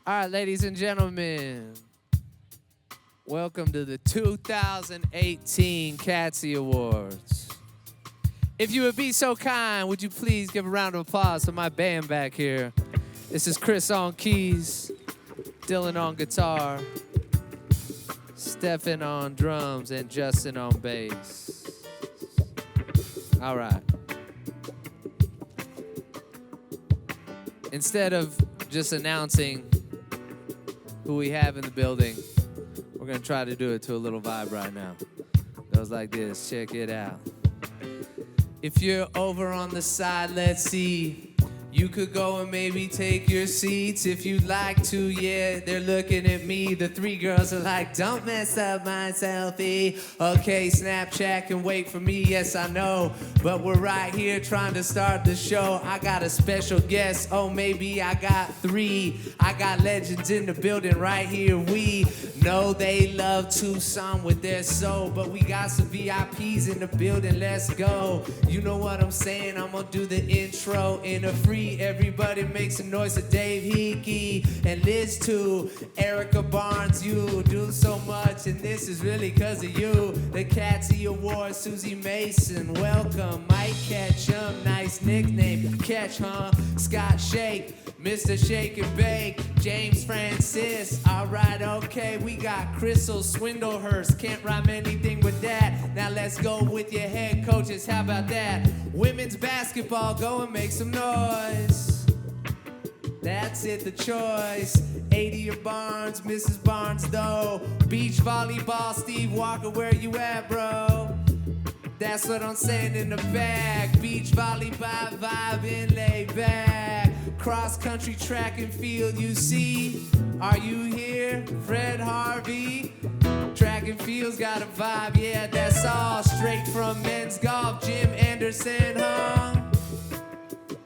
All right, ladies and gentlemen, welcome to the 2018 Catsys Awards. If you would be so kind, would you please give a round of applause to my band back here? This is Chris on keys, Dylan on guitar, Stefan on drums, and Justin on bass. All right. Instead of just announcing who we have in the building, we're gonna try to do it to a little vibe right now. It goes like this, check it out. If you're over on the side, let's see. You could go and maybe take your seats if you'd like to, yeah, they're looking at me. The three girls are like, don't mess up my selfie. Okay, Snapchat can wait for me, yes I know. But we're right here trying to start the show. I got a special guest, oh maybe I got three. I got legends in the building right here. We know they love Tucson with their soul, but we got some VIPs in the building, let's go. You know what I'm saying, I'm gonna do the intro in a free. Everybody make some noise to Dave Hickey and Liz too. Erica Barnes, you do so much, and this is really cause of you. The Catsys Awards, Susie Mason, welcome. Mike Ketchum, nice nickname. Catch, huh? Scott Shake, Mr. Shake and Bake, James Francis. Alright, okay, we got Crystal Swindlehurst. Can't rhyme anything with that. Now let's go with your head coaches, how about that? Women's basketball, go and make some noise. That's it, the choice. 80 Barnes, Mrs. Barnes though. Beach volleyball, Steve Walker, where you at, bro? That's what I'm saying in the back. Beach volleyball, vibing, lay back. Cross country track and field, you see. Are you here? Fred Harvey. Track and field's got a vibe, yeah, that's all. Straight from men's golf, Jim Anderson, huh?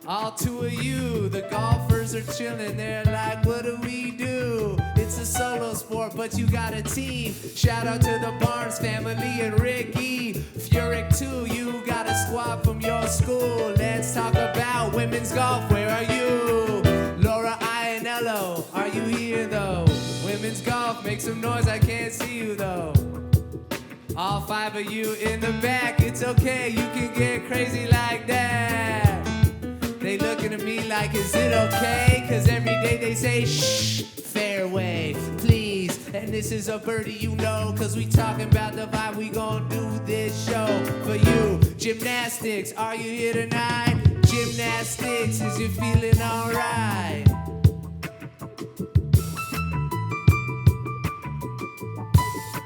All two of you, the golfers are chilling. They're like, what do we do? It's a solo sport, but you got a team. Shout out to the Barnes family and Ricky. Furyk too, you got a squad from your school. Let's talk about women's golf, where are you? Laura Ianello, are you here though? Women's golf, make some noise, I can't see you though. All five of you in the back, it's okay, you can get crazy like that. They looking at me like, is it okay? Cause every day they say, shh, fairway, please. And this is a birdie you know, cause we talking about the vibe, we gon' do this show for you. Gymnastics, are you here tonight? Gymnastics, is you feeling alright?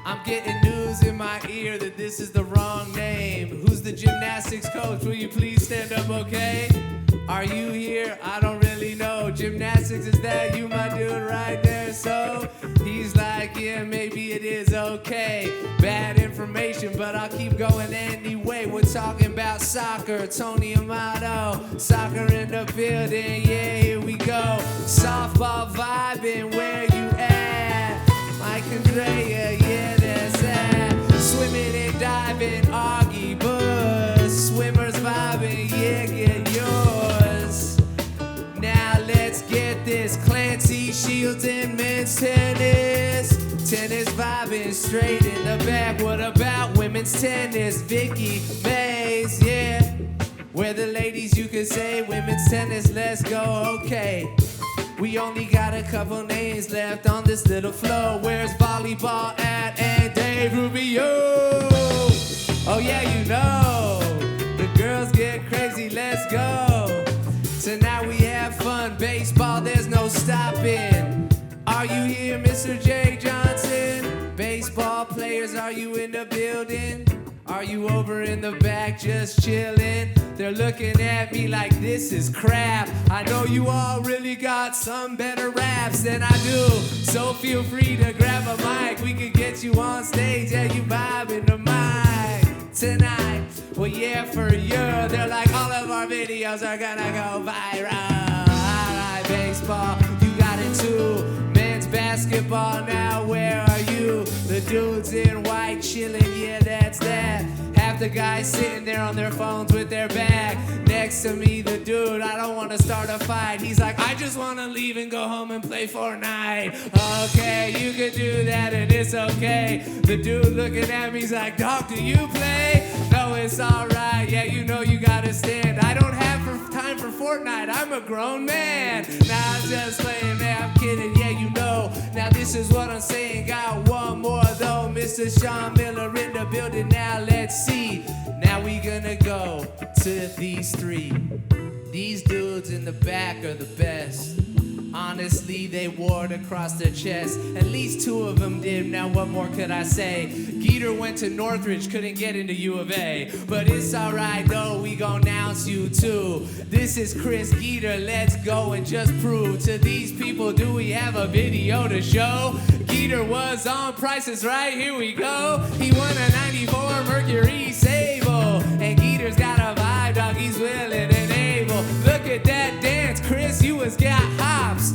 I'm getting news in my ear that this is the wrong name. Who's the gymnastics coach? Will you please stand up, okay? Are you here? I don't really know. Gymnastics, is that you, my dude, right there? So he's like, yeah, maybe it is okay. Bad information, but I'll keep going anyway. We're talking about soccer. Tony Amato, soccer in the building. Yeah, here we go. Softball vibing, where you at? Mike Andrea, yeah, that's that. Swimming and diving, Augie Bush. Swimmers vibing, yeah, get yours. Now let's get this. Clancy Shields in men's tennis. Tennis vibing straight in the back. What about women's tennis? Vicky Mays, yeah. Where the ladies, you could say women's tennis, let's go, okay. We only got a couple names left on this little flow. Where's volleyball at? And Dave Rubio. Oh yeah, you know. The girls get crazy, let's go. Tonight we have fun. Baseball, there's no stopping. Are you here, Mr. J. Johnson? Baseball players, are you in the building? Are you over in the back just chilling? They're looking at me like this is crap. I know you all really got some better raps than I do. So feel free to grab a mic. We can get you on stage. Yeah, you vibing the mic tonight. Well, yeah, for you. They're like, all of our videos are gonna go viral. Alright, baseball, you got it too. Men's basketball now, where are you? The dudes in white chilling, yeah, that's that. Half the guys sitting there on their phones with their back. Next to me, the dude, I don't want to start a fight. He's like, I just want to leave even go home and play Fortnite. Okay, you can do that and it's okay. The dude looking at me's like, dog, do you play? No, it's alright, yeah, you know you gotta stand. I don't have time for Fortnite, I'm a grown man. Nah, I'm just playing, man, I'm kidding, yeah, you know. Now this is what I'm saying, got one more though. Mr. Sean Miller in the building, now let's see. Now we gonna go to these three. These dudes in the back are the best. Honestly, they wore it across their chest. At least two of them did. Now what more could I say? Geeter went to Northridge, couldn't get into U of A. But it's alright though, we gon' announce you too. This is Chris Geeter, let's go and just prove to these people, do we have a video to show? Geeter was on Prices Right, here we go. He won a 94 Mercury Sable. And Geeter's got a vibe, dog, he's willing and able. Look at that dance, Chris, you was got hops.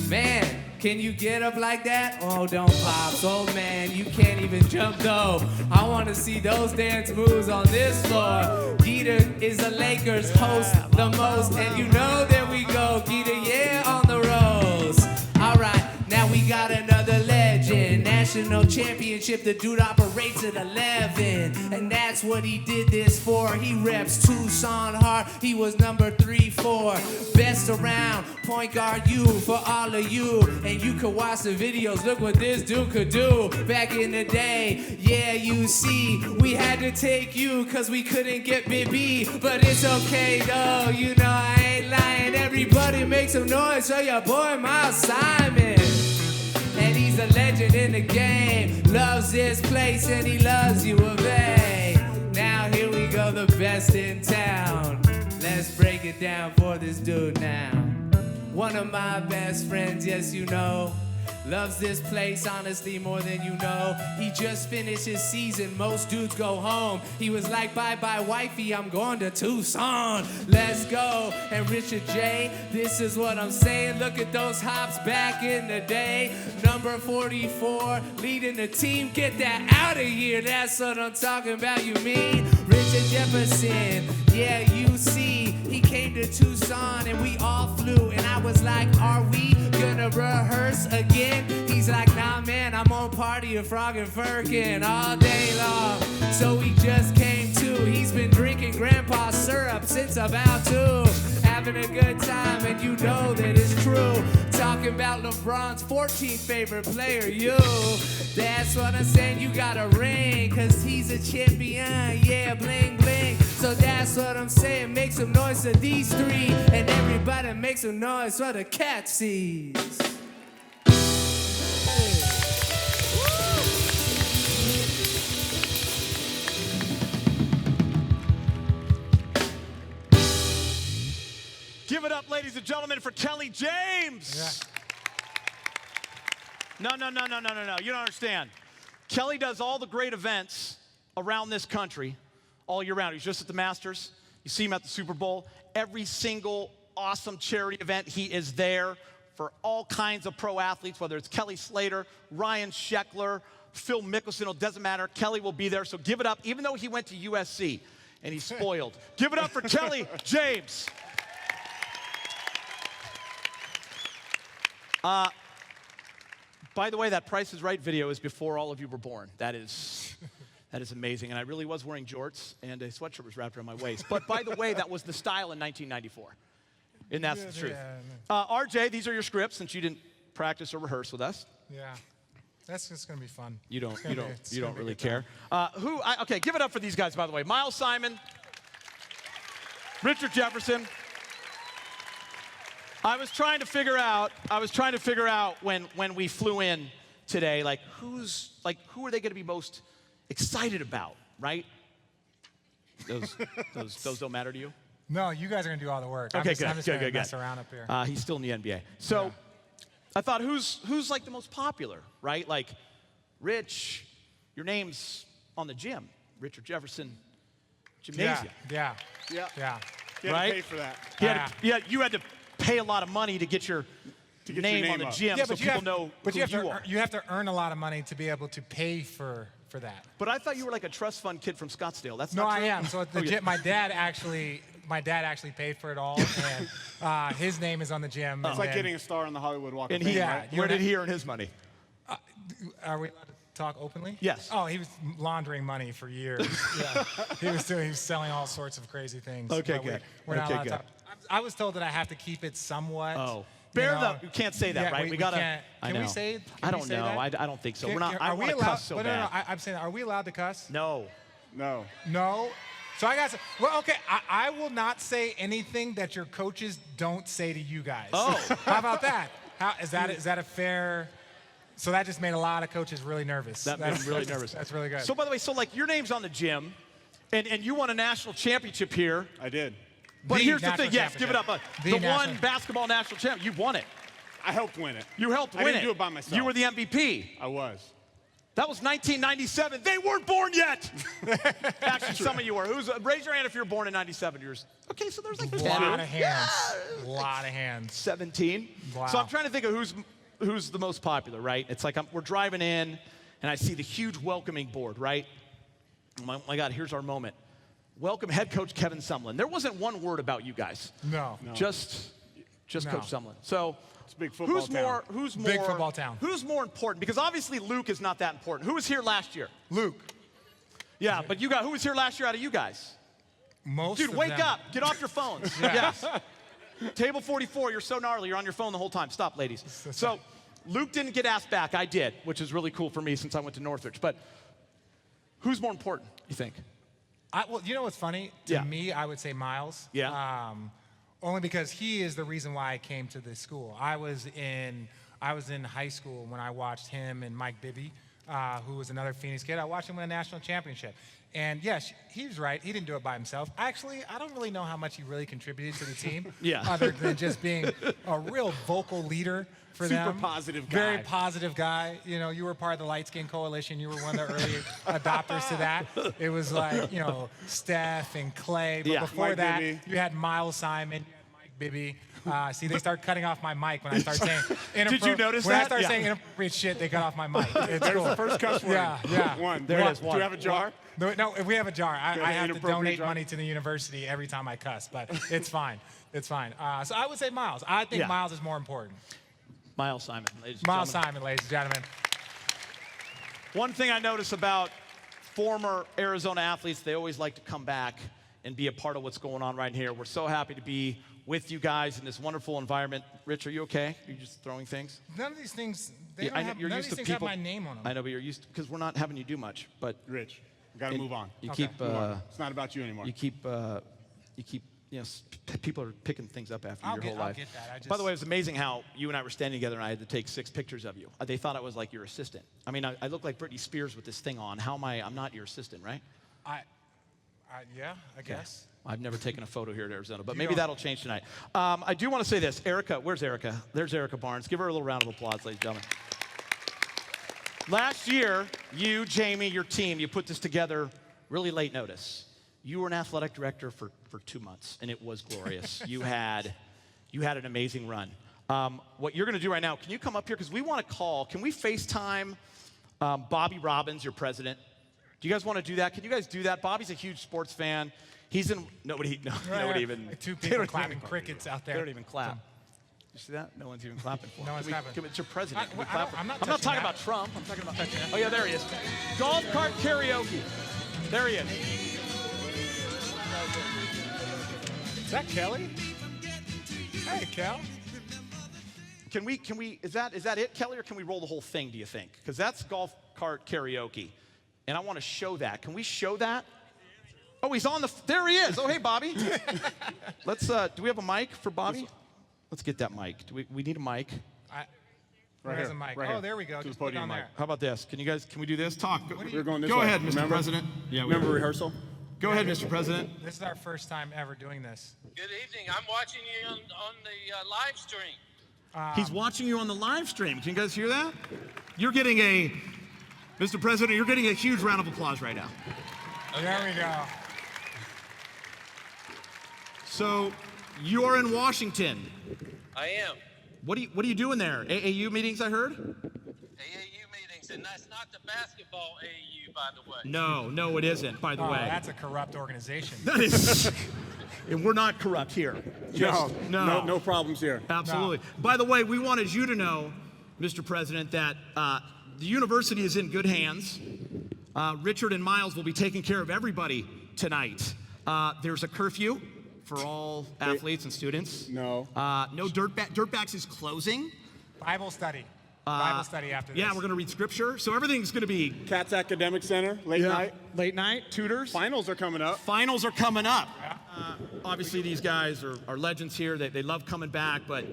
Man, can you get up like that? Oh, don't pops. Oh, man, you can't even jump, though. I want to see those dance moves on this floor. Geeter is the Lakers host the most. And you know, there we go. Geeter, yeah, on the roast. All right, now we got another legend. National championship, the dude operates at 11. And that's what he did this for. He reps Tucson hard. He was number 3-4. Best around, point guard you for all of you. And you could watch the videos, look what this dude could do. Back in the day, yeah, you see, we had to take you cause we couldn't get Bibby. But it's okay though, you know I ain't lying. Everybody make some noise for your boy Miles Simon. And he's a legend in the game. Loves this place and he loves U of A. Now here we go, the best in town. Let's break it down for this dude now. One of my best friends, yes you know. Loves this place, honestly, more than you know. He just finished his season, most dudes go home. He was like, bye-bye, wifey, I'm going to Tucson. Let's go. And Richard J., this is what I'm saying. Look at those hops back in the day. Number 44, leading the team. Get that out of here, that's what I'm talking about, you mean? Richard Jefferson, yeah, you see. He came to Tucson and we all flew. And I was like, are we gonna rehearse again? He's like, nah, man, I'm on party of Frog and Firkin all day long. So he just came to. He's been drinking grandpa's syrup since about 2. Having a good time, and you know that it's true. Talking about LeBron's 14th favorite player, you. That's what I'm saying, you got a ring, cause he's a champion, yeah, bling, bling. So that's what I'm saying, make some noise to these three, and everybody make some noise for the Catsys. Give it up, ladies and gentlemen, for Kelly James. Yeah. No. You don't understand. Kelly does all the great events around this country all year round. He's just at the Masters. You see him at the Super Bowl. Every single awesome charity event, he is there for all kinds of pro athletes, whether it's Kelly Slater, Ryan Sheckler, Phil Mickelson, it doesn't matter. Kelly will be there, so give it up, even though he went to USC and he's spoiled. Give it up for Kelly James. By the way, that Price is Right video is before all of you were born. That is amazing. And I really was wearing jorts, and a sweatshirt was wrapped around my waist. But by the way, that was the style in 1994. And that's the truth. RJ, these are your scripts, since you didn't practice or rehearse with us. Yeah. That's just going to be fun. You don't really care. Okay, give it up for these guys, by the way. Miles Simon, Richard Jefferson. I was trying to figure out when we flew in today, like who are they going to be most excited about, right? Those don't matter to you? No, you guys are going to do all the work. Okay, I'm just going to mess around up here. He's still in the NBA. So, yeah. I thought, who's like the most popular, right? Like, Rich, your name's on the gym. Richard Jefferson, Gymnasium. Yeah. You had right? to pay for that. You had to pay a lot of money to get your name on the gym, so people know who you are. You have to earn a lot of money to be able to pay for that. But I thought you were like a trust fund kid from Scottsdale. That's no, not true? I am. So legit, my dad my dad actually paid for it all, and his name is on the gym. It's like getting a star on the Hollywood Walk of And Fame, yeah, right? where did he earn his money? Are we allowed to talk openly? Yes. Oh, he was laundering money for years. Yeah. He was selling all sorts of crazy things. Okay, but good. We're not Okay, allowed to good. talk. I was told that I have to keep it somewhat. Oh. you Bear know. the, you can't say that, Yeah, right? we gotta. can't. I Can know. we say? Can I we don't say know. that? I don't think so. Can- We're not. I are we want to allowed? cuss so but bad. No, I'm saying, are we allowed to cuss? No. No. No. So I got. Well, okay. I will not say anything that your coaches don't say to you guys. Oh. How about that? How is that a fair? So that just made a lot of coaches really nervous. That made them really nervous. That's really good. So by the way, so like your name's on the gym, and you won a national championship here. I did. But The here's the national thing. Yes, give it up. championship. The The one national- basketball national champ. You won it. I helped win it. You helped win I didn't it. do it by myself. You were the MVP. I was. That was 1997. They weren't born yet. Actually, some of you were. Raise your hand if you were born in 97. Yours. Okay, so there's like a 10. lot of hands. A lot of hands. 17. Wow. So I'm trying to think of who's the most popular, right? It's like we're driving in, and I see the huge welcoming board, right? Oh my God, here's our moment. Welcome head coach Kevin Sumlin. There wasn't one word about you guys. No. Just No. Coach Sumlin. So It's a big football town. Who's more? Big football town. Who's more important? Because obviously Luke is not that important. Who was here last year? Luke. Yeah, but who was here last year out of you guys? Most Dude, of wake them. up. Get off your phones. Yeah. Yes. Table 44, you're so gnarly. You're on your phone the whole time. Stop, ladies. So Luke didn't get asked back. I did, which is really cool for me since I went to Northridge. But who's more important, you think? Well, you know what's funny? To Yeah. me, I would say Miles. Yeah. Only because he is the reason why I came to this school. I was in high school when I watched him and Mike Bibby, who was another Phoenix kid. I watched him win a national championship. And yes, he was right. He didn't do it by himself. Actually, I don't really know how much he really contributed to the team. Yeah. Other than just being a real vocal leader for Super them. positive guy. Very positive guy. You know, you were part of the Light Skin Coalition. You were one of the early adopters to that. It was like, Steph and Clay. But Yeah. before Mike that, Bibby. you had Miles Simon, you had Mike Bibby. See, they start cutting off my mic when I start saying Did you notice when I that? start Yeah. saying inappropriate shit, they cut off my mic. It's There's cool. the first cuss word. Yeah. One. There it is, Do one. you have a jar? No, if we have a jar. I an have to inappropriate donate jar? money to the university every time I cuss, but it's fine. It's fine. So I would say Miles. I think Yeah. Miles is more important. Miles Simon, ladies and Miles gentlemen. Simon, ladies and gentlemen. One thing I notice about former Arizona athletes, they always like to come back and be a part of what's going on right here. We're so happy to be with you guys in this wonderful environment. Rich, are you okay? Are you just throwing things? None of these things, Yeah, I know none you're of used these to things have people- my name on them. I know, but you're used because we're not having you do much. But Rich, we got to move on. you Okay. keep, Move on. It's not about you anymore. you keep, people are picking things up after your whole I'll life. get that. By the way, it was amazing how you and I were standing together and I had to take 6 pictures of you. They thought I was like your assistant. I mean, I look like Britney Spears with this thing on. How am I'm not your assistant, right? Yeah, I guess. I've never taken a photo here at Arizona, but You maybe don't- that'll change tonight. I do want to say this. Erica, where's Erica? There's Erica Barnes. Give her a little round of applause, ladies and gentlemen. Last year, you, Jamie, your team, you put this together really late notice. You were an athletic director for 2 months, and it was glorious. You had an amazing run. What you're going to do right now, can you come up here? Because we want to can we FaceTime Bobby Robbins, your president? Do you guys want to do that? Can you guys do that? Bobby's a huge sports fan. Nobody even. Like 2 they people don't clapping even- crickets out They there. don't even clap. You see that? No one's even clapping for him. No one's clapping. It's your president. Can we I clap don't- for- I'm not I'm not touching talking that. about Trump. I'm talking about. touching that. Oh yeah, there he is. Golf cart karaoke. There he is. Is that Kelly? Hey, Kel. Can we? Is that it, Kelly, or can we roll the whole thing? Do you think? Because that's golf cart karaoke, and I want to show that. Can we show that? Oh, he's on the. There he is. Oh, hey, Bobby. Let's. Do we have a mic for Bobby? Let's get that mic. We need a mic? Where's here, the mic? right Oh, here. there we go. To the Just put it podium on mic. there. How about this? Can we do this? Talk. We're going this Go way. ahead, Mr. Remember? President. Yeah, Remember rehearsal? Go ahead, Mr. President. This is our first time ever doing this. Good evening. I'm watching you on the live stream. He's watching you on the live stream. Can you guys hear that? Mr. President, you're getting a huge round of applause right now. There we go. So, you're in Washington. I am. What are you doing there? AAU meetings, I heard? AAU meetings, and that's not the basketball AAU, by the way. No, it isn't, by the way. That's a corrupt organization. That is. And we're not corrupt here. No problems here. Absolutely. By the way, we wanted you to know, Mr. President, that the university is in good hands. Richard and Miles will be taking care of everybody tonight. There's a curfew for all athletes and students. No. No Dirtbags is closing. Bible study. Bible study after this. Yeah, we're going to read scripture. So everything's going to be Cats Academic Center, late night. late night, tutors. Finals are coming up. Finals are coming up. Obviously, these guys are legends here. They love coming back, but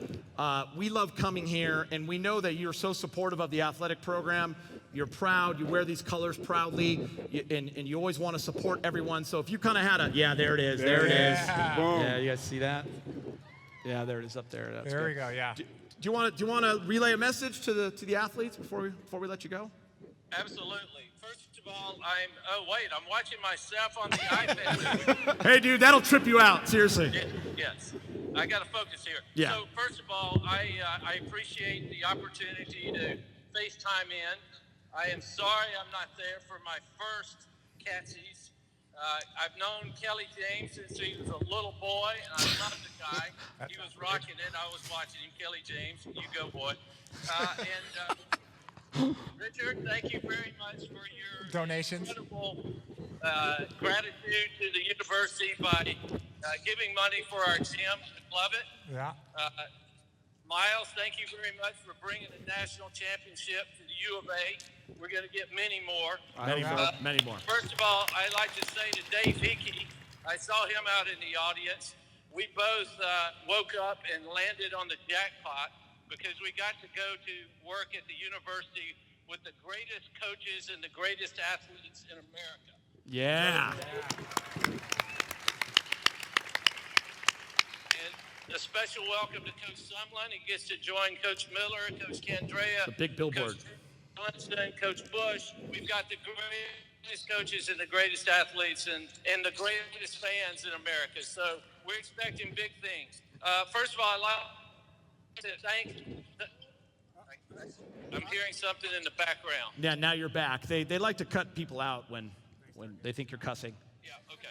we love coming here, and we know that you're so supportive of the athletic program. You're proud. You wear these colors proudly, and you always want to support everyone. So if you kind of had there it is. There it is. Boom. Yeah, you guys see that? Yeah, there it is up there. That's There good. we go, yeah. Do you want to relay a message to the athletes before we let you go? Absolutely. First of all, I'm watching myself on the iPad. Hey, dude, that'll trip you out. Seriously. Yes. I got to focus here. Yeah. So first of all, I appreciate the opportunity to FaceTime in. I am sorry I'm not there for my first Catsys. I've known Kelly James since he was a little boy, and I love the guy. He was rocking it. I was watching him. Kelly James, you go, boy. Richard, thank you very much for your Donations. incredible gratitude to the university by giving money for our gym. Love it. Yeah. Miles, thank you very much for bringing the national championship to the U of A. We're going to get many more. Many more. First of all, I'd like to say to Dave Hickey, I saw him out in the audience. We both woke up and landed on the jackpot because we got to go to work at the university with the greatest coaches and the greatest athletes in America. Yeah. A special welcome to Coach Sumlin. He gets to join Coach Miller, Coach Candrea, The big billboard. Coach Winston, Coach Bush. We've got the greatest coaches and the greatest athletes and the greatest fans in America. So we're expecting big things. First of all, I'd like to thank. I'm hearing something in the background. Yeah, now you're back. They like to cut people out when they think you're cussing. Yeah, okay.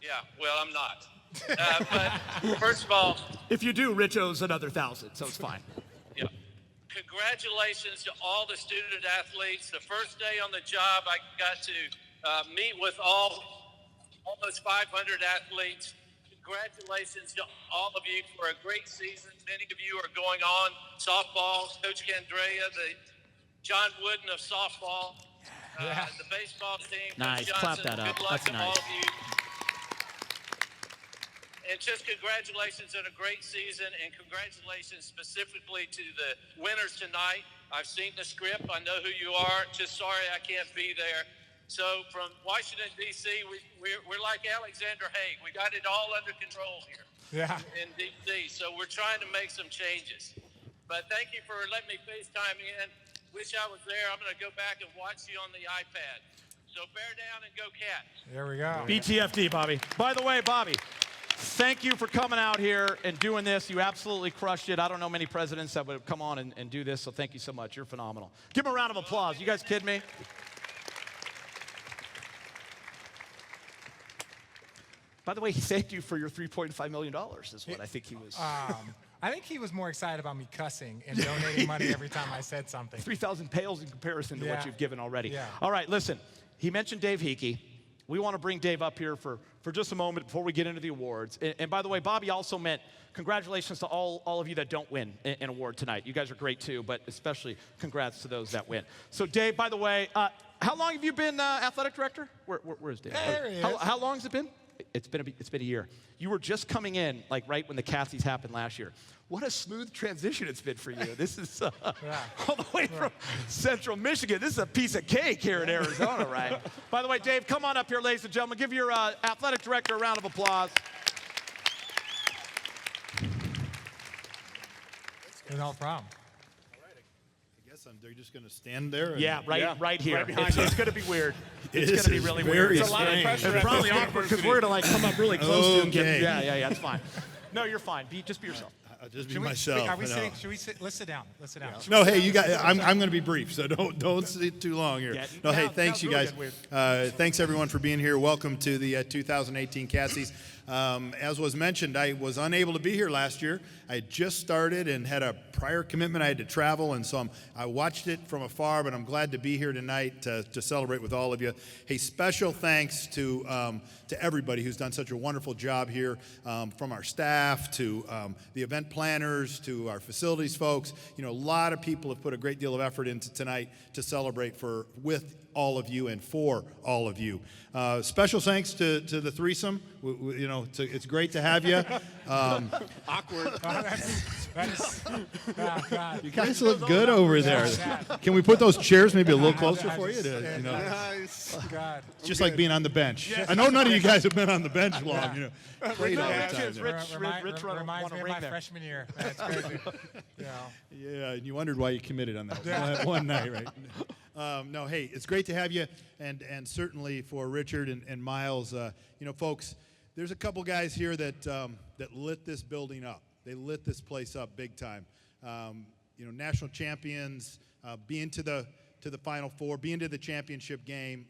Yeah, well, I'm not. But first of all, If you do, Rich owes another 1,000, so it's fine. yeah. Congratulations to all the student athletes. The first day on the job, I got to meet with almost 500 athletes. Congratulations to all of you for a great season. Many of you are going on softball. Coach Candrea, the John Wooden of softball, the baseball team. Nice. Coach Clap Johnson, that up. good luck That's to all nice. of you. And just congratulations on a great season, and congratulations specifically to the winners tonight. I've seen the script. I know who you are. Just sorry I can't be there. So from Washington, D.C., we're like Alexander Haig. We got it all under control here in D.C., so we're trying to make some changes. But thank you for letting me FaceTime in. Wish I was there. I'm going to go back and watch you on the iPad. So bear down and go Cats. There we go. BTFD, Bobby. By the way, Bobby, thank you for coming out here and doing this. You absolutely crushed it. I don't know many presidents that would have come on and do this, so thank you so much. You're phenomenal. Give them a round of applause. You guys kidding me? By the way, he thanked you for your $3.5 million is what I think he was. I think he was more excited about me cussing and donating money every time I said something. 3,000 pales in comparison to what you've given already. Yeah. All right, listen. He mentioned Dave Hickey. We want to bring Dave up here for just a moment before we get into the awards. And by the way, Bobby also meant congratulations to all of you that don't win an award tonight. You guys are great too, but especially congrats to those that win. So Dave, by the way, how long have you been athletic director? Where is Dave? There he is. How long has it been? It's been a year. You were just coming in, like right when the Catsys happened last year. What a smooth transition it's been for you. This is all the way from Central Michigan. This is a piece of cake here in Arizona, right? By the way, Dave, come on up here, ladies and gentlemen. Give your athletic director a round of applause. No problem. They're just going to stand there? Yeah, right here. Right behind It's going to be weird. It's This going to be is really very weird. strange. It's probably awkward because we're going to come up really close to him. Okay. Yeah, it's fine. No, you're fine. Just be yourself. I'll just be Should myself. Are we I know. sitting? Should we sit? Let's sit down. Let's sit down. No, hey, you guys. I'm going to be brief, so don't sit too long here. Yeah, No, hey, now thanks it's you really guys. getting weird. Thanks everyone for being here. Welcome to the 2018 Catsys. As was mentioned, I was unable to be here last year. I had just started and had a prior commitment. I had to travel, and so I watched it from afar, but I'm glad to be here tonight to celebrate with all of you. Hey, special thanks to everybody who's done such a wonderful job here, from our staff to the event planners to our facilities folks. You know, a lot of people have put a great deal of effort into tonight to celebrate with all of you and for all of you. Special thanks to the threesome. You know, it's great to have you. Awkward. You guys look good over there. Can we put those chairs maybe a little closer for you? You know, Nice. God. just like being on the bench. I know none of you guys have been on the bench long. You know, played all the time. Rich Reminds won me a of ring my there. freshman year. That's crazy. You know. Yeah, and you wondered why you committed on that one night, right? No, hey, it's great to have you, and certainly for Richard and Miles. You know, folks, there's a couple guys here that lit this building up. They lit this place up big time. You know, national champions, being to the Final Four, being to the championship game.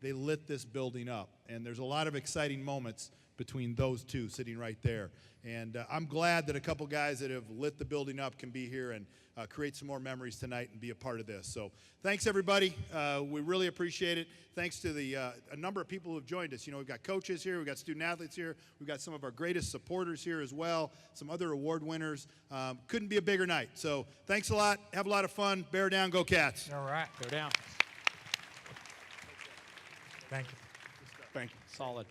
They lit this building up, and there's a lot of exciting moments between those two sitting right there. And I'm glad that a couple guys that have lit the building up can be here and create some more memories tonight and be a part of this. So thanks, everybody. We really appreciate it. Thanks to a number of people who have joined us. You know, we've got coaches here. We've got student athletes here. We've got some of our greatest supporters here as well, some other award winners. Couldn't be a bigger night. So thanks a lot. Have a lot of fun. Bear down. Go Cats. All right. Go down. Thank you. Thank you. Solid.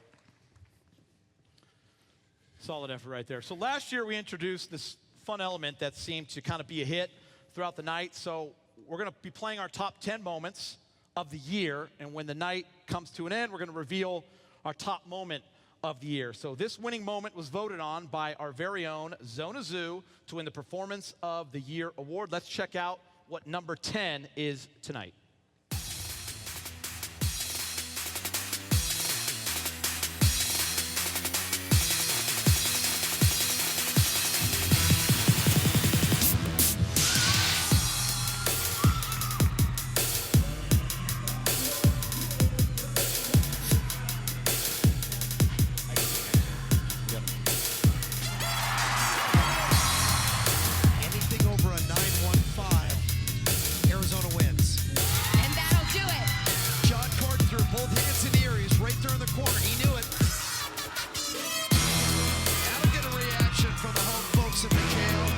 Solid effort right there. So last year we introduced this fun element that seemed to kind of be a hit throughout the night. So we're going to be playing our top 10 moments of the year. And when the night comes to an end, we're going to reveal our top moment of the year. So this winning moment was voted on by our very own Zona Zoo to win the Performance of the Year award. Let's check out what number 10 is tonight. Anything over a 915, Arizona wins. And that'll do it. John Carter threw both hands in the air. He's right there in the corner. He knew it. That'll get a reaction from the home folks in McHale.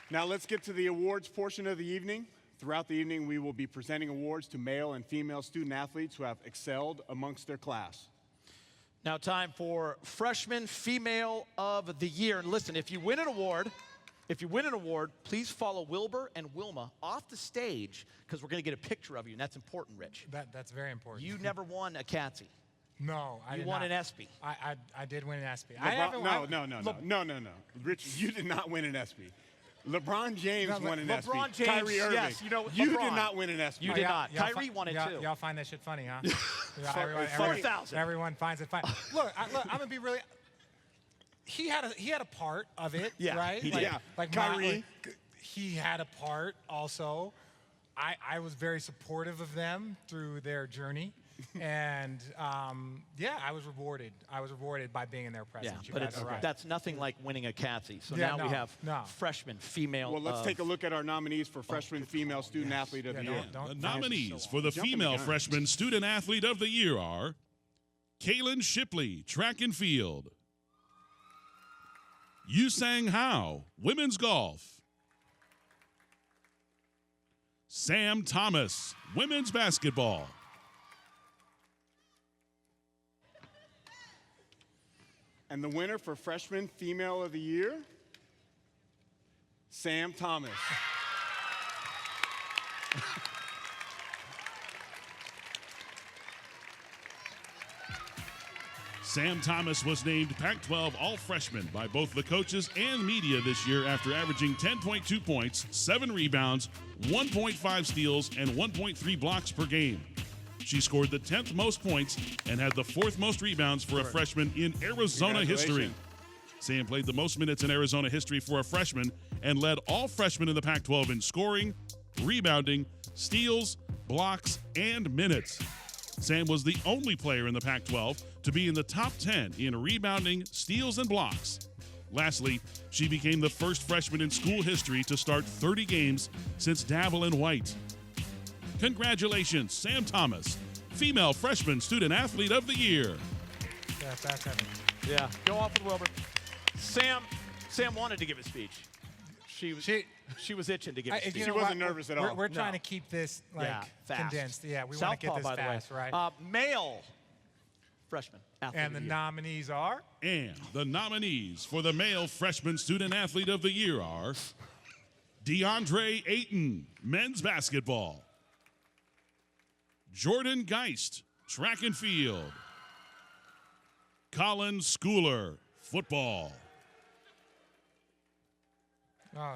Now let's get to the awards portion of the evening. Throughout the evening, we will be presenting awards to male and female student athletes who have excelled amongst their class. Now time for Freshman Female of the Year. And listen, if you win an award, please follow Wilbur and Wilma off the stage because we're going to get a picture of you, and that's important, Rich. That's very important. You never won a Catsy. No, I You did won not. an ESPY. I did win an ESPY. No. Rich, you did not win an ESPY. LeBron James won an ESPY. LeBron James, Kyrie Irving. yes, you know, You LeBron. did not win an ESPY. You did not. Kyrie won it too. Y'all find that shit funny, huh? Yeah, 4,000. Everyone finds it funny. Look, I'm gonna be really. He had a part of it, Yeah, right? he did. Yeah. Like Kyrie. He had a part also. I was very supportive of them through their journey. And I was rewarded. I was rewarded by being in their Yeah, presence. You but guys are right. that's nothing like winning a Catsy. So Yeah, now we no, have no. Freshman Female. Well, let's of- take a look at our nominees for Freshman Female Student Athlete of the Year. The Nominees for the Jumping Female the gun. Freshman Student Athlete of the Year are Kaylin Shipley, Track and Field; Unsung Howe, Women's Golf; Sam Thomas, Women's Basketball; And the winner for Freshman Female of the Year, Sam Thomas. Sam Thomas was named Pac-12 All-Freshman by both the coaches and media this year after averaging 10.2 points, 7 rebounds, 1.5 steals, and 1.3 blocks per game. She scored the 10th most points and had the 4th most rebounds for a freshman in Arizona history. Congratulations. Sam played the most minutes in Arizona history for a freshman and led all freshmen in the Pac-12 in scoring, rebounding, steals, blocks, and minutes. Sam was the only player in the Pac-12 to be in the top 10 in rebounding, steals, and blocks. Lastly, she became the first freshman in school history to start 30 games since Davelin White. Congratulations, Sam Thomas, Female Freshman Student Athlete of the Year. Yes, that's heavy. Yeah, go off with Wilbur. Sam wanted to give a speech. She was itching to give a speech. She wasn't nervous at all. We're trying to keep this fast. condensed. Yeah, we want to get this by fast, the way. right? Male freshman athlete And the nominees are? And the nominees for the Male Freshman Student Athlete of the Year are DeAndre Ayton, men's basketball. Jordan Geist, track and field. Colin Schooler, football. Oh.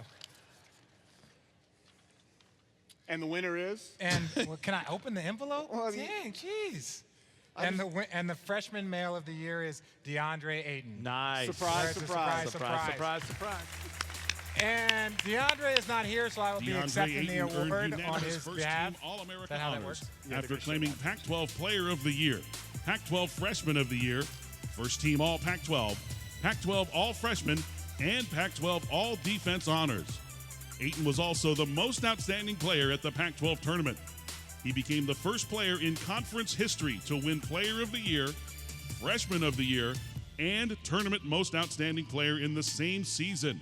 And the winner is? And can I open the envelope? Dang, jeez. And the freshman male of the year is DeAndre Ayton. Nice. Surprise. And DeAndre is not here, so I will be accepting the Ayton award earned on unanimous his first behalf. team All-American Is that how that honors works? after claiming Pac-12 Player of the Year, Pac-12 Freshman of the Year, First Team All-Pac-12, Pac-12 All-Freshman, and Pac-12 All-Defense honors. Ayton was also the most outstanding player at the Pac-12 tournament. He became the first player in conference history to win Player of the Year, Freshman of the Year, and Tournament Most Outstanding Player in the same season.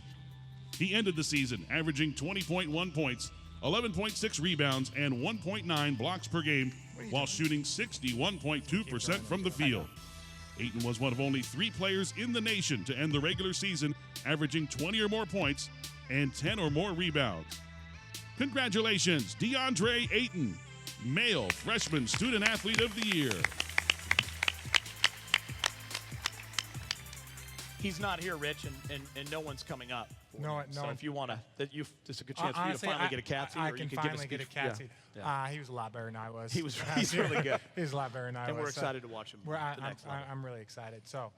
He ended the season averaging 20.1 points, 11.6 rebounds, and 1.9 blocks per game while shooting 61.2% from the field. Ayton was one of only 3 players in the nation to end the regular season averaging 20 or more points and 10 or more rebounds. Congratulations, DeAndre Ayton, Male Freshman Student Athlete of the Year. He's not here, Rich, and no one's coming up. So if you want to, this is a good chance for you to finally get a Catsy. I or you can could finally get a Catsy. He was a lot better than I was. He's really good. He was a lot better than I was. And we're excited to watch him. I'm really excited. So,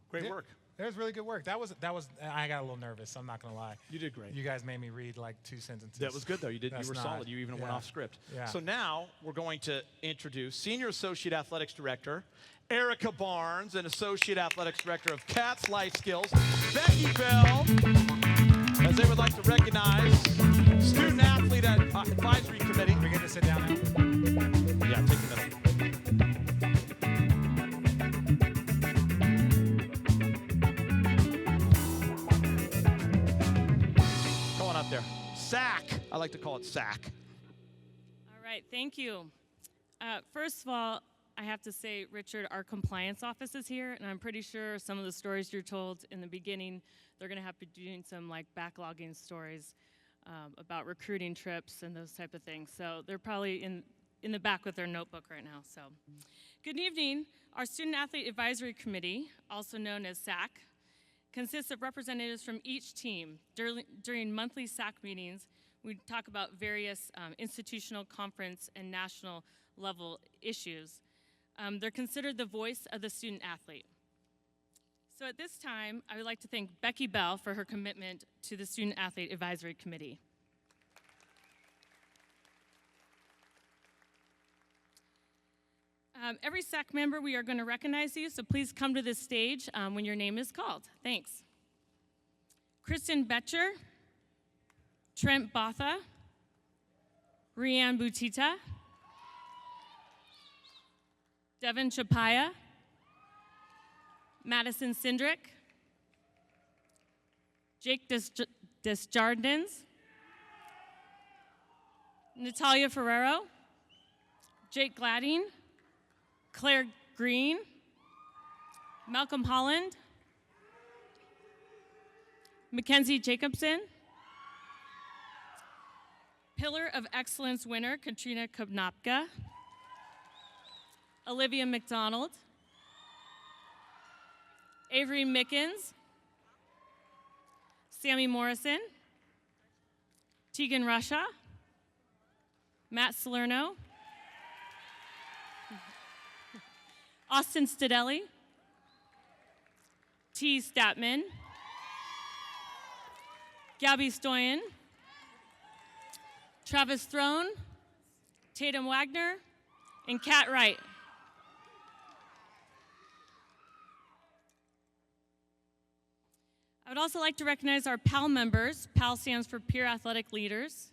great work. That was really good work. That was. I got a little nervous. I'm not gonna lie. You did great. You guys made me read like 2 sentences. That was good though. You were solid. You even went off script. Yeah. So now we're going to introduce Senior Associate Athletics Director Erica Barnes and Associate Athletics Director of Cats Life Skills Becky Bell, as they would like to recognize Student Athlete Advisory Committee. We get to sit down now. Yeah, take a minute. Up there. SAC. I like to call it SAC. All right, thank you. First of all, I have to say, Richard, our compliance office is here, and I'm pretty sure some of the stories you're told in the beginning, they're going to have to be doing some like backlogging stories about recruiting trips and those type of things. So they're probably in the back with their notebook right now. So, good evening. Our Student Athlete Advisory Committee, also known as SAC, consists of representatives from each team. During monthly SAC meetings, we talk about various institutional, conference, and national level issues. They're considered the voice of the student athlete. So at this time, I would like to thank Becky Bell for her commitment to the Student Athlete Advisory Committee. Every SAC member, we are going to recognize you, so please come to this stage when your name is called. Thanks. Kristen Betcher, Trent Botha, Rianne Butita, Devin Chapaya, Madison Sindrick, Jake Desjardins, Natalia Ferrero, Jake Gladding, Claire Green, Malcolm Holland, Mackenzie Jacobson, Pillar of Excellence winner Katrina Kopnapka, Olivia McDonald, Avery Mickens, Sammy Morrison, Tegan Russia, Matt Salerno, Austin Stadelli, T. Statman, Gabby Stoyan, Travis Throne, Tatum Wagner, and Kat Wright. I would also like to recognize our PAL members. PAL stands for Peer Athletic Leaders.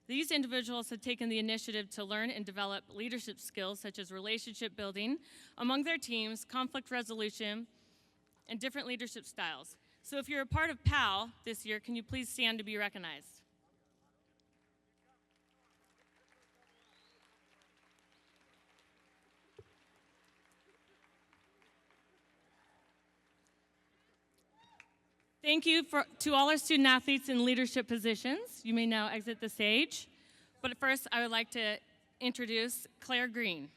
These individuals have taken the initiative to learn and develop leadership skills such as relationship building among their teams, conflict resolution, and different leadership styles. So if you're a part of PAL this year, can you please stand to be recognized? Thank you to all our student athletes in leadership positions. You may now exit the stage. But first, I would like to introduce Claire Green.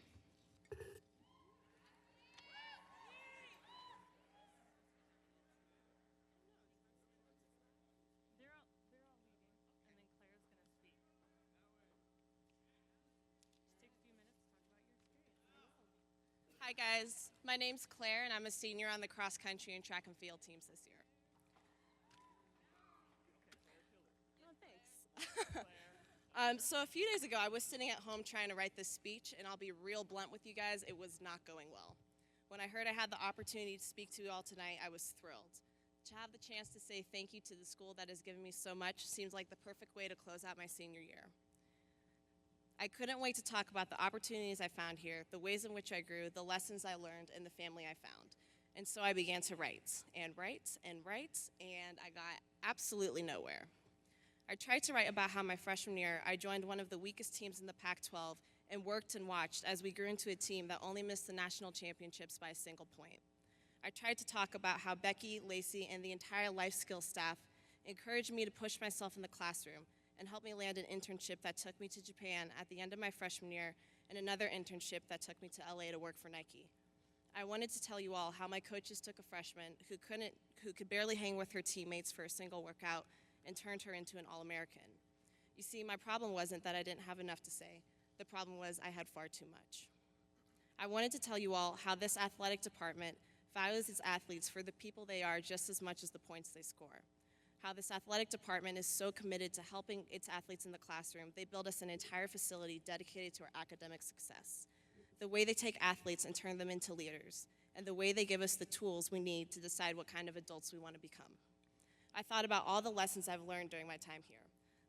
Hi guys, my name's Claire and I'm a senior on the cross country and track and field teams this year. So a few days ago, I was sitting at home trying to write this speech, and I'll be real blunt with you guys, it was not going well. When I heard I had the opportunity to speak to you all tonight, I was thrilled. To have the chance to say thank you to the school that has given me so much seems like the perfect way to close out my senior year. I couldn't wait to talk about the opportunities I found here, the ways in which I grew, the lessons I learned, and the family I found. And so I began to write, and write, and write, and I got absolutely nowhere. I tried to write about how my freshman year, I joined one of the weakest teams in the Pac-12 and worked and watched as we grew into a team that only missed the national championships by a single point. I tried to talk about how Becky, Lacey, and the entire life skills staff encouraged me to push myself in the classroom and helped me land an internship that took me to Japan at the end of my freshman year and another internship that took me to LA to work for Nike. I wanted to tell you all how my coaches took a freshman who could barely hang with her teammates for a single workout and turned her into an All-American. You see, my problem wasn't that I didn't have enough to say. The problem was I had far too much. I wanted to tell you all how this athletic department values its athletes for the people they are just as much as the points they score. How this athletic department is so committed to helping its athletes in the classroom, they build us an entire facility dedicated to our academic success. The way they take athletes and turn them into leaders, and the way they give us the tools we need to decide what kind of adults we want to become. I thought about all the lessons I've learned during my time here,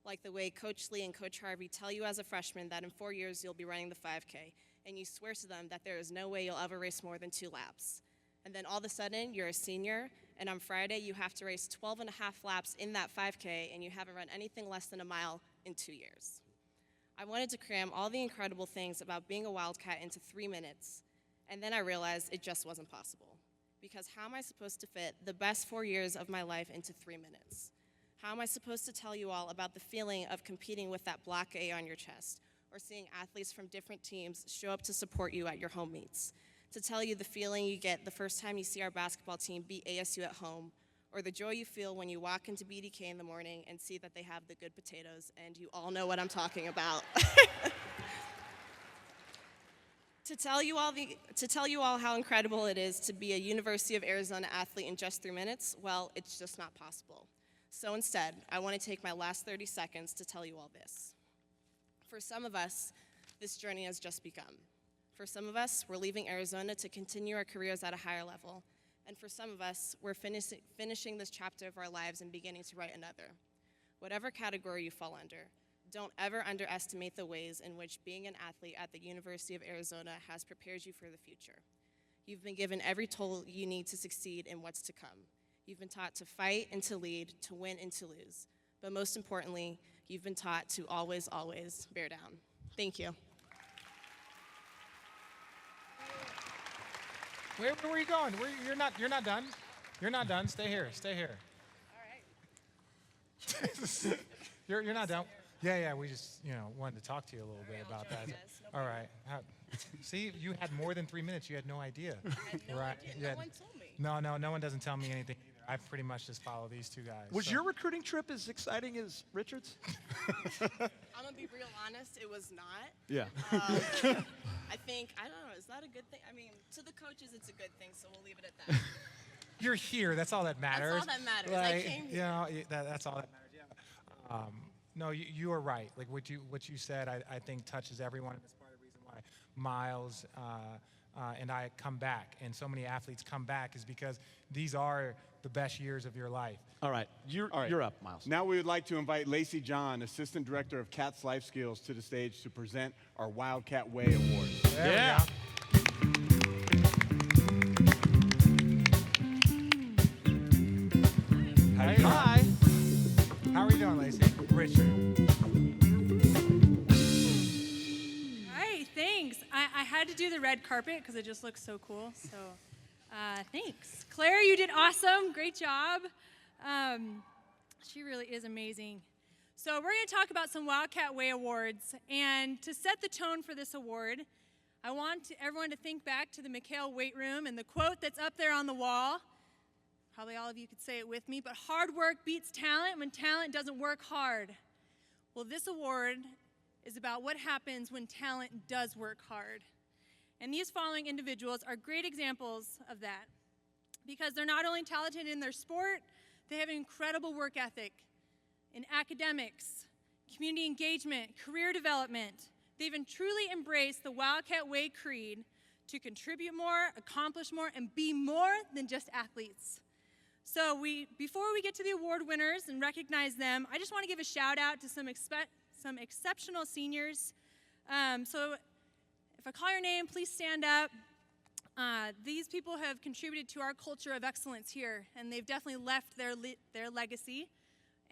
like the way Coach Lee and Coach Harvey tell you as a freshman that in 4 years you'll be running the 5K, and you swear to them that there is no way you'll ever race more than 2 laps. And then all of a sudden, you're a senior, and on Friday you have to race 12 and a half laps in that 5K, and you haven't run anything less than a mile in 2 years. I wanted to cram all the incredible things about being a Wildcat into 3 minutes, and then I realized it just wasn't possible. Because how am I supposed to fit the best 4 years of my life into 3 minutes? How am I supposed to tell you all about the feeling of competing with that black A on your chest, or seeing athletes from different teams show up to support you at your home meets? To tell you the feeling you get the first time you see our basketball team beat ASU at home, or the joy you feel when you walk into BDK in the morning and see that they have the good potatoes, and you all know what I'm talking about. To tell you all how incredible it is to be a University of Arizona athlete in just 3 minutes, well, it's just not possible. So instead, I want to take my last 30 seconds to tell you all this. For some of us, this journey has just begun. For some of us, we're leaving Arizona to continue our careers at a higher level. And for some of us, we're finishing this chapter of our lives and beginning to write another. Whatever category you fall under, don't ever underestimate the ways in which being an athlete at the University of Arizona has prepared you for the future. You've been given every tool you need to succeed in what's to come. You've been taught to fight and to lead, to win and to lose. But most importantly, you've been taught to always, always bear down. Thank you. Where are you going? You're not done. You're not done. Stay here. Stay here. All right. You're not done. Yeah, we just, wanted to talk to you a little bit about that. All right. See, you had more than 3 minutes. You had no idea. I had no idea. No one told me. No one doesn't tell me anything either. I pretty much just follow these two guys. Was your recruiting trip as exciting as Richard's? I'm going to be real honest, it was not. Yeah. I think, I don't know, is that a good thing? I mean, to the coaches, it's a good thing, so we'll leave it at that. You're here. That's all that matters. That's all that matters. I came here. That's all that matters. Yeah, No, you are right. Like what you said, I think touches everyone. And that's part of the reason why Miles and I come back, and so many athletes come back, is because these are the best years of your life. All right, you're up, Miles. Now we would like to invite Lacey John, Assistant Director of Cats Life Skills, to the stage to present our Wildcat Way Awards. Yeah. Hi. How are you doing, Lacey? Richard. Hi, thanks. I had to do the red carpet because it just looks so cool. So thanks. Claire, you did awesome. Great job. She really is amazing. So we're going to talk about some Wildcat Way Awards. And to set the tone for this award, I want everyone to think back to the McHale weight room and the quote that's up there on the wall. Probably all of you could say it with me, but hard work beats talent when talent doesn't work hard. Well, this award is about what happens when talent does work hard. And these following individuals are great examples of that, because they're not only talented in their sport, they have an incredible work ethic in academics, community engagement, career development. They've truly embraced the Wildcat Way creed to contribute more, accomplish more, and be more than just athletes. So before we get to the award winners and recognize them, I just want to give a shout out to some exceptional seniors. So if I call your name, please stand up. These people have contributed to our culture of excellence here, and they've definitely left their legacy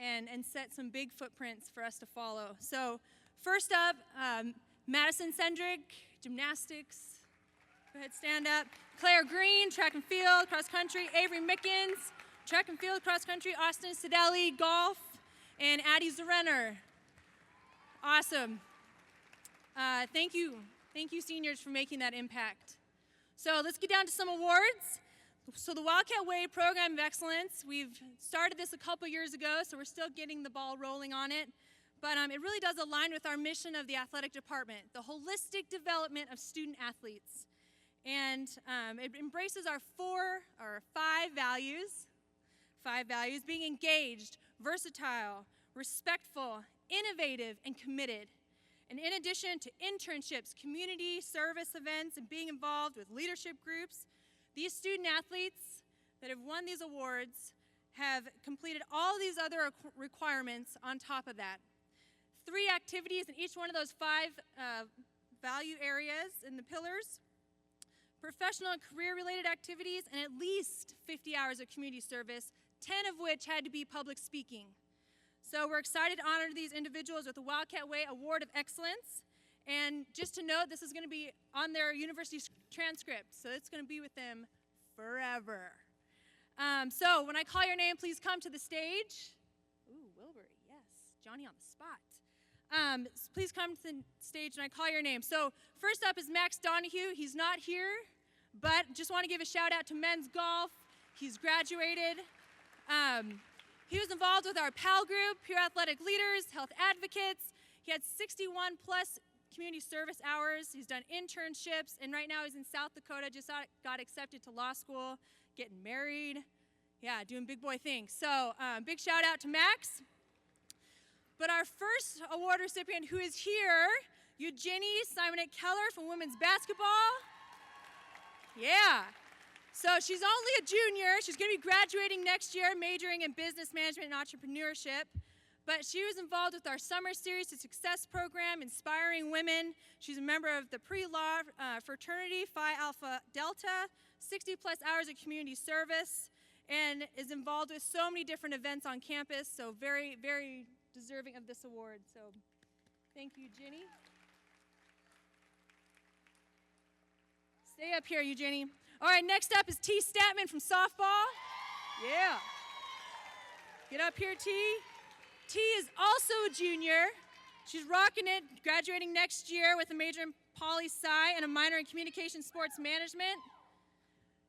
and set some big footprints for us to follow. So first up, Madison Sendrick, gymnastics. Go ahead, stand up. Claire Green, track and field, cross country. Avery Mickens, track and field, cross country. Austin Sidelli, golf. And Addie Zarenner. Awesome. Thank you, seniors, for making that impact. So let's get down to some awards. So the Wildcat Way Program of Excellence, we've started this a couple years ago, so we're still getting the ball rolling on it. But it really does align with our mission of the athletic department, the holistic development of student athletes. And it embraces our five values, being engaged, versatile, respectful, innovative, and committed. And in addition to internships, community service events, and being involved with leadership groups, these student athletes that have won these awards have completed all these other requirements on top of that. 3 activities in each one of those 5 value areas in the pillars, professional and career-related activities, and at least 50 hours of community service, 10 of which had to be public speaking. So we're excited to honor these individuals with the Wildcat Way Award of Excellence. And just to note, this is going to be on their university transcript, so it's going to be with them forever. So when I call your name, please come to the stage. Ooh, Wilbur, yes, Johnny on the spot. Please come to the stage when I call your name. So first up is Max Donahue. He's not here, but just want to give a shout out to men's golf. He's graduated. He was involved with our PAL group, Peer Athletic Leaders, Health Advocates. He had 61 plus community service hours. He's done internships, and right now he's in South Dakota, just got accepted to law school, getting married. Yeah, doing big boy things. So big shout out to Max. But our first award recipient who is here, Eugenie Simonet Keller from women's basketball. Yeah. So she's only a junior. She's going to be graduating next year, majoring in business management and entrepreneurship. But she was involved with our Summer Series to Success program, inspiring women. She's a member of the pre-law fraternity, Phi Alpha Delta, 60-plus hours of community service, and is involved with so many different events on campus, so very, very deserving of this award. So thank you, Ginny. Stay up here, Eugenie. All right, next up is T. Statman from softball. Yeah. Get up here, T. T is also a junior. She's rocking it, graduating next year with a major in poli-sci and a minor in communication sports management.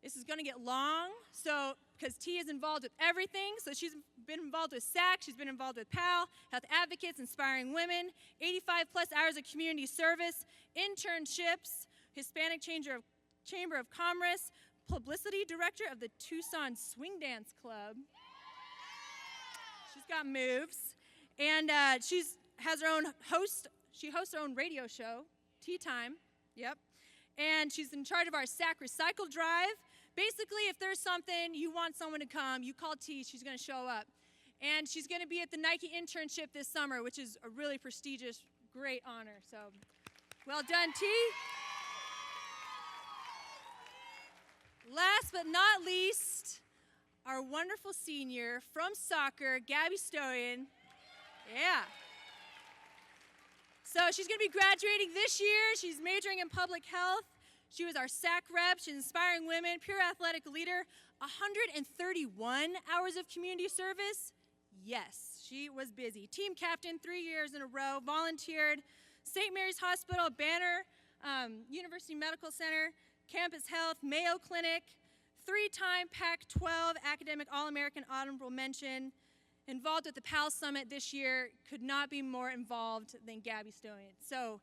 This is going to get long, so because T is involved with everything. So she's been involved with SAC, she's been involved with PAL, Health Advocates, Inspiring Women, 85-plus hours of community service, internships, Hispanic Chamber of Commerce, publicity director of the Tucson Swing Dance Club. She's got moves. And has her own host. She hosts her own radio show, Tea Time. Yep. And she's in charge of our Sack Recycle Drive. Basically, if there's something you want someone to come, you call T, she's going to show up. And she's going to be at the Nike internship this summer, which is a really prestigious, great honor. So, well done, T. Last but not least, our wonderful senior from soccer, Gabby Stoyan. Yeah. So she's going to be graduating this year. She's majoring in public health. She was our SAC rep. She's inspiring women, pure athletic leader. 131 hours of community service. Yes, she was busy. Team captain 3 years in a row. Volunteered. St. Mary's Hospital, Banner, University Medical Center, Campus Health, Mayo Clinic. 3-time Pac-12 Academic All-American Honorable Mention. Involved with the PAL Summit this year, could not be more involved than Gabby Stoyan. So,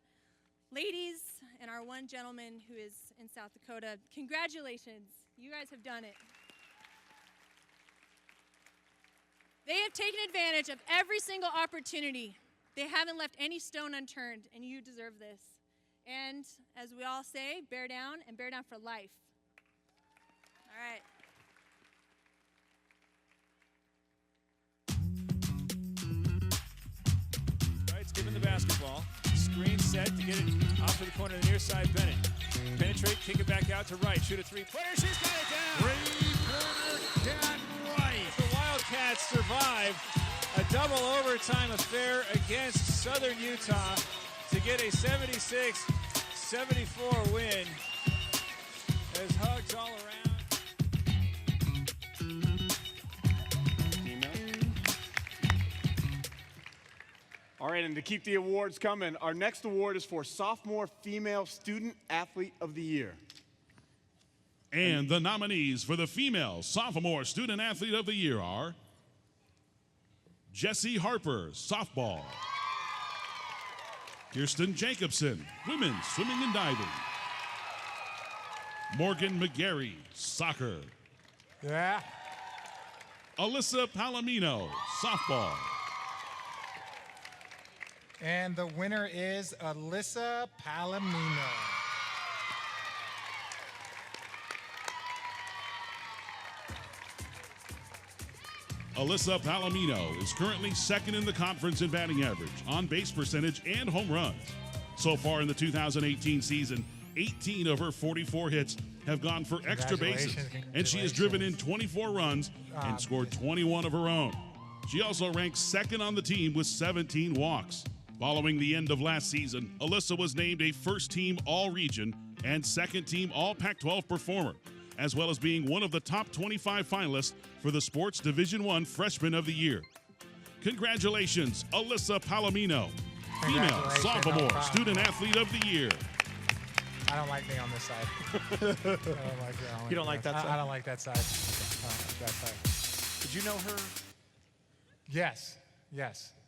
ladies, and our one gentleman who is in South Dakota, congratulations. You guys have done it. They have taken advantage of every single opportunity. They haven't left any stone unturned, and you deserve this. And as we all say, bear down and bear down for life. All right. Given the basketball, screen set to get it off to the corner of the near side. Bennett penetrate, kick it back out to right, shoot a three-pointer. She's got it down. Three-pointer Cat White. The Wildcats survive a double overtime affair against Southern Utah to get a 76-74 win. There's hugs all around. All right, and to keep the awards coming, our next award is for Sophomore Female Student Athlete of the Year. And the nominees for the Female Sophomore Student Athlete of the Year are Jessie Harper, softball. Kirsten Jacobson, women's swimming and diving. Morgan McGarry, soccer. Yeah. Alyssa Palomino, softball. And the winner is Alyssa Palomino. Alyssa Palomino is currently second in the conference in batting average, on base percentage, and home runs. So far in the 2018 season, 18 of her 44 hits have gone for extra bases, and she has driven in 24 runs and scored 21 of her own. She also ranks second on the team with 17 walks. Following the end of last season, Alyssa was named a first-team All-Region and second-team All-Pac-12 performer, as well as being one of the top 25 finalists for the Sports Division I Freshman of the Year. Congratulations, Alyssa Palomino, Female Sophomore Student Athlete of the Year. I don't like being on this side. You don't like that side? I don't like that side. That side. Did you know her? Yes.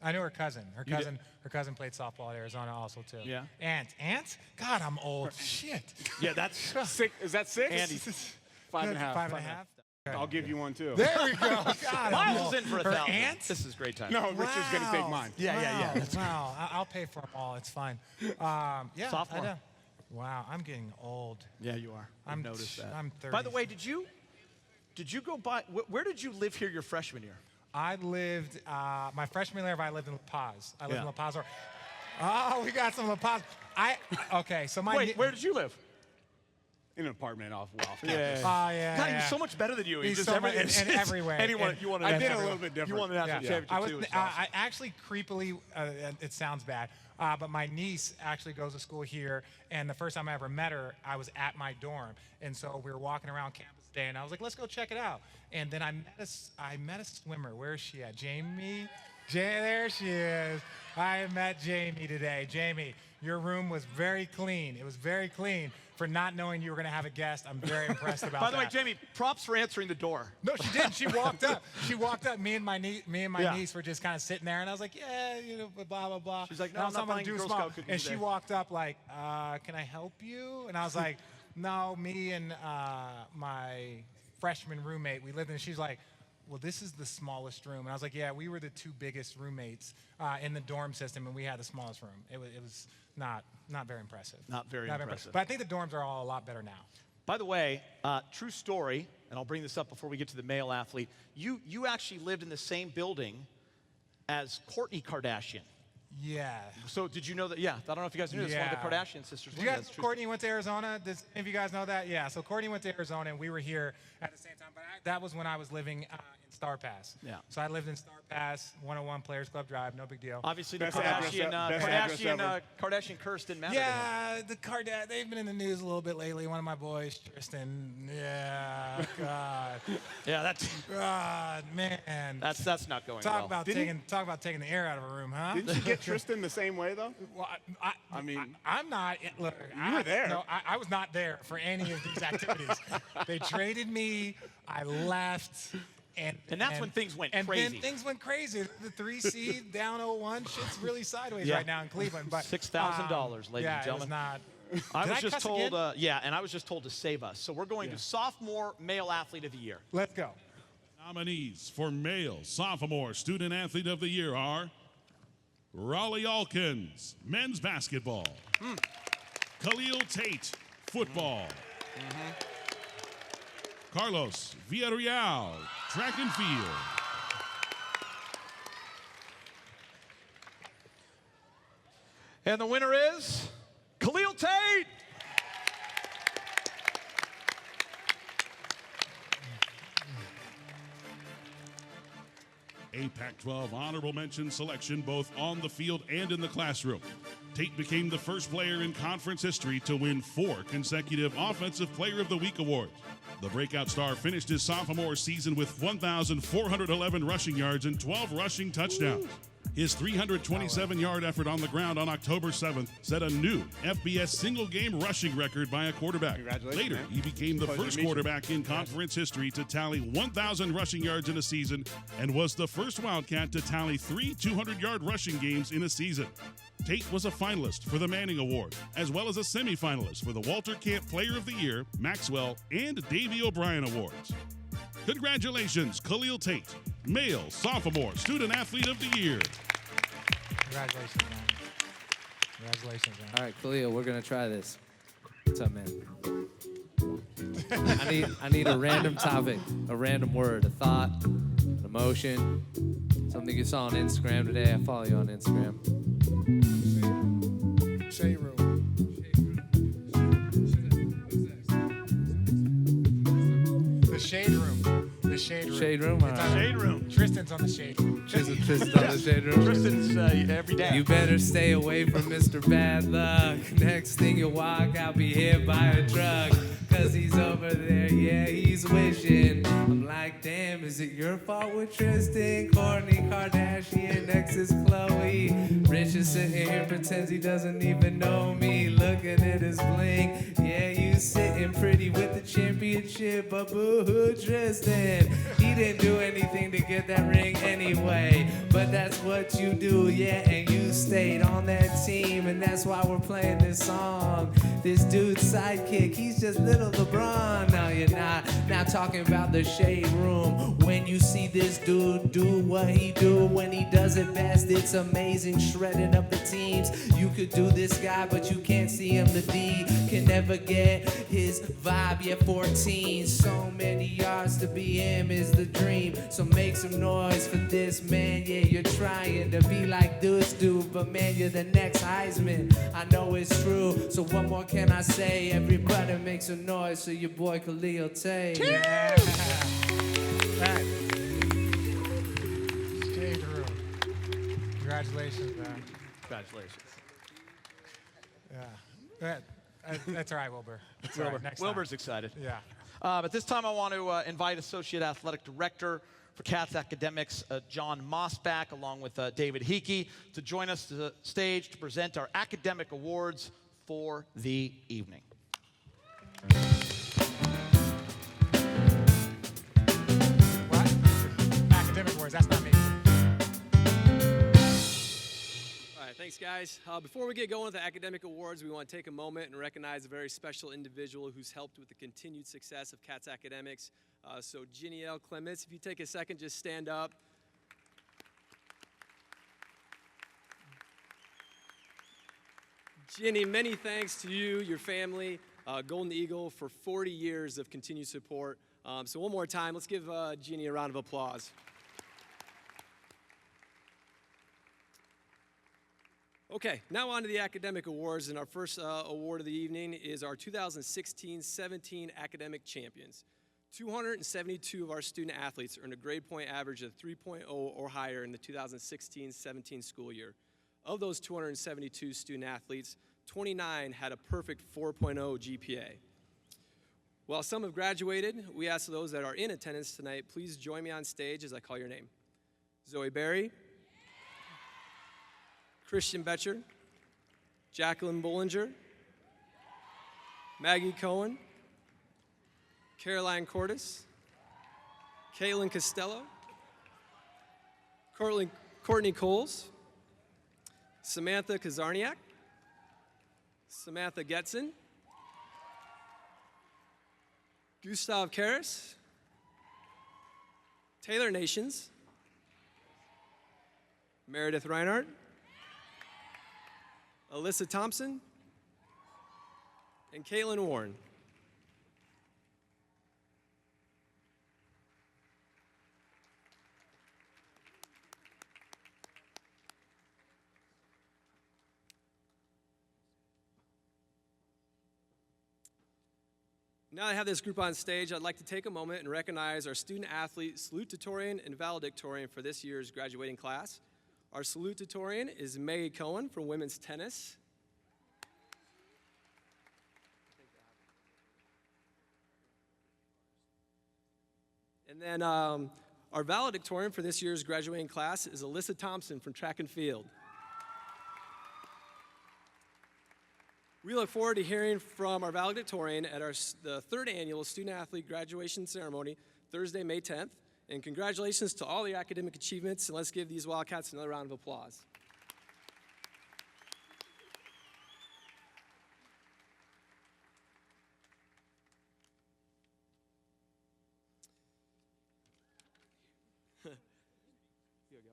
I knew her cousin. Her cousin played softball at Arizona also too. Yeah. Aunt? God, I'm old. Shit. Yeah, that's Six. Is that 6? Andy. 5.5. 5.5. I'll give you one too. There we go. God, Miles is in for her 1,000. aunt? This is great time. No, Richard's going to take mine. Yeah. Wow. I'll pay for them all. It's fine. Yeah. Sophomore. I know. Wow, I'm getting old. Yeah, you are. I've noticed that. I'm 30. By the way, did you go by? Where did you live here your freshman year? I lived, my freshman year, I lived in La Paz. I lived in La Paz. Oh, we got some La Paz. Okay, so my. Wait, where did you live? In an apartment off campus. Oh, yeah. God, he's so much better than you. He's so much, and everywhere. You wanted I did a little bit different. You won the national championship too. I actually creepily, it sounds bad, but my niece actually goes to school here, and the first time I ever met her, I was at my dorm, and so we were walking around campus today, and I was like, let's go check it out. And then I met a swimmer. Where is she at? Jamie? There she is. I met Jamie today. Jamie, your room was very clean. It was very clean. For not knowing you were going to have a guest, I'm very impressed about that. By the way, Jamie, props for answering the door. No, she didn't. She walked up. Me and my niece were just kind of sitting there, and I was like, yeah, blah, blah, blah. She's like, no, I'm not buying Girl Scout cookies And she today. walked up like, can I help you? And I was like, no, me and my freshman roommate, we lived in, she's like, well, this is the smallest room. And I was like, yeah, we were the 2 biggest roommates in the dorm system, and we had the smallest room. It was not very impressive. Not very impressive. But I think the dorms are all a lot better now. By the way, true story, and I'll bring this up before we get to the male athlete. You actually lived in the same building as Kourtney Kardashian. Yeah. So did you know that? Yeah, I don't know if you guys knew this. One of the Kardashian sisters. You guys, Kourtney went to Arizona. Does any of you guys know that? Yeah. So Kourtney went to Arizona, and we were here at the same time. But that was when I was living in Star Pass. Yeah. So I lived in Star Pass, 101 Players Club Drive. No big deal. Obviously, the Best address Kardashian curse didn't matter. Yeah, they've been in the news a little bit lately. One of my boys, Tristan. Yeah. God. Yeah, that's. God, man. That's not going talk well. About taking the air out of a room, huh? Didn't you get Tristan the same way though? Well, I mean, I'm not. Look, you were there. No, I was not there for any of these activities. They traded me. I left. And that's when things went crazy. And then things went crazy. The 3 seed down 0-1. Shit's really sideways right now in Cleveland. But $6,000, ladies and gentlemen. It was not. I was just told. And I was just told to save us. So we're going to sophomore male athlete of the year. Let's go. Nominees for male sophomore student athlete of the year are Raleigh Alkins, men's basketball. Khalil Tate, football. Carlos Villarreal, track and field. And the winner is Khalil Tate. A Pac-12 honorable mention selection both on the field and in the classroom. Tate became the first player in conference history to win 4 consecutive Offensive Player of the Week awards. The breakout star finished his sophomore season with 1,411 rushing yards and 12 rushing touchdowns. His 327-yard effort on the ground on October 7th set a new FBS single-game rushing record by a quarterback. Later, he became the first quarterback in conference history to tally 1,000 rushing yards in a season and was the first Wildcat to tally 3 200-yard rushing games in a season. Tate was a finalist for the Manning Award, as well as a semifinalist for the Walter Camp Player of the Year, Maxwell, and Davey O'Brien Awards. Congratulations, Khalil Tate, male sophomore student athlete of the year. Congratulations, man. Congratulations, man. All right, Khalil, we're gonna try this. What's up, man? I need a random topic, a random word, a thought, an emotion, something you saw on Instagram today. I follow you on Instagram. Shade room. The shade room. The shade room. Shade room? It's on Shade room. Tristan's on the shade room. Tristan's on the shade room? Tristan's every day. You better stay away from Mr. Bad Luck. Next thing you walk out, be hit by a truck. Cause he's over there, yeah, he's wishing. I'm like, damn, is it your fault with Tristan? Kourtney Kardashian, next is Chloe. Rich is sitting here, pretends he doesn't even know me. Looking at his bling, yeah, you sitting pretty with the championship. But boo-hoo, Tristan. He didn't do anything to get that ring anyway. But that's what you do, yeah, and you stayed on that team. And that's why we're playing this song. This dude's sidekick, he's just little LeBron. No, you're not. Now talking about the shade room. When you see this dude do what he do, when he does it best, it's amazing. Shredding up the teams. You could do this guy, but you can't see him. The D can never get his vibe. Yeah, 14. So many yards to be him is the dream. So make some noise for this man. Yeah, you're trying to be like this dude, but man, you're the next Heisman. I know it's true. So what more can I say? Everybody make some noise for your boy Khalil Tate. Yeah. Right. Shade room. Congratulations, man. Congratulations. Yeah. That's all right, Wilbur. That's all right. Next Wilbur's time. excited. Yeah. But this time I want to invite Associate Athletic Director for Cats Academics, John Moss, back, along with David Hickey, to join us to the stage to present our academic awards for the evening. What? Academic awards, that's not me. All right, thanks, guys. Before we get going with the academic awards, we want to take a moment and recognize a very special individual who's helped with the continued success of Cats Academics. So Ginny L. Clements, if you take a second, just stand up. Ginny, many thanks to you, your family, Golden Eagle, for 40 years of continued support. So one more time, let's give Ginny a round of applause. Okay, now on to the academic awards, and our first award of the evening is our 2016-17 academic champions. 272 of our student athletes earned a grade point average of 3.0 or higher in the 2016-17 school year. Of those 272 student athletes, 29 had a perfect 4.0 GPA. While some have graduated, we ask those that are in attendance tonight, please join me on stage as I call your name. Zoe Berry, Christian Betcher, Jacqueline Bollinger, Maggie Cohen, Caroline Cordes, Kaylin Costello, Courtney Coles, Samantha Kazarniak, Samantha Getson, Gustav Karras, Taylor Nations, Meredith Reinhardt, Alyssa Thompson, and Caitlin Warren. Now that I have this group on stage, I'd like to take a moment and recognize our student athlete salutatorian and valedictorian for this year's graduating class. Our salutatorian is May Cohen from women's tennis. And then our valedictorian for this year's graduating class is Alyssa Thompson from track and field. We look forward to hearing from our valedictorian at the third annual student athlete graduation ceremony, Thursday, May 10th. And congratulations to all the academic achievements, and let's give these Wildcats another round of applause. Here we go.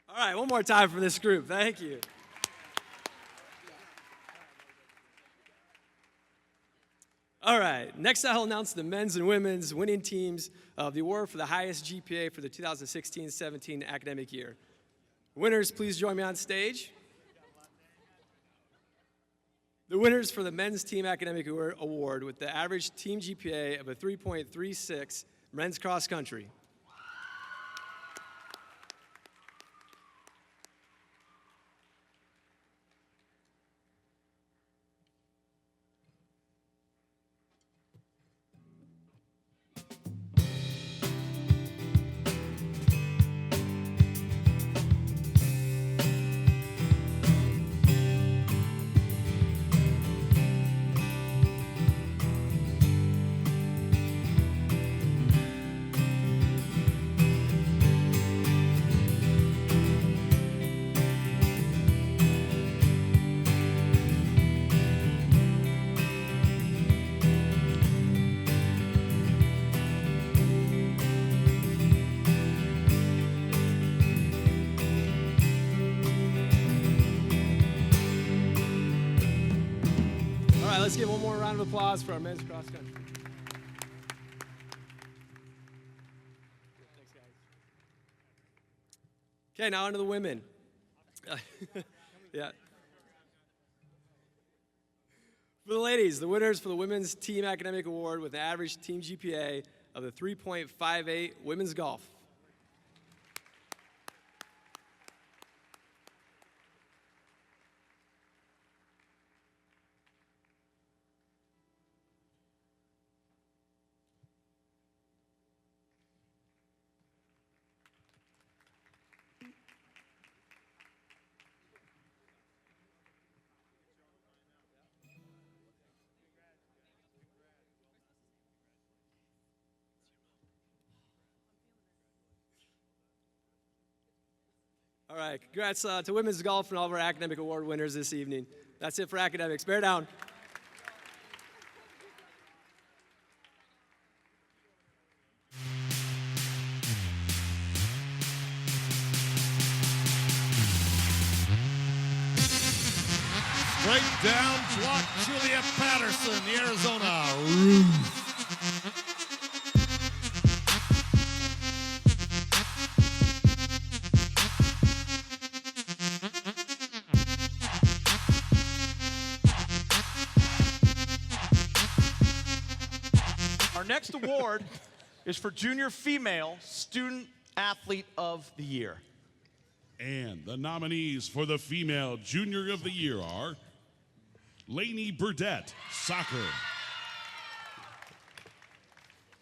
All right, one more time for this group. Thank you. All right, next I'll announce the men's and women's winning teams of the award for the highest GPA for the 2016-17 academic year. Winners, please join me on stage. The winners for the men's team academic award with the average team GPA of a 3.36, men's cross country. Let's give one more round of applause for our men's cross country. Thanks, guys. Okay, now on to the women. Yeah. For the ladies, the winners for the Women's Team Academic Award with an average team GPA of the 3.58 women's golf. All right, congrats to women's golf and all of our academic award winners this evening. That's it for academics. Bear down. Straight down, block Julia Patterson, the Arizona Roof. Our next award is for Junior Female Student Athlete of the Year. And the nominees for the Female Junior of the Year are Lainey Burdett, soccer.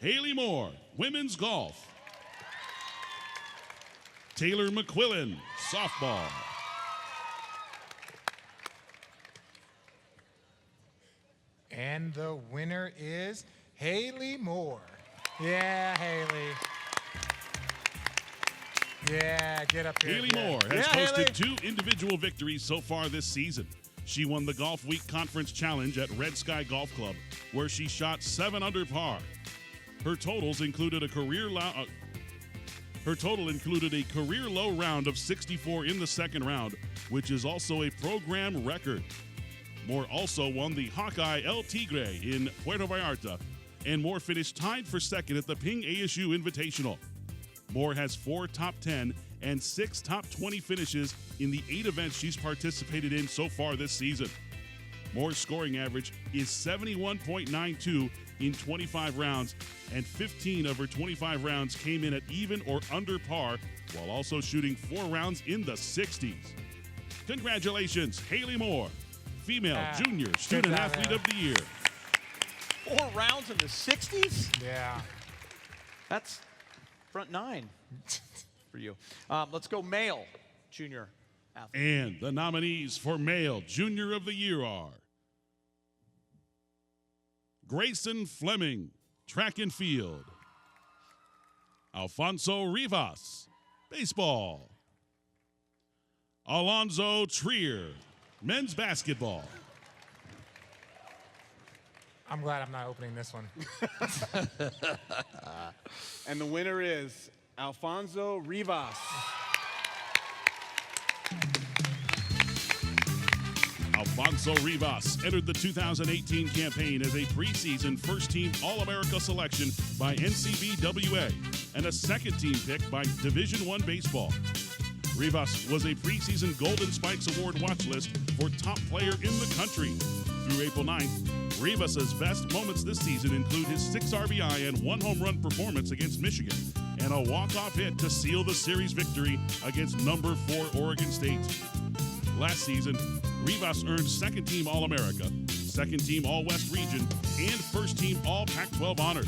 Haley Moore, women's golf. Taylor McQuillan, softball. And the winner is Haley Moore. Yeah, Haley. Yeah, get up here. Haley Moore has posted 2 individual victories so far this season. She won the Golf Week Conference Challenge at Red Sky Golf Club, where she shot 7 under par. Her totals included a career low round of 64 in the second round, which is also a program record. Moore also won the Hawkeye El Tigre in Puerto Vallarta, and Moore finished tied for second at the Ping ASU Invitational. Moore has 4 top 10 and 6 top 20 finishes in the 8 events she's participated in so far this season. Moore's scoring average is 71.92 in 25 rounds, and 15 of her 25 rounds came in at even or under par, while also shooting 4 rounds in the 60s. Congratulations, Haley Moore, Female Junior Student Athlete of the Year. 4 rounds in the 60s? Yeah. That's front 9 for you. Let's go male junior athlete. And the nominees for Male Junior of the Year are Grayson Fleming, track and field. Alfonso Rivas, baseball. Alonzo Trier, men's basketball. I'm glad I'm not opening this one. And the winner is Alfonso Rivas. Alfonso Rivas entered the 2018 campaign as a preseason first-team All-America selection by NCBWA and a second-team pick by Division I Baseball. Rivas was a preseason Golden Spikes Award watch list for top player in the country. Through April 9th, Rivas' best moments this season include his 6 RBI and 1 home run performance against Michigan and a walk-off hit to seal the series victory against number 4 Oregon State. Last season, Rivas earned second-team All-America, second-team All-West Region, and first-team All-Pac-12 honors.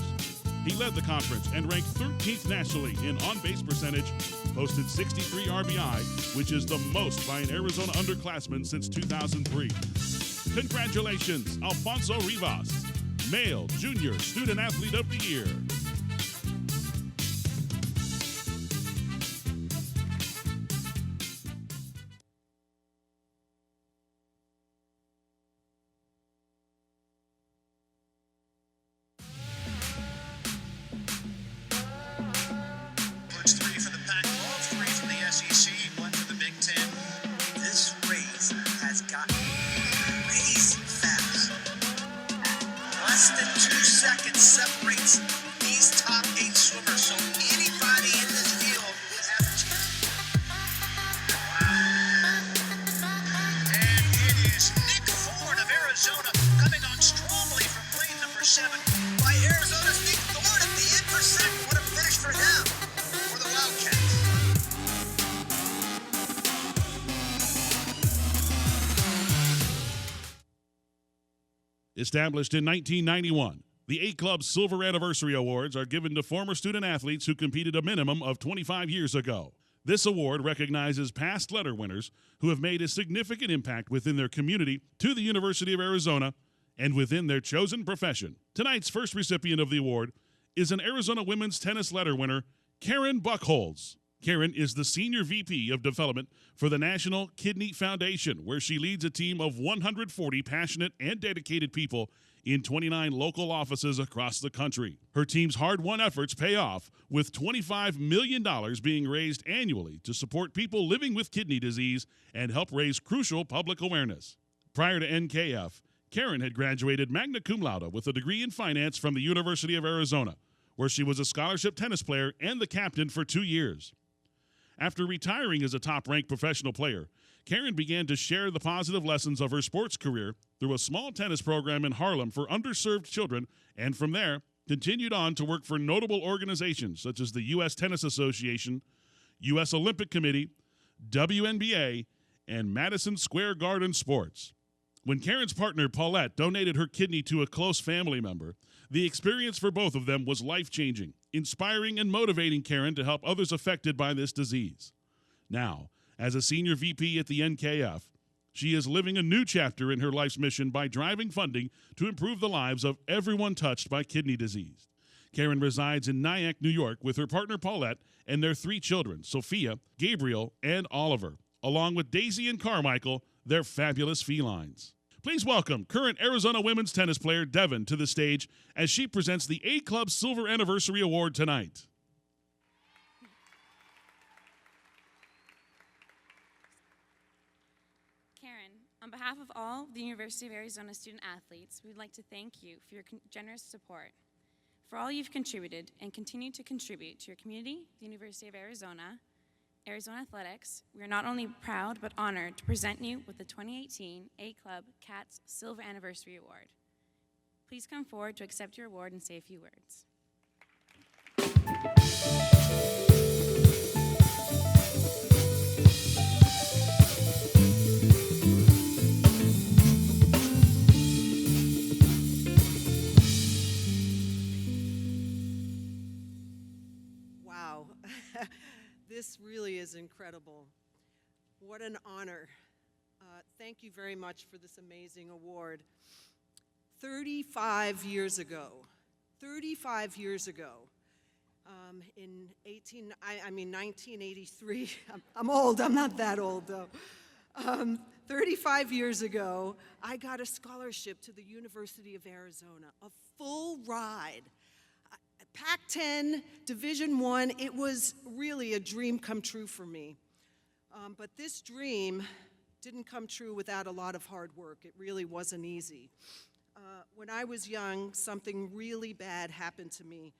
He led the conference and ranked 13th nationally in on-base percentage, posted 63 RBI, which is the most by an Arizona underclassman since 2003. Congratulations, Alfonso Rivas, Male Junior Student Athlete of the Year. Established in 1991, the A-Club Silver Anniversary Awards are given to former student athletes who competed a minimum of 25 years ago. This award recognizes past letter winners who have made a significant impact within their community, to the University of Arizona, and within their chosen profession. Tonight's first recipient of the award is an Arizona women's tennis letter winner, Karen Buchholz. Karen is the Senior VP of Development for the National Kidney Foundation, where she leads a team of 140 passionate and dedicated people in 29 local offices across the country. Her team's hard-won efforts pay off, with $25 million being raised annually to support people living with kidney disease and help raise crucial public awareness. Prior to NKF, Karen had graduated magna cum laude with a degree in finance from the University of Arizona, where she was a scholarship tennis player and the captain for 2 years. After retiring as a top-ranked professional player, Karen began to share the positive lessons of her sports career through a small tennis program in Harlem for underserved children, and from there, continued on to work for notable organizations such as the U.S. Tennis Association, U.S. Olympic Committee, WNBA, and Madison Square Garden Sports. When Karen's partner, Paulette, donated her kidney to a close family member, the experience for both of them was life-changing, inspiring and motivating Karen to help others affected by this disease. Now, as a senior VP at the NKF, she is living a new chapter in her life's mission by driving funding to improve the lives of everyone touched by kidney disease. Karen resides in Nyack, New York, with her partner Paulette and their 3 children, Sophia, Gabriel, and Oliver, along with Daisy and Carmichael, their fabulous felines. Please welcome current Arizona women's tennis player Devin to the stage as she presents the A-Club Silver Anniversary Award tonight. Karen, on behalf of all the University of Arizona student athletes, we'd like to thank you for your generous support, for all you've contributed and continue to contribute to your community, the University of Arizona, Arizona Athletics. We are not only proud but honored to present you with the 2018 A-Club Cats Silver Anniversary Award. Please come forward to accept your award and say a few words. Wow. This really is incredible. What an honor. Thank you very much for this amazing award. 35 years ago, in 1983, I'm old, I'm not that old though. 35 years ago, I got a scholarship to the University of Arizona, a full ride. Pac-10, Division I, it was really a dream come true for me. But this dream didn't come true without a lot of hard work. It really wasn't easy. When I was young, something really bad happened to me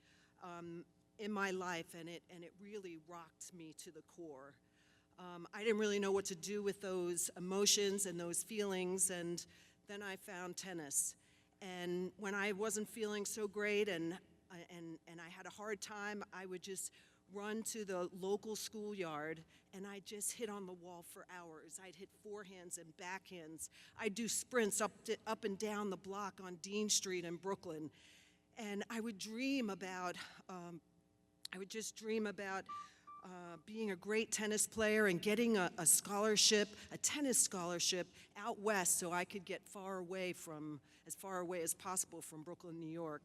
in my life, and it really rocked me to the core. I didn't really know what to do with those emotions and those feelings, and then I found tennis. And when I wasn't feeling so great and I had a hard time, I would just run to the local schoolyard and I'd just hit on the wall for hours. I'd hit forehands and backhands. I'd do sprints up and down the block on Dean Street in Brooklyn. And I would dream about, being a great tennis player and getting a scholarship, a tennis scholarship out west so I could get as far away as possible from Brooklyn, New York.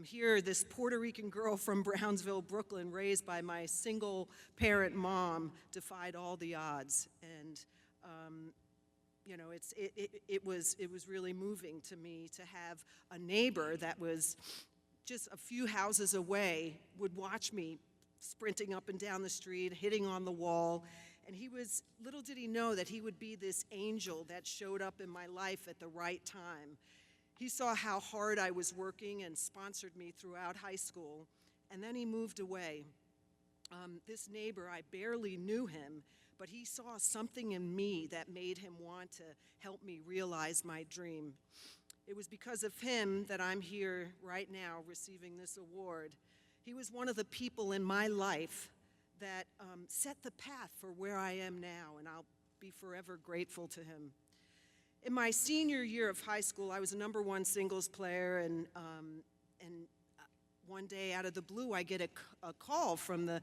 Here, this Puerto Rican girl from Brownsville, Brooklyn, raised by my single-parent mom, defied all the odds. And, you know, it was really moving to me to have a neighbor that was just a few houses away, would watch me sprinting up and down the street, hitting on the wall. And little did he know that he would be this angel that showed up in my life at the right time. He saw how hard I was working and sponsored me throughout high school, and then he moved away. This neighbor, I barely knew him, but he saw something in me that made him want to help me realize my dream. It was because of him that I'm here right now receiving this award. He was one of the people in my life that set the path for where I am now, and I'll be forever grateful to him. In my senior year of high school, I was a #1 singles player, and one day out of the blue, I get a call from the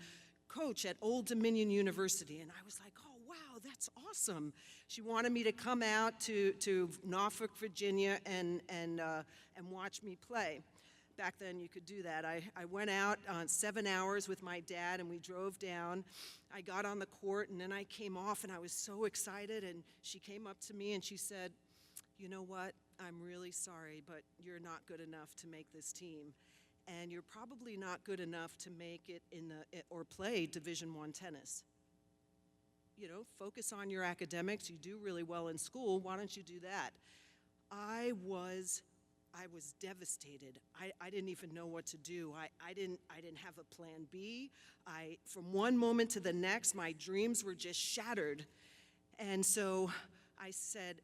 coach at Old Dominion University, and I was like, oh, wow, that's awesome. She wanted me to come out to Norfolk, Virginia, and watch me play. back then you could do that. I went out on 7 hours with my dad, and we drove down. I got on the court, and then I came off, and I was so excited, and she came up to me, and she said, "You know what? I'm really sorry, but you're not good enough to make this team, and you're probably not good enough to make it or play Division I tennis. You know, focus on your academics. You do really well in school. Why don't you do that?" I was devastated. I didn't even know what to do. I didn't have a plan B. From one moment to the next, my dreams were just shattered. And so I said,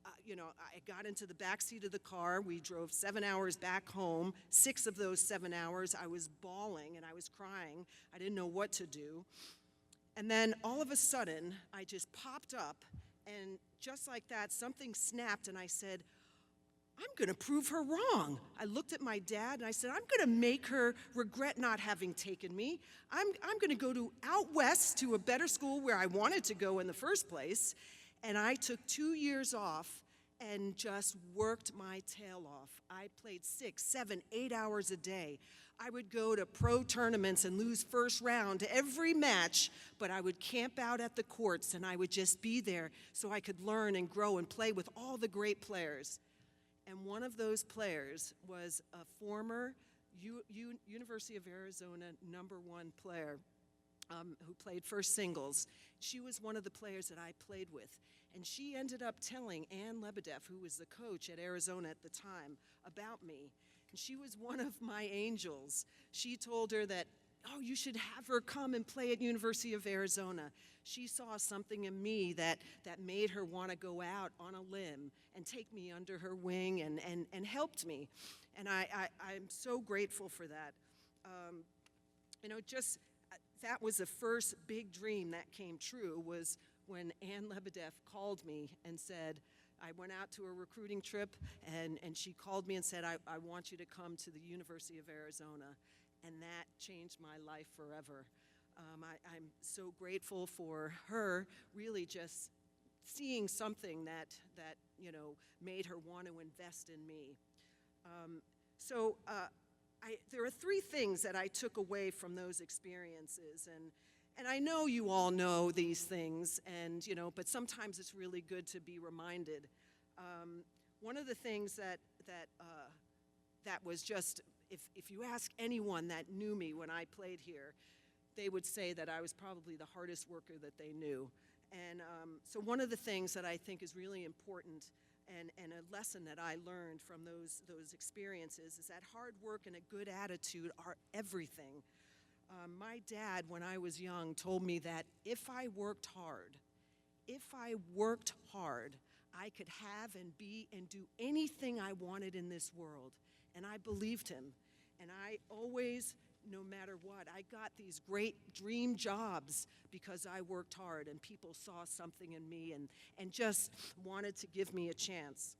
I got into the back seat of the car. We drove 7 hours back home. 6 of those 7 hours, I was bawling and I was crying. I didn't know what to do. And then all of a sudden, I just popped up, and just like that, something snapped, and I said, "I'm going to prove her wrong." I looked at my dad, and I said, "I'm going to make her regret not having taken me. I'm going to go out west to a better school where I wanted to go in the first place." And I took 2 years off and just worked my tail off. I played 6, 7, 8 hours a day. I would go to pro tournaments and lose first round every match, but I would camp out at the courts, and I would just be there so I could learn and grow and play with all the great players. And one of those players was a former University of Arizona #1 player who played first singles. She was one of the players that I played with. And she ended up telling Ann Lebedeff, who was the coach at Arizona at the time, about me. And she was one of my angels. She told her that, "Oh, you should have her come and play at University of Arizona." She saw something in me that made her want to go out on a limb and take me under her wing and helped me. And I'm so grateful for that. That was the first big dream that came true, was when Ann Lebedeff called me and said, I went out to a recruiting trip, and she called me and said, I want you to come to the University of Arizona. And that changed my life forever. I'm so grateful for her really just seeing something that made her want to invest in me. There are 3 things that I took away from those experiences, and I know you all know these things, but sometimes it's really good to be reminded. One of the things that was just, if you ask anyone that knew me when I played here, they would say that I was probably the hardest worker that they knew. And so one of the things that I think is really important, and a lesson that I learned from those experiences, is that hard work and a good attitude are everything. My dad, when I was young, told me that if I worked hard, I could have and be and do anything I wanted in this world. And I believed him. And I always, no matter what, I got these great dream jobs because I worked hard and people saw something in me and just wanted to give me a chance.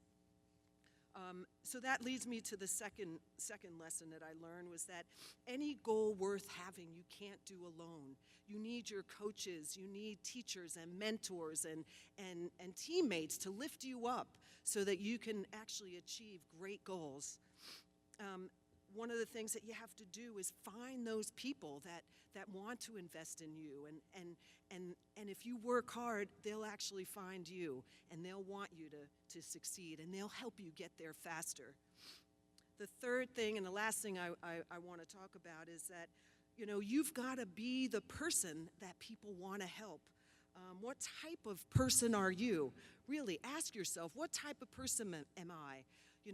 So that leads me to the second lesson that I learned, was that any goal worth having you can't do alone. You need your coaches, you need teachers and mentors and teammates to lift you up so that you can actually achieve great goals. One of the things that you have to do is find those people that want to invest in you, and if you work hard, they'll actually find you, and they'll want you to succeed, and they'll help you get there faster. The third thing and the last thing I want to talk about is that, you've got to be the person that people want to help. What type of person are you? Really, ask yourself, what type of person am I?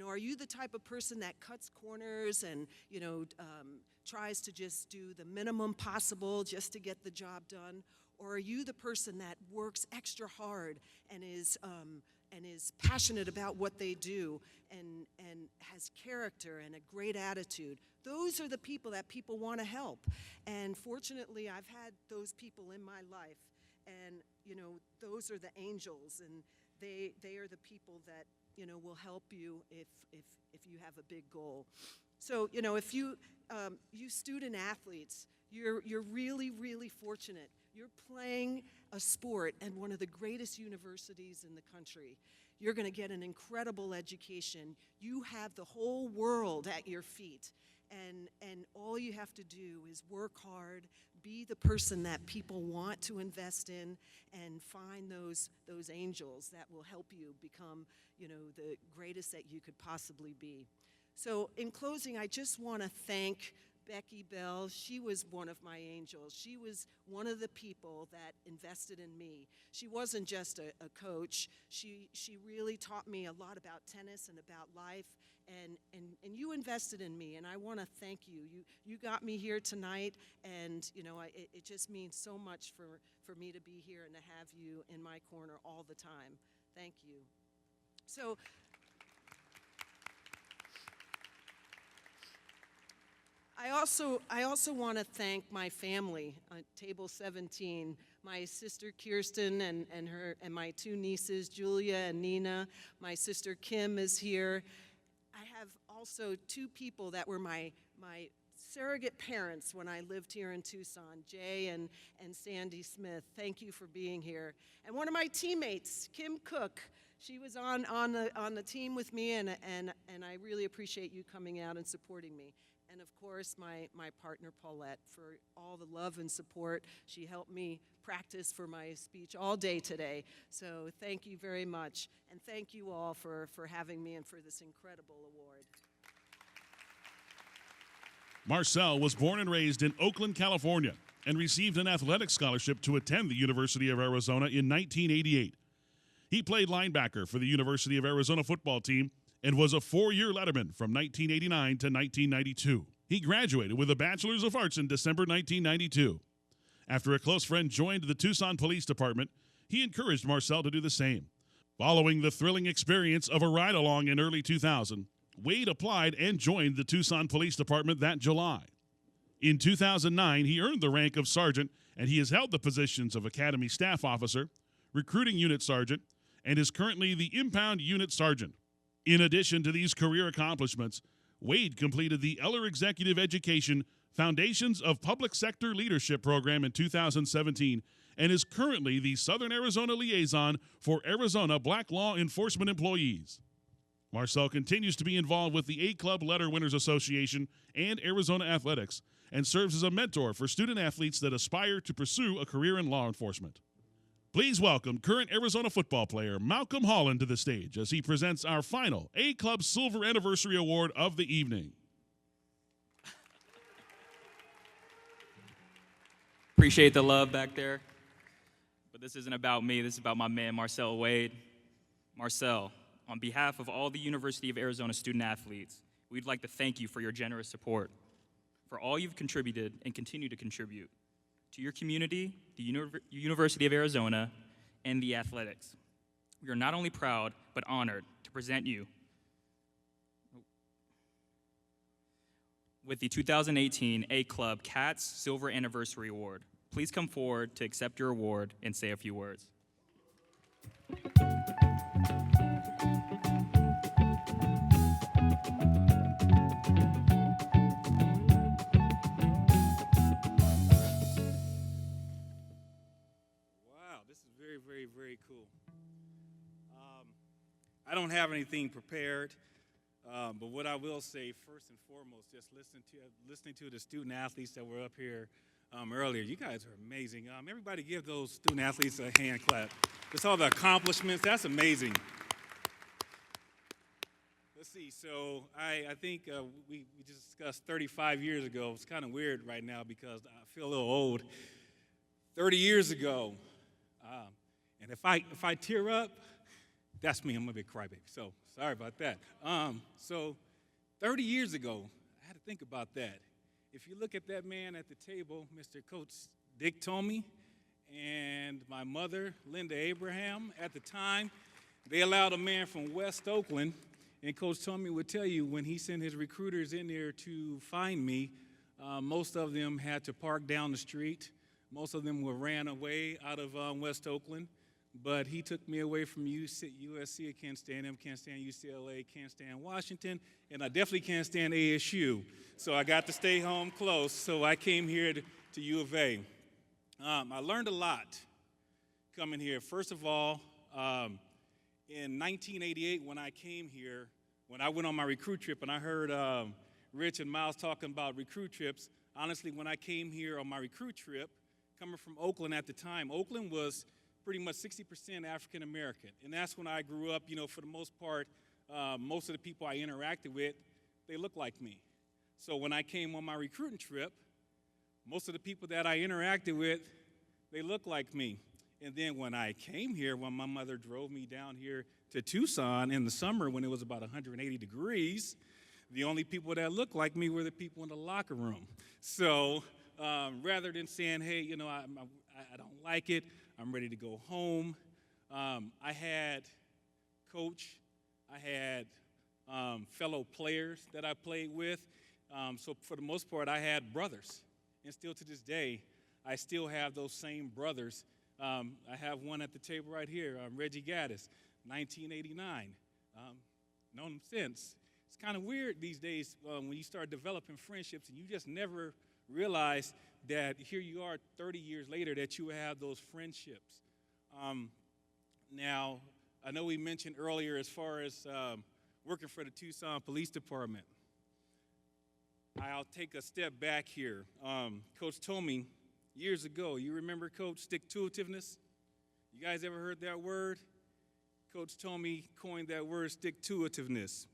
Are you the type of person that cuts corners and, tries to just do the minimum possible just to get the job done? Or are you the person that works extra hard and is passionate about what they do and has character and a great attitude? Those are the people that people want to help. And fortunately, I've had those people in my life. And, those are the angels, and they are the people that will help you if you have a big goal. So, if you student athletes, you're really, really fortunate. You're playing a sport at one of the greatest universities in the country. You're going to get an incredible education. You have the whole world at your feet. And all you have to do is work hard, be the person that people want to invest in, and find those angels that will help you become, the greatest that you could possibly be. So in closing, I just want to thank Becky Bell. She was one of my angels. She was one of the people that invested in me. She wasn't just a coach. She really taught me a lot about tennis and about life, and you invested in me, and I want to thank you. You got me here tonight, and it just means so much for me to be here and to have you in my corner all the time. Thank you. So I also want to thank my family on table 17, my sister Kirsten and my two nieces, Julia and Nina. My sister Kim is here. I have also two people that were my surrogate parents when I lived here in Tucson, Jay and Sandy Smith. Thank you for being here. And one of my teammates, Kim Cook. She was on the team with me, and I really appreciate you coming out and supporting me. And of course, my partner Paulette, for all the love and support. She helped me practice for my speech all day today. So thank you very much. And thank you all for having me and for this incredible award. Marcel was born and raised in Oakland, California, and received an athletic scholarship to attend the University of Arizona in 1988. He played linebacker for the University of Arizona football team and was a 4-year letterman from 1989 to 1992. He graduated with a Bachelor's of Arts in December 1992. After a close friend joined the Tucson Police Department, he encouraged Marcel to do the same. Following the thrilling experience of a ride-along in early 2000, Wade applied and joined the Tucson Police Department that July. In 2009, he earned the rank of sergeant, and he has held the positions of Academy Staff Officer, Recruiting Unit Sergeant, and is currently the Impound Unit Sergeant. In addition to these career accomplishments, Wade completed the Eller Executive Education Foundations of Public Sector Leadership program in 2017 and is currently the Southern Arizona Liaison for Arizona Black Law Enforcement Employees. Marcel continues to be involved with the A-Club Letter Winners Association and Arizona Athletics and serves as a mentor for student athletes that aspire to pursue a career in law enforcement. Please welcome current Arizona football player Malcolm Holland to the stage as he presents our final A-Club Silver Anniversary Award of the evening. Appreciate the love back there. But this isn't about me. This is about my man, Marcel Wade. Marcel, on behalf of all the University of Arizona student athletes, we'd like to thank you for your generous support, for all you've contributed and continue to contribute to your community, the University of Arizona, and the athletics. We are not only proud, but honored to present you with the 2018 A-Club Cats Silver Anniversary Award. Please come forward to accept your award and say a few words. Very cool. I don't have anything prepared, but what I will say first and foremost, just listening to the student athletes that were up here earlier, you guys are amazing. Everybody give those student athletes a hand clap. Just all the accomplishments, that's amazing. Let's see, so I think we just discussed 35 years ago. It's kind of weird right now because I feel a little old. 30 years ago, and if I tear up, that's me. I'm a big crybaby. So sorry about that. So 30 years ago, I had to think about that. If you look at that man at the table, Mr. Coach Dick Tomey, and my mother, Linda Abraham, at the time, they allowed a man from West Oakland, and Coach Tomey would tell you when he sent his recruiters in there to find me, most of them had to park down the street. Most of them were ran away out of West Oakland, but he took me away from USC. I can't stand him, can't stand UCLA, can't stand Washington, and I definitely can't stand ASU. So I got to stay home close, so I came here to U of A. I learned a lot coming here. First of all, in 1988, when I came here, when I went on my recruit trip, and I heard Rich and Miles talking about recruit trips, honestly, when I came here on my recruit trip, coming from Oakland at the time, Oakland was pretty much 60% African American. And that's when I grew up, for the most part, most of the people I interacted with, they looked like me. So when I came on my recruiting trip, most of the people that I interacted with, they looked like me. And then when I came here, when my mother drove me down here to Tucson in the summer when it was about 180 degrees, the only people that looked like me were the people in the locker room. So rather than saying, hey, I don't like it, I'm ready to go home, I had coach, I had fellow players that I played with. So for the most part, I had brothers. And still to this day, I still have those same brothers. I have one at the table right here, Reggie Gaddis, 1989. Known him since. It's kind of weird these days when you start developing friendships and you just never realize that here you are 30 years later that you have those friendships. Now, I know we mentioned earlier as far as working for the Tucson Police Department. I'll take a step back here. Coach told me years ago, you remember, Coach, stick-to-itiveness? You guys ever heard that word? Coach told me, coined that word, stick-to-itiveness.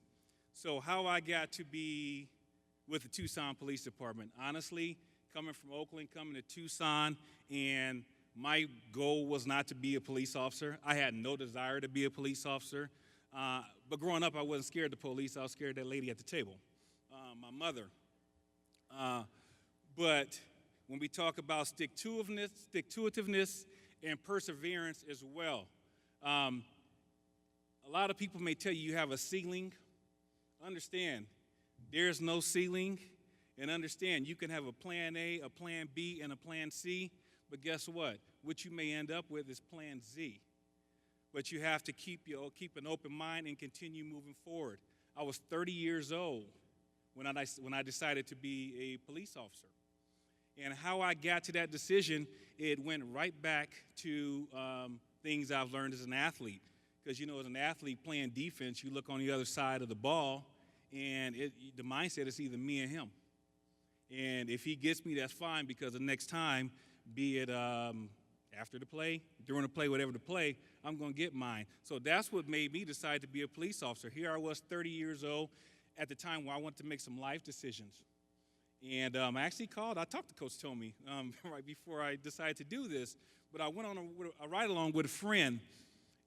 So how I got to be with the Tucson Police Department, honestly, coming from Oakland, coming to Tucson, and my goal was not to be a police officer. I had no desire to be a police officer. But growing up, I wasn't scared of the police. I was scared of that lady at the table, my mother. But when we talk about stick-to-itiveness and perseverance as well, a lot of people may tell you you have a ceiling. Understand, there's no ceiling. And understand, you can have a plan A, a plan B, and a plan C. But guess what? What you may end up with is plan Z. But you have to keep an open mind and continue moving forward. I was 30 years old when I decided to be a police officer. And how I got to that decision, it went right back to things I've learned as an athlete. Because, as an athlete playing defense, you look on the other side of the ball, and the mindset is either me or him. And if he gets me, that's fine, because the next time, be it after the play, during the play, whatever the play, I'm going to get mine. So that's what made me decide to be a police officer. Here I was, 30 years old, at the time where I wanted to make some life decisions. And I actually called, I talked to Coach Tomey right before I decided to do this, but I went on a ride-along with a friend,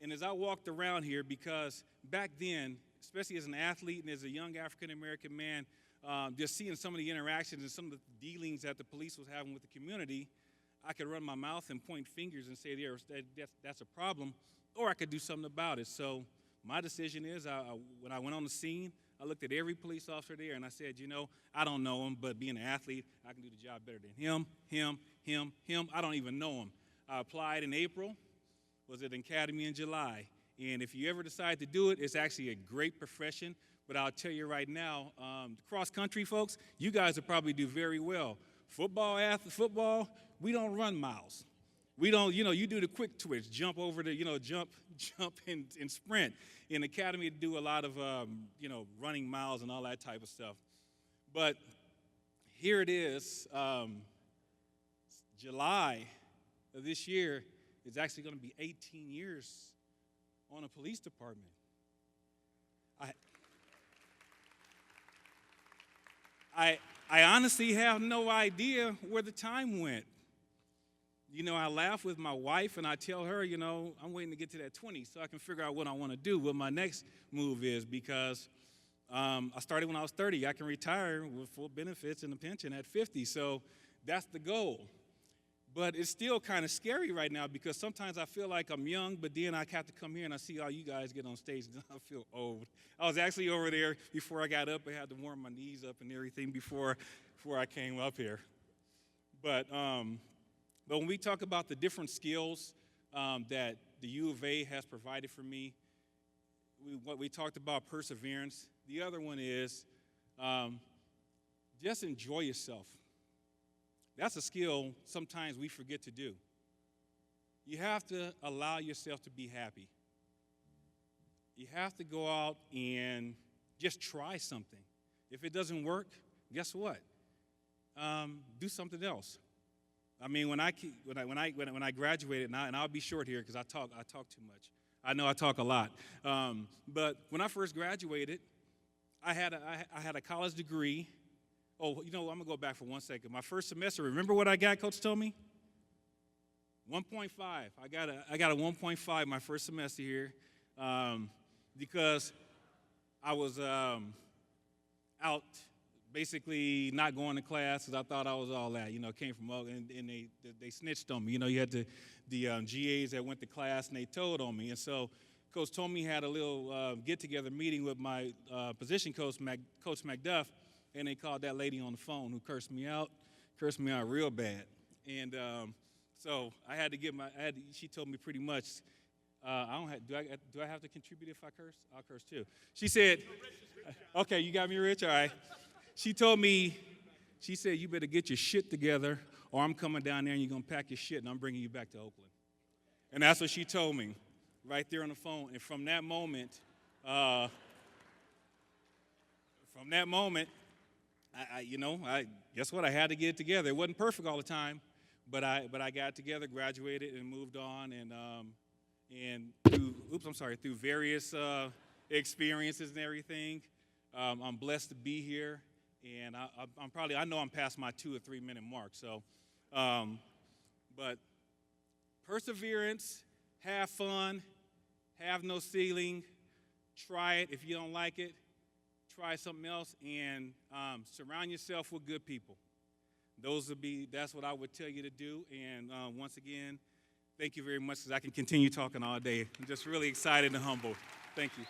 and as I walked around here, because back then, especially as an athlete and as a young African-American man, just seeing some of the interactions and some of the dealings that the police was having with the community, I could run my mouth and point fingers and say, that's a problem, or I could do something about it. So my decision is, when I went on the scene, I looked at every police officer there, and I said, I don't know him, but being an athlete, I can do the job better than him. I don't even know him. I applied in April, was at the academy in July. And if you ever decide to do it, it's actually a great profession. But I'll tell you right now, cross-country folks, you guys will probably do very well. Football, we don't run miles. We don't, you do the quick twitch, jump over the, jump and sprint. In the academy, do a lot of, running miles and all that type of stuff. But here it is, July of this year is actually going to be 18 years on a police department. I honestly have no idea where the time went. I laugh with my wife and I tell her, I'm waiting to get to that 20 so I can figure out what I want to do, what my next move is, because I started when I was 30. I can retire with full benefits and a pension at 50, so that's the goal. But it's still kind of scary right now because sometimes I feel like I'm young, but then I have to come here and I see all you guys get on stage and I feel old. I was actually over there before I got up. I had to warm my knees up and everything before I came up here. But when we talk about the different skills that the U of A has provided for me, we talked about perseverance. The other one is just enjoy yourself. That's a skill sometimes we forget to do. you have to allow yourself to be happy. You have to go out and just try something. If it doesn't work, guess what? Do something else. I mean, when I graduated, and I'll be short here because I talk too much. I know I talk a lot. But when I first graduated, I had a college degree. Oh, you know, I'm gonna go back for 1 second. My first semester, remember what I got? Coach told me 1.5. I got a 1.5 my first semester here because I was out. Basically not going to class because I thought I was all that. You know, came from Oakland, and they snitched on me. You know, you had the GAs that went to class, and they told on me. And so Coach Tomey had a little get-together meeting with my position coach, Coach McDuff, and they called that lady on the phone who cursed me out real bad. And so I had to get she told me pretty much, do I have to contribute if I curse? I'll curse too. She said, okay, you got me, Rich? All right. She told me, she said, you better get your shit together or I'm coming down there and you're going to pack your shit and I'm bringing you back to Oakland. And that's what she told me right there on the phone. And from that moment, I guess what? I had to get it together. It wasn't perfect all the time, but I got it together, graduated, and moved on. And through various experiences and everything, I'm blessed to be here. And I know I'm past my 2 or 3 minute mark. So, but perseverance, have fun, have no ceiling, try it. If you don't like it, try something else, and surround yourself with good people. That's what I would tell you to do. And once again, thank you very much, because I can continue talking all day. I'm just really excited and humbled. Thank you.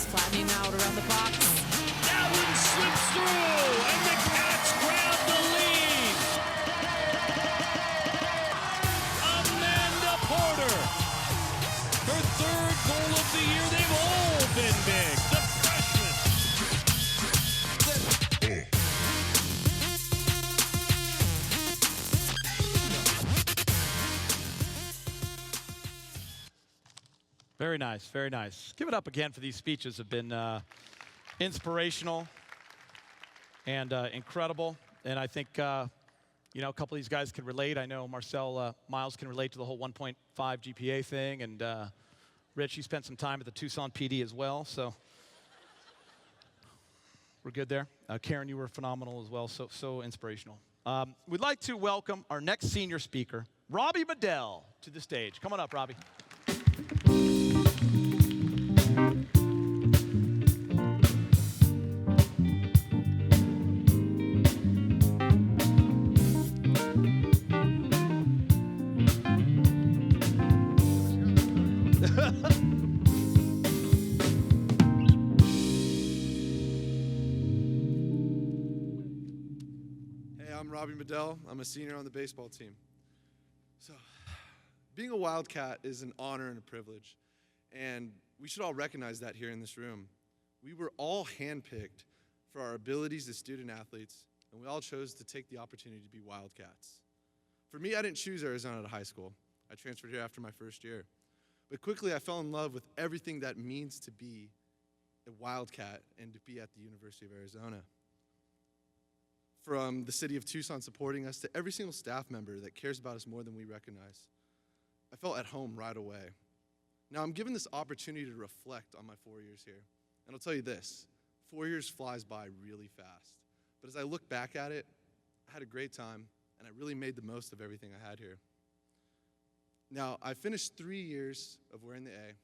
Flattening out around the box. That one slips through, and the Cats grab the lead. Amanda Porter, her 3rd goal of the year. They've all been big. The freshman. Very nice, very nice. Give it up again for these speeches. Have been inspirational and incredible. And I think, a couple of these guys can relate. I know Marcel Miles can relate to the whole 1.5 GPA thing. And Rich, you spent some time at the Tucson PD as well. So we're good there. Karen, you were phenomenal as well. So inspirational. We'd like to welcome our next senior speaker, Robbie Bedell, to the stage. Come on up, Robbie. Robbie Bedell. I'm a senior on the baseball team. So, being a Wildcat is an honor and a privilege, and we should all recognize that here in this room. We were all handpicked for our abilities as student athletes, and we all chose to take the opportunity to be Wildcats. For me, I didn't choose Arizona out of high school. I transferred here after my first year. But quickly, I fell in love with everything that means to be a Wildcat and to be at the University of Arizona. From the city of Tucson supporting us to every single staff member that cares about us more than we recognize, I felt at home right away. Now I'm given this opportunity to reflect on my 4 years here. And I'll tell you this, 4 years flies by really fast. But as I look back at it, I had a great time, and I really made the most of everything I had here. Now, I finished 3 years of wearing the A,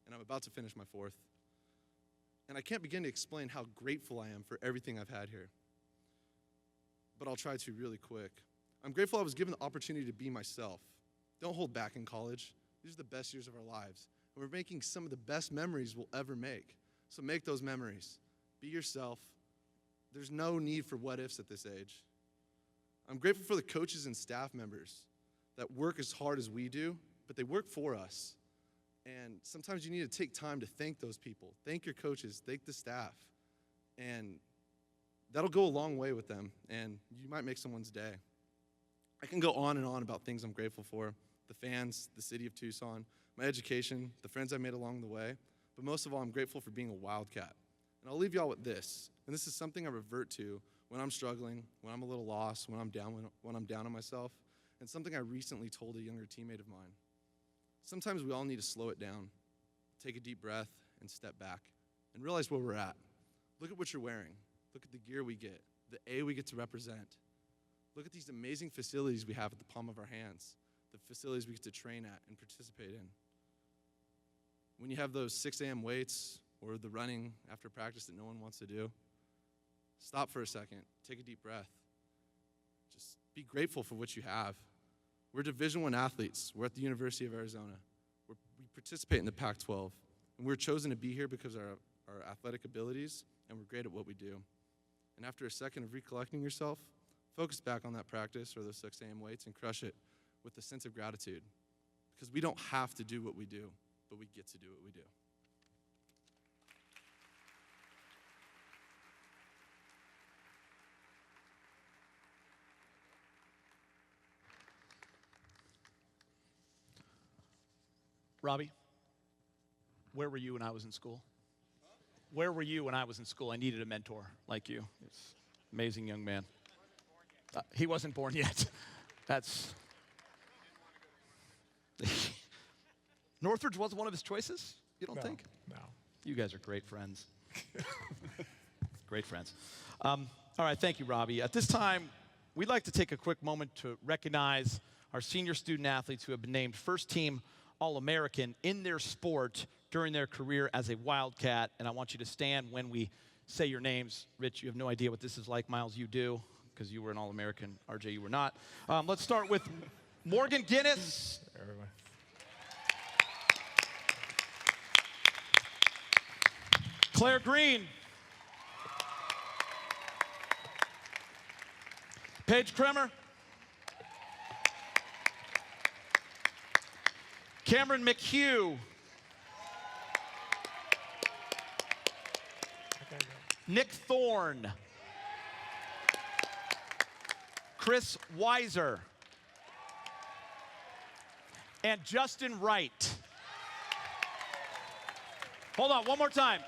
and I'm about to finish my 4th. And I can't begin to explain how grateful I am for everything I've had here. But I'll try to really quick. I'm grateful I was given the opportunity to be myself. Don't hold back in college. These are the best years of our lives. And we're making some of the best memories we'll ever make. So make those memories. Be yourself. There's no need for what ifs at this age. I'm grateful for the coaches and staff members that work as hard as we do, but they work for us. And sometimes you need to take time to thank those people. Thank your coaches, thank the staff. And that'll go a long way with them, and you might make someone's day. I can go on and on about things I'm grateful for, the fans, the city of Tucson, my education, the friends I made along the way, but most of all, I'm grateful for being a Wildcat. And I'll leave y'all with this, and this is something I revert to when I'm struggling, when I'm a little lost, when I'm down on myself, and something I recently told a younger teammate of mine. Sometimes we all need to slow it down, take a deep breath, and step back, and realize where we're at. Look at what you're wearing. Look at the gear we get, the A we get to represent. Look at these amazing facilities we have at the palm of our hands, the facilities we get to train at and participate in. When you have those 6 a.m. weights or the running after practice that no one wants to do, stop for a second, take a deep breath. Just be grateful for what you have. We're Division I athletes. We're at the University of Arizona. We participate in the Pac-12, and we're chosen to be here because of our athletic abilities, and we're great at what we do. And after a second of recollecting yourself, focus back on that practice or those 6 a.m. weights and crush it with a sense of gratitude. Because we don't have to do what we do, but we get to do what we do. Robbie, where were you when I was in school? Where were you when I was in school? I needed a mentor like you. It's an amazing young man. He wasn't born yet. That's... Northridge wasn't one of his choices? You don't think? No. You guys are great friends. Great friends. All right, thank you, Robbie. At this time, we'd like to take a quick moment to recognize our senior student athletes who have been named first team All-American in their sport during their career as a Wildcat. And I want you to stand when we say your names. Rich, you have no idea what this is like. Miles, you do, because you were an All-American. RJ, you were not. Let's start with Morgan Guinness. Everyone. Claire Green. Paige Kremer. Cameron McHugh. Nick Thorne. Chris Weiser. And Justin Wright. Hold on, one more time.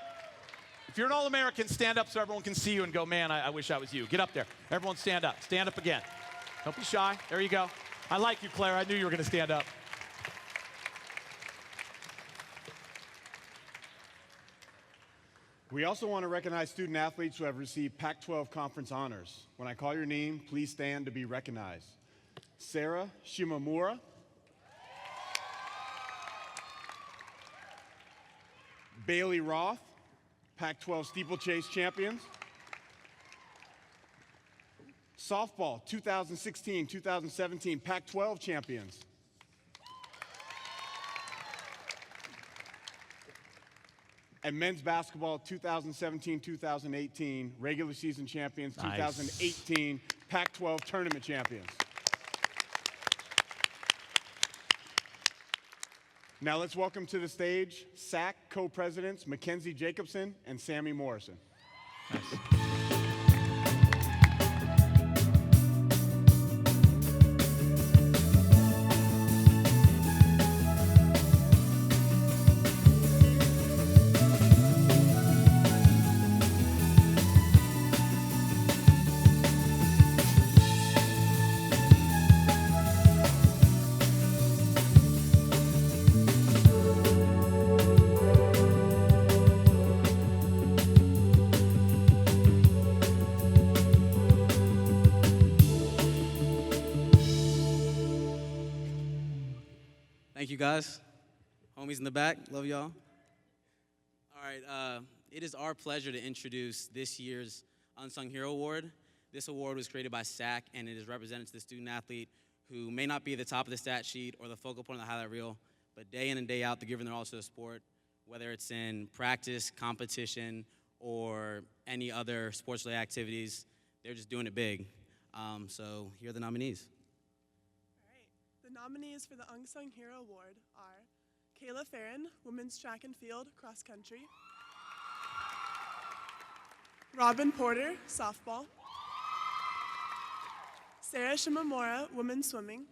If you're an All-American, stand up so everyone can see you and go, man, I wish I was you. Get up there. Everyone stand up. Stand up again. Don't be shy. There you go. I like you, Claire. I knew you were going to stand up. We also want to recognize student athletes who have received Pac-12 conference honors. When I call your name, please stand to be recognized. Sarah Shimamura. Bailey Roth, Pac-12 steeplechase champions. Softball, 2016-2017 Pac-12 champions. And men's basketball, 2017-2018 regular season champions, Nice. 2018 Pac-12 tournament champions. Now let's welcome to the stage SAC co-presidents Mackenzie Jacobson and Sammy Morrison. Nice. Thank you, guys. Homies in the back, love y'all. All right, it is our pleasure to introduce this year's Unsung Hero Award. This award was created by SAC, and it is represented to the student athlete who may not be at the top of the stat sheet or the focal point of the highlight reel, but day in and day out, they're giving their all to the sport, whether it's in practice, competition, or any other sports-related activities. They're just doing it big. So here are the nominees. The nominees for the Unsung Hero Award are Kayla Farron, women's track and field, cross country. Robin Porter, softball. Sarah Shimamura, women's swimming.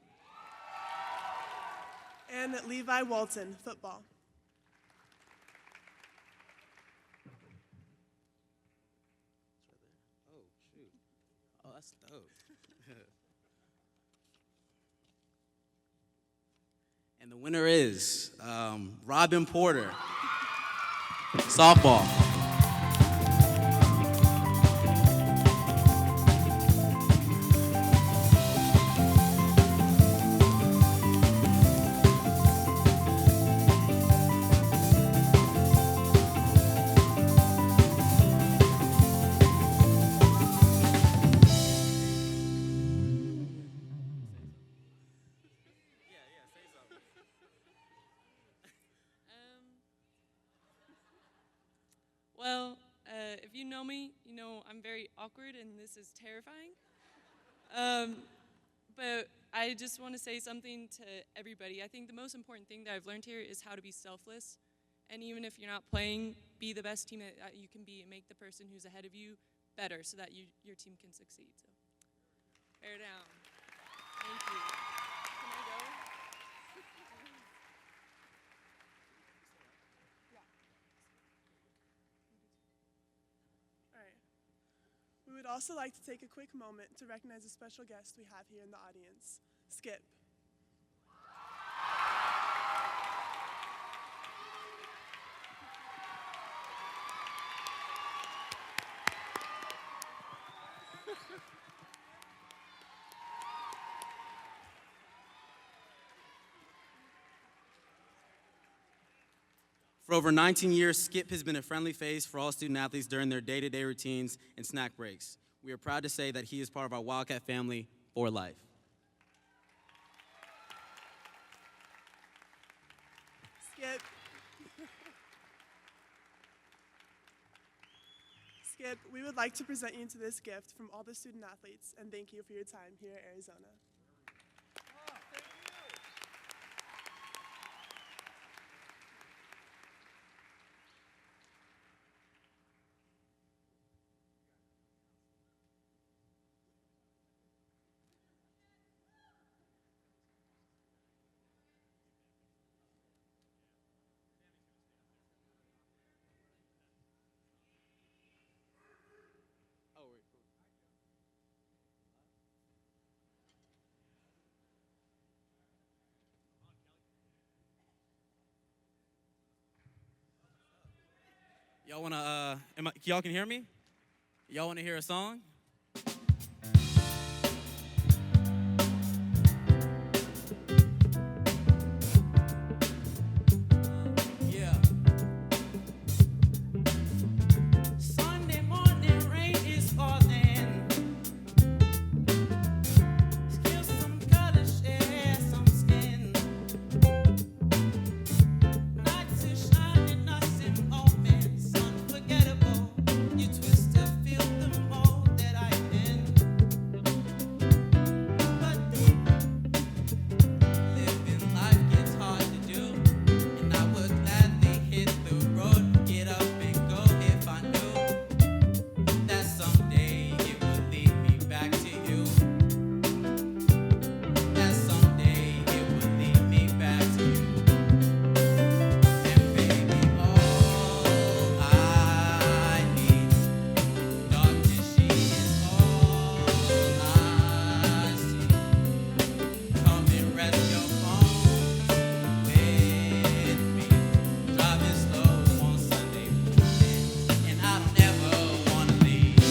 And Levi Walton, football. Oh, shoot. Oh, that's dope. And the winner is Robin Porter, softball. Well, if you know me, you know I'm very awkward and this is terrifying. But I just want to say something to everybody. I think the most important thing that I've learned here is how to be selfless. And even if you're not playing, be the best team that you can be and make the person who's ahead of you better so that your team can succeed. So, bear down. Thank you. Can I go? All right. We would also like to take a quick moment to recognize a special guest we have here in the audience, Skip. For over 19 years, Skip has been a friendly face for all student athletes during their day-to-day routines and snack breaks. We are proud to say that he is part of our Wildcat family for life. Skip. Skip, we would like to present you to this gift from all the student athletes and thank you for your time here at Arizona. Y'all wanna, y'all can hear me? Y'all wanna hear a song? Yeah. Sunday morning rain is falling. Skill some color, share some skin. Nights is shining, nothing open. Unforgettable, you twist to feel the mold that I'm in. But living life gets hard to do, and I would gladly hit the road, get up and go if I knew that someday it would lead me back to you. That someday it would lead me back to you. And baby, all I need, darkness, she is all I see. Come and rest your bones with me. Driving slow on Sunday morning, and I don't ever wanna leave.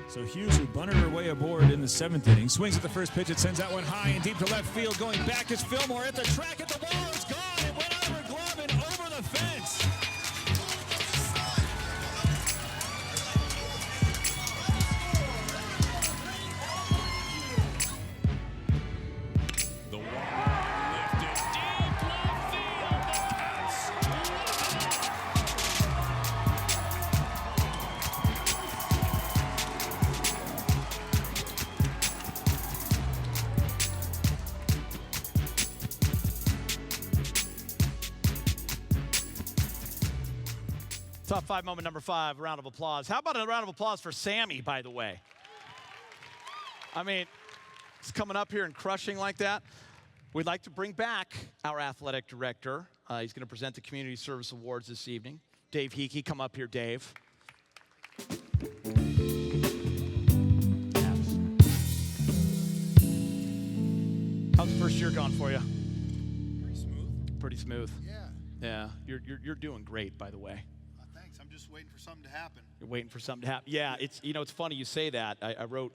So Hughes, who bunted her way aboard in the 7th inning, swings at the first pitch. It sends that one high and deep to left field. Going back is Fillmore at the track at the wall. It's gone. It went out of her glove and over the fence. The wall lifted deep left field. The Cats win it. Top 5 moment number 5, round of applause. How about a round of applause for Sammy, by the way? I mean, he's coming up here and crushing like that. We'd like to bring back our athletic director. He's going to present the Community Service Awards this evening. Dave Hickey, come up here, Dave. How's the first year gone for you? Pretty smooth. Pretty smooth. Yeah. Yeah, you're doing great, by the way. Thanks. I'm just waiting for something to happen. You're waiting for something to happen. Yeah, it's funny you say that. I wrote,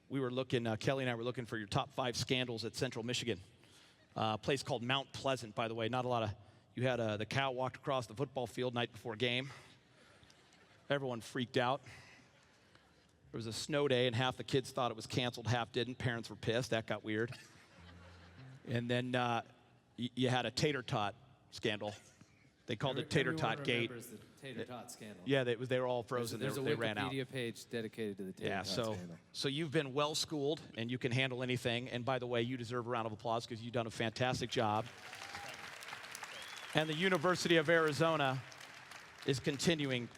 we were looking, Kelly and I were looking for your top 5 scandals at Central Michigan. A place called Mount Pleasant, by the way. Not a lot of, you had the cow walked across the football field night before game. Everyone freaked out. There was a snow day and half the kids thought it was canceled, half didn't. Parents were pissed. That got weird. And then you had a tater tot scandal. They called it Tater Tot Gate. The Tater Tot scandal. Yeah, they were all frozen. There's they a ran out. Wikipedia page dedicated to the Tater Tot scandal. So you've been well schooled and you can handle anything. And by the way, you deserve a round of applause because you've done a fantastic job. And the University of Arizona is continuing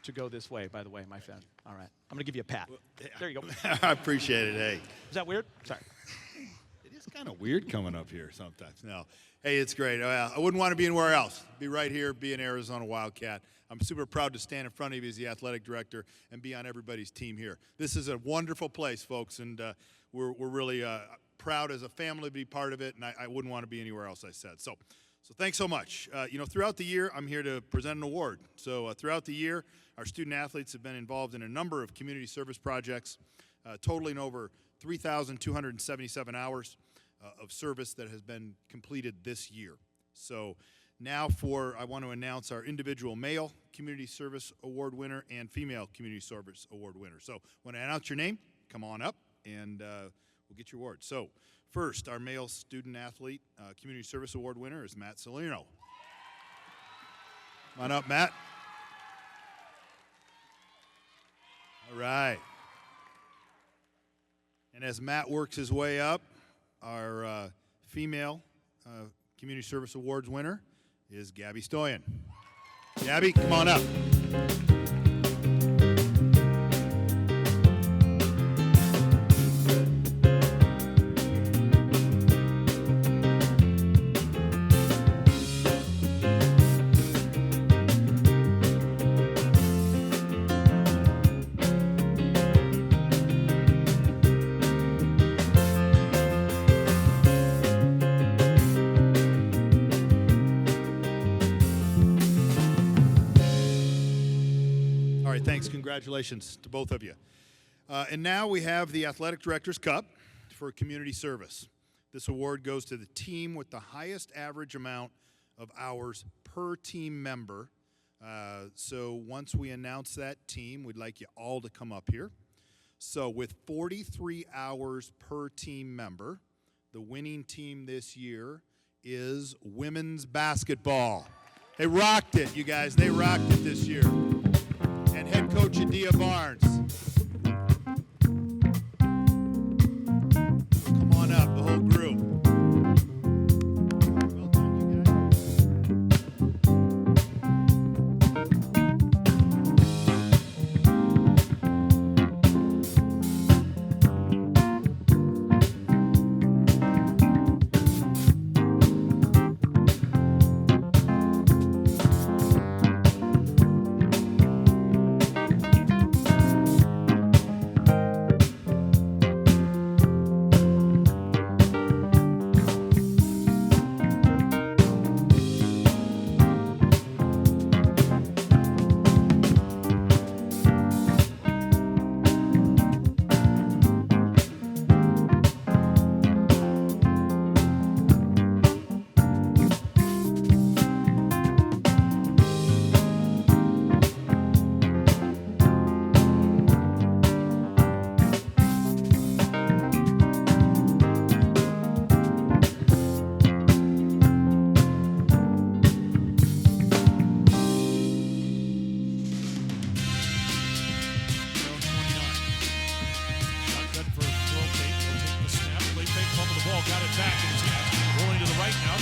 to go this way, by the way, my friend. All right. I'm going to give you a pat. There you go. I appreciate it, hey. Is that weird? Sorry. It is kind of weird coming up here sometimes. No. Hey, it's great. I wouldn't want to be anywhere else. Be right here, be an Arizona Wildcat. I'm super proud to stand in front of you as the athletic director and be on everybody's team here. This is a wonderful place, folks, and we're really proud as a family to be part of it, and I wouldn't want to be anywhere else, I said. So thanks so much. Throughout the year, I'm here to present an award. So throughout the year, our student athletes have been involved in a number of community service projects, totaling over 3,277 hours of service that has been completed this year. So now I want to announce our individual male Community Service Award winner and female Community Service Award winner. So when I announce your name, come on up and we'll get your award. So first, our male student athlete Community Service Award winner is Matt Salerno. Come on up, Matt. All right. And as Matt works his way up, our female Community Service Awards winner is Gabby Stoyan. Gabby, come on up. Congratulations to both of you. And now we have the Athletic Director's Cup for community service. This award goes to the team with the highest average amount of hours per team member. So once we announce that team, we'd like you all to come up here. So with 43 hours per team member, the winning team this year is women's basketball. They rocked it, you guys. They rocked it this year. And head coach Adia Barnes. Come on up, the whole group. Well done,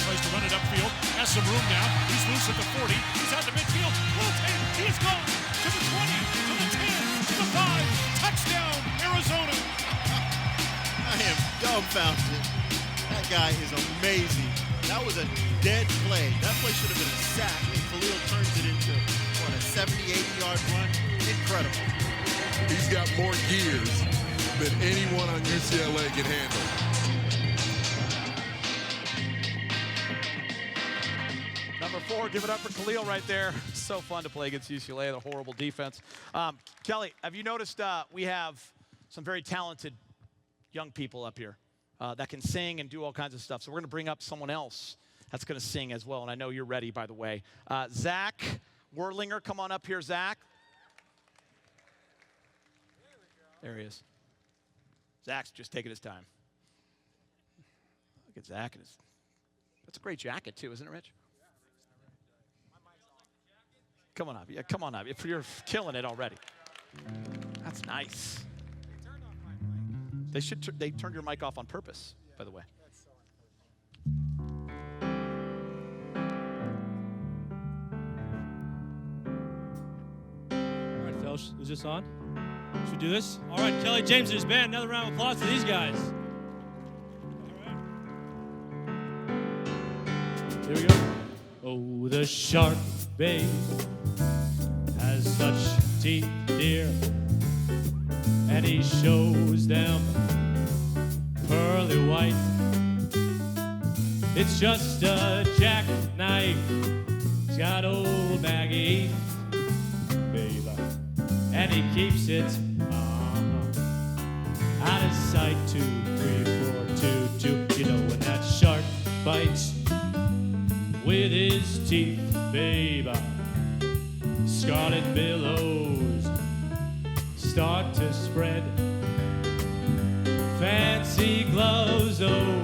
Tries to run it upfield. Has some room now. He's loose at the 40. He's out to midfield. Rotate. He is gone to the 20, to the 10, to the 5. Touchdown, Arizona. I am dumbfounded. That guy is amazing. That was a dead play. That play should have been a sack, and Khalil turns it into, a 70, 80-yard run. Incredible. He's got more gears than anyone on UCLA can handle. Number 4, give it up for Khalil right there. So fun to play against UCLA, the horrible defense. Kelly, have you noticed we have some very talented young people up here that can sing and do all kinds of stuff. So we're going to bring up someone else that's going to sing as well. And I know you're ready, by the way. Zach Werlinger, come on up here, Zach. There he is. Zach's just taking his time. Look at Zach. That's a great jacket, too, isn't it, Rich? Come on up. Yeah, come on up. You're killing it already. That's nice. They turned your mic off on purpose, by the way. All right, fellas, is this on? Should we do this? All right, Kelly James and his band. Another round of applause for these guys. Here we go. Oh, the shark, babe, has such teeth, dear, and he shows them pearly white. It's just a jackknife. He's got old Maggie, babe, and he keeps it out of sight. 2, 3, 4, 2, 2. You know when that shark bites with his teeth, babe, scarlet billows start to spread. Fancy gloves, oh,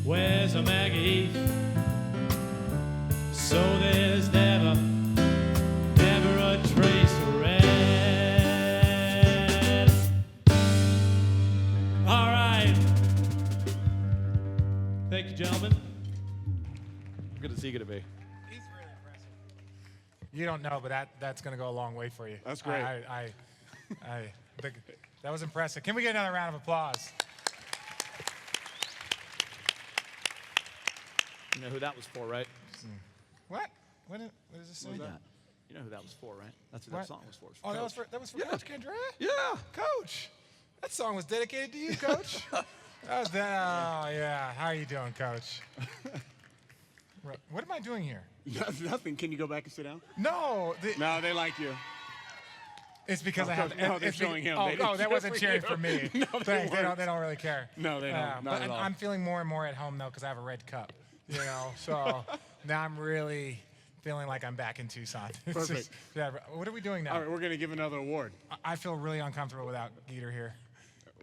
where's a Maggie? So there's never a trace of red. All right. Thank you, gentlemen. Good to see you to be. You don't know, but that's going to go a long way for you. That's great. That was impressive. Can we get another round of applause? You know who that was for, right? What? What does this say? You know who that was for, right? That's what that song was for. Oh, that was for Coach Kendra? Yeah. Coach. That song was dedicated to you, Coach. Oh, yeah. How are you doing, Coach? What am I doing here? Nothing. Can you go back and sit down? No. No, they like you. It's because I have. No, they're showing him. Oh, that wasn't cheering for me. No, they don't really care. No, they don't. Not at all. I'm feeling more and more at home though because I have a red cup. You know, so now I'm really feeling like I'm back in Tucson. Perfect. What are we doing now? All right, we're going to give another award. I feel really uncomfortable without Geeter here.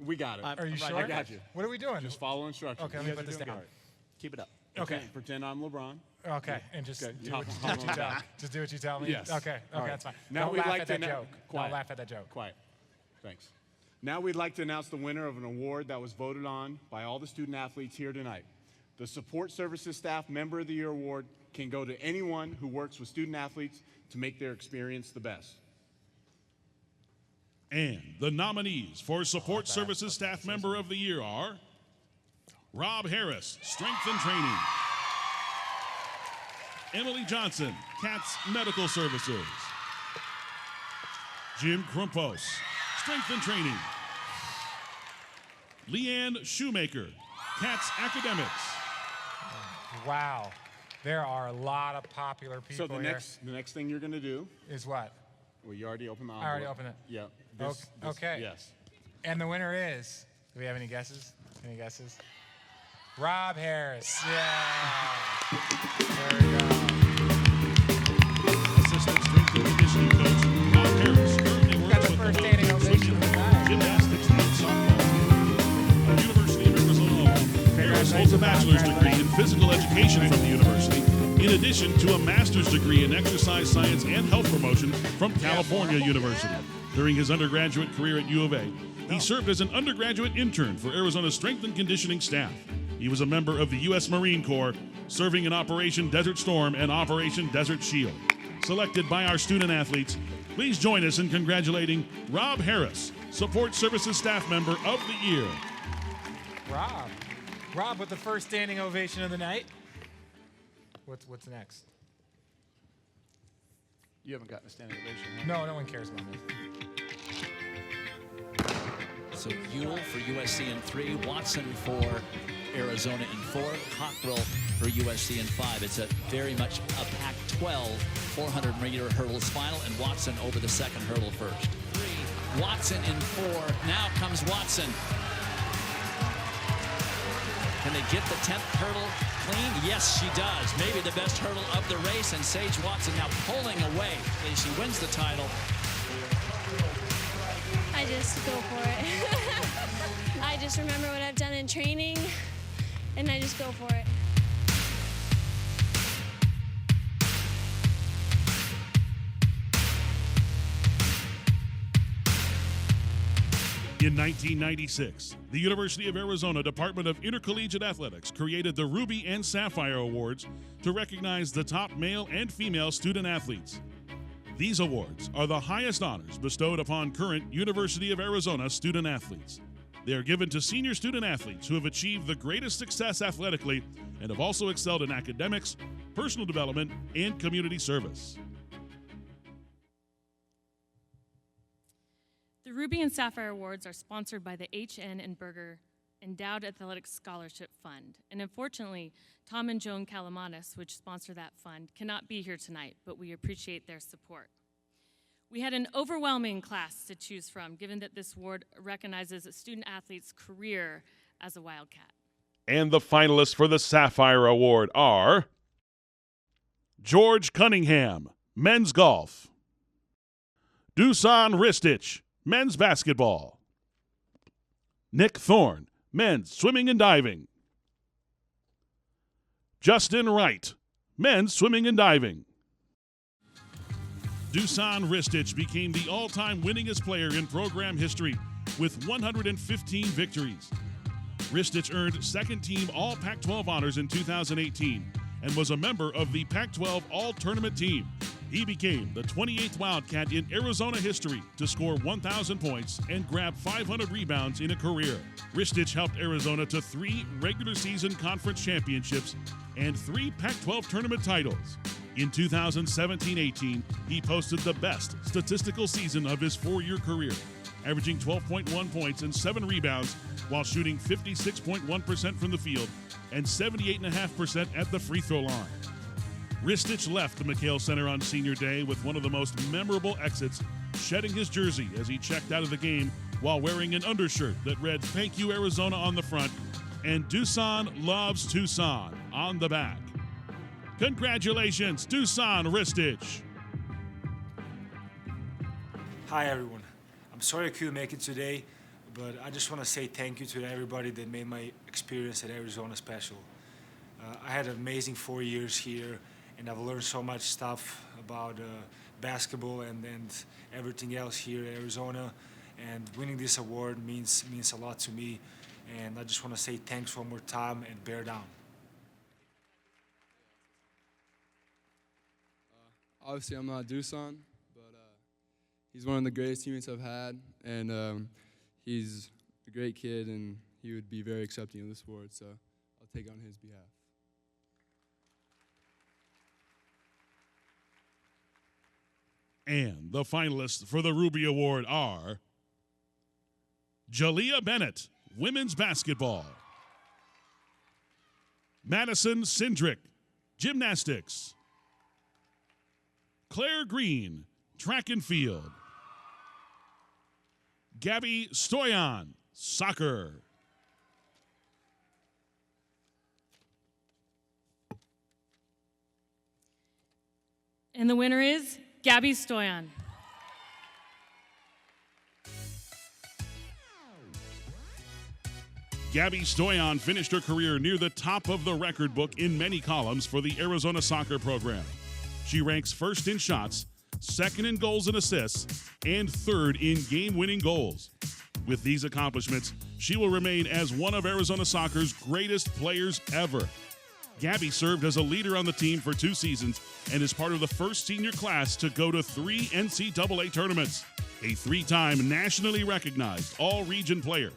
We got it. Are you sure? I got you. What are we doing? Just follow instructions. Okay, let me put this down. Keep it up. Okay. Pretend I'm LeBron. Okay, and just do what you tell me. Just do what you tell me? Yes. Okay, Right. that's fine. Now Don't we'd laugh like at to that joke. Quiet. Don't laugh at that joke. Quiet. Thanks. Now we'd like to announce the winner of an award that was voted on by all the student athletes here tonight. The Support Services Staff Member of the Year Award can go to anyone who works with student athletes to make their experience the best. And the nominees for Support Services Staff Member of the Year are Rob Harris, Strength and Training; Emily Johnson, Cats Medical Services; Jim Krumpos, Strength and Training; Leanne Shoemaker, Cats Academics. Wow. There are a lot of popular people here. So the next thing you're going to do is what? Well, you already opened the envelope. I already opened it. Yeah. Okay. Yes. And the winner is, do we have any guesses? Any guesses? Rob Harris. Yeah. There we go. Assistant Strength and Conditioning Coach Rob Harris currently works with the gymnastics and softball. University of Arizona. Harris holds a bachelor's degree in physical education from the university, in addition to a master's degree in exercise science and health promotion from California University. During his undergraduate career at U of A, he served as an undergraduate intern for Arizona's Strength and Conditioning staff. He was a member of the U.S. Marine Corps, serving in Operation Desert Storm and Operation Desert Shield. selected by our student athletes, please join us in congratulating Rob Harris, Support Services Staff Member of the Year. Rob with the first standing ovation of the night. What's next? You haven't gotten a standing ovation, huh? No one cares about me. So Ewell for USC in 3, Watson for Arizona in 4, Cockrell for USC in 5. It's a very much a Pac-12 400-meter hurdles final, and Watson over the second hurdle first. 3, Watson in 4. Now comes Watson. Can they get the 10th hurdle clean? Yes, she does. Maybe the best hurdle of the race, and Sage Watson now pulling away as she wins the title. I just go for it. I just remember what I've done in training, and I just go for it. In 1996, the University of Arizona Department of Intercollegiate Athletics created the Ruby and Sapphire Awards to recognize the top male and female student athletes. These awards are the highest honors bestowed upon current University of Arizona student athletes. They are given to senior student athletes who have achieved the greatest success athletically and have also excelled in academics, personal development, and community service. The Ruby and Sapphire Awards are sponsored by the H.N. and Berger Endowed Athletics Scholarship Fund. And unfortunately, Tom and Joan Kalamanis, which sponsor that fund, cannot be here tonight, but we appreciate their support. We had an overwhelming class to choose from, given that this award recognizes a student athlete's career as a Wildcat. And the finalists for the Sapphire Award are George Cunningham, men's golf; Dusan Ristich, men's basketball; Nick Thorne, men's swimming and diving; Justin Wright, men's swimming and diving. Dusan Ristich became the all-time winningest player in program history with 115 victories. Ristich earned second-team All-Pac-12 honors in 2018 and was a member of the Pac-12 All-Tournament team. He became the 28th Wildcat in Arizona history to score 1,000 points and grab 500 rebounds in a career. Ristich helped Arizona to 3 regular season conference championships and 3 Pac-12 tournament titles. In 2017-18, he posted the best statistical season of his 4-year career, averaging 12.1 points and 7 rebounds while shooting 56.1% from the field and 78.5% at the free throw line. Ristich left the McHale Center on senior day with one of the most memorable exits, shedding his jersey as he checked out of the game while wearing an undershirt that read "Thank you, Arizona" on the front and "Dusan loves Tucson" on the back. Congratulations, Dusan Ristich. Hi, everyone. I'm sorry I couldn't make it today, but I just want to say thank you to everybody that made my experience at Arizona special. I had an amazing 4 years here, and I've learned so much stuff about basketball and everything else here at Arizona. And winning this award means a lot to me. And I just want to say thanks one more time and bear down. Obviously, I'm not Dusan, but he's one of the greatest teammates I've had, and he's a great kid, and he would be very accepting of this award, so I'll take it on his behalf. And the finalists for the Ruby Award are Jalea Bennett, women's basketball; Madison Sindrick, gymnastics; Claire Green, track and field; Gabby Stoyan, soccer; And the winner is Gabby Stoyan. Gabby Stoyan finished her career near the top of the record book in many columns for the Arizona soccer program. She ranks first in shots, second in goals and assists, and third in game-winning goals. With these accomplishments, she will remain as one of Arizona soccer's greatest players ever. Gabby served as a leader on the team for 2 seasons and is part of the first senior class to go to 3 NCAA tournaments. A 3-time nationally recognized all-region player,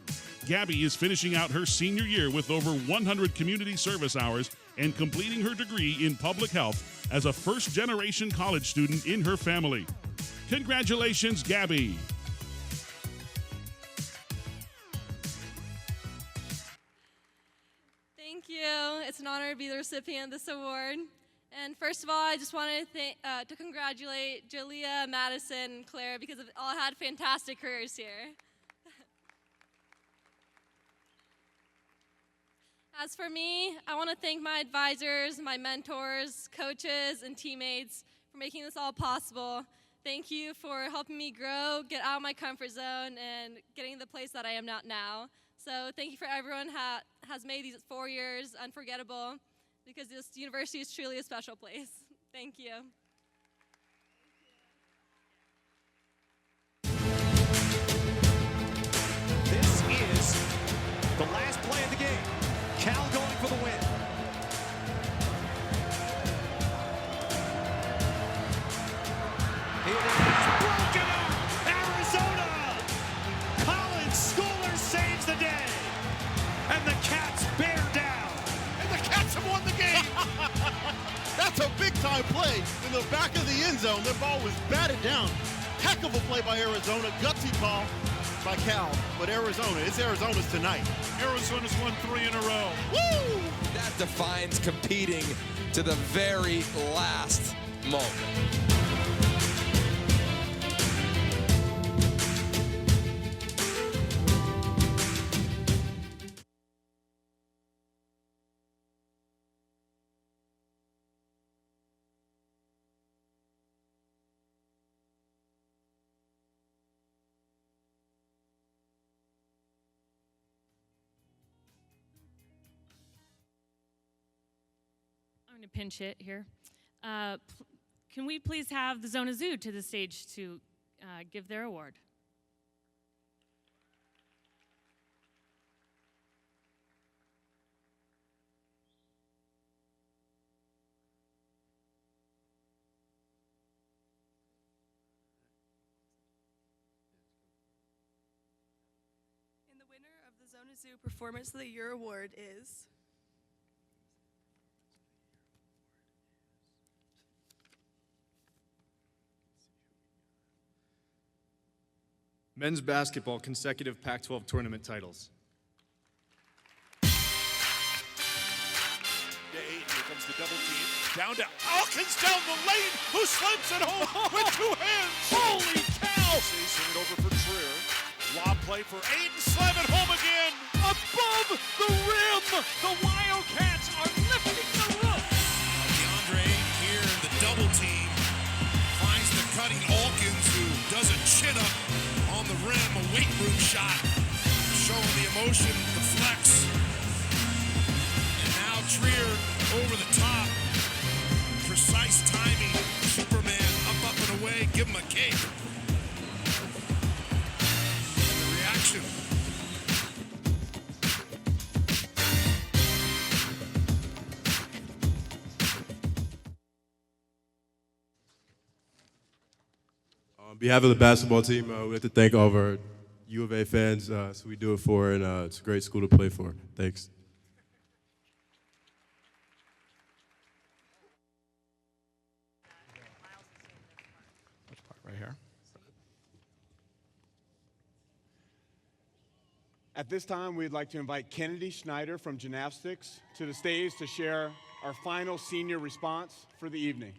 Gabby is finishing out her senior year with over 100 community service hours and completing her degree in public health as a first-generation college student in her family. Congratulations, Gabby. Thank you. It's an honor to be the recipient of this award. And first of all, I just wanted to congratulate Jalea, Madison, and Claire because of all had fantastic careers here. As for me, I want to thank my advisors, my mentors, coaches, and teammates for making this all possible. Thank you for helping me grow, get out of my comfort zone, and getting to the place that I am at now. So thank you for everyone has made these 4 years unforgettable, because this university is truly a special place. Thank you. This is the last play of the game. Cal going for the win. It is broken up. Arizona. Colin Schooler saves the day. And the Cats bear down. And the Cats have won the game. That's a big-time play in the back of the end zone. The ball was batted down. Heck of a play by Arizona. Gutsy call by Cal. But Arizona, it's Arizona's tonight. Arizona's won 3 in a row. Woo! That defines competing to the very last moment. I'm going to pinch hit here. Can we please have the Zona Zoo to the stage to give their award? And the winner of the Zona Zoo Performance of the Year award is Men's basketball consecutive Pac-12 tournament titles. Here comes the double team. Down to Alkins down the lane, who slams it home with 2 hands. Holy cow! Send it over for Trier. Lob play for Aiden. Slam it home again. Above the rim. The Wildcats are lifting the roof. DeAndre here in the double team finds the cutting Alkins, who does a chin up on the rim, a weight room shot, showing the emotion, the flex. And now Trier over the top. Precise timing. Superman up and away. Give him a cake. And the reaction. On behalf of the basketball team, we have to thank all of our U of A fans. So we do it for, and it's a great school to play for. Thanks. Right here. At this time, we'd like to invite Kennedy Schneider from gymnastics to the stage to share our final senior response for the evening.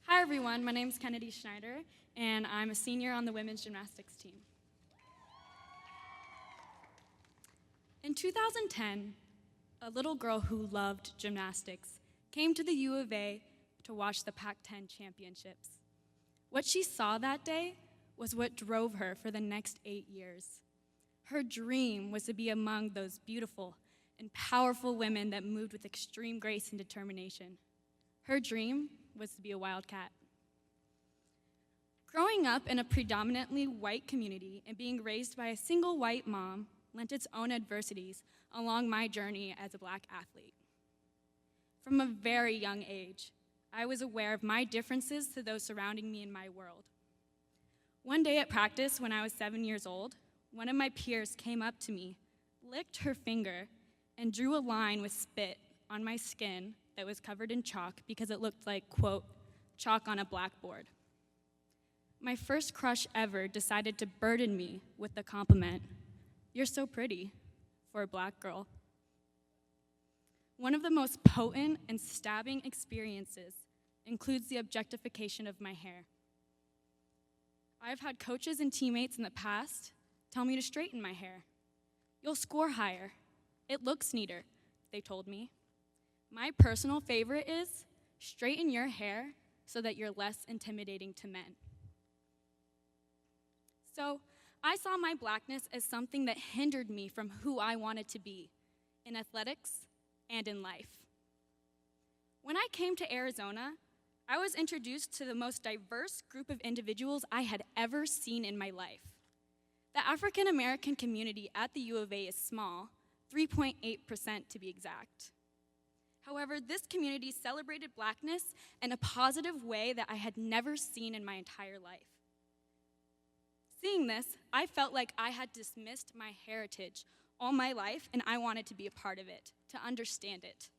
Hi everyone, my name is Kennedy Schneider, and I'm a senior on the women's gymnastics team. In 2010, a little girl who loved gymnastics came to the U of A to watch the Pac-10 championships. What she saw that day was what drove her for the next 8 years. Her dream was to be among those beautiful and powerful women that moved with extreme grace and determination. Her dream was to be a Wildcat. Growing up in a predominantly white community and being raised by a single white mom lent its own adversities along my journey as a Black athlete. From a very young age, I was aware of my differences to those surrounding me in my world. One day at practice when I was 7 years old, one of my peers came up to me, licked her finger, and drew a line with spit on my skin that was covered in chalk because it looked like, quote, chalk on a blackboard. My first crush ever decided to burden me with the compliment, "You're so pretty," for a Black girl. One of the most potent and stabbing experiences includes the objectification of my hair. I've had coaches and teammates in the past tell me to straighten my hair. "You'll score higher. It looks neater," they told me. My personal favorite is straighten your hair so that you're less intimidating to men. So I saw my Blackness as something that hindered me from who I wanted to be in athletics and in life. When I came to Arizona, I was introduced to the most diverse group of individuals I had ever seen in my life. The African American community at the U of A is small, 3.8% to be exact. However, this community celebrated Blackness in a positive way that I had never seen in my entire life. Seeing this, I felt like I had dismissed my heritage all my life, and I wanted to be a part of it, to understand it.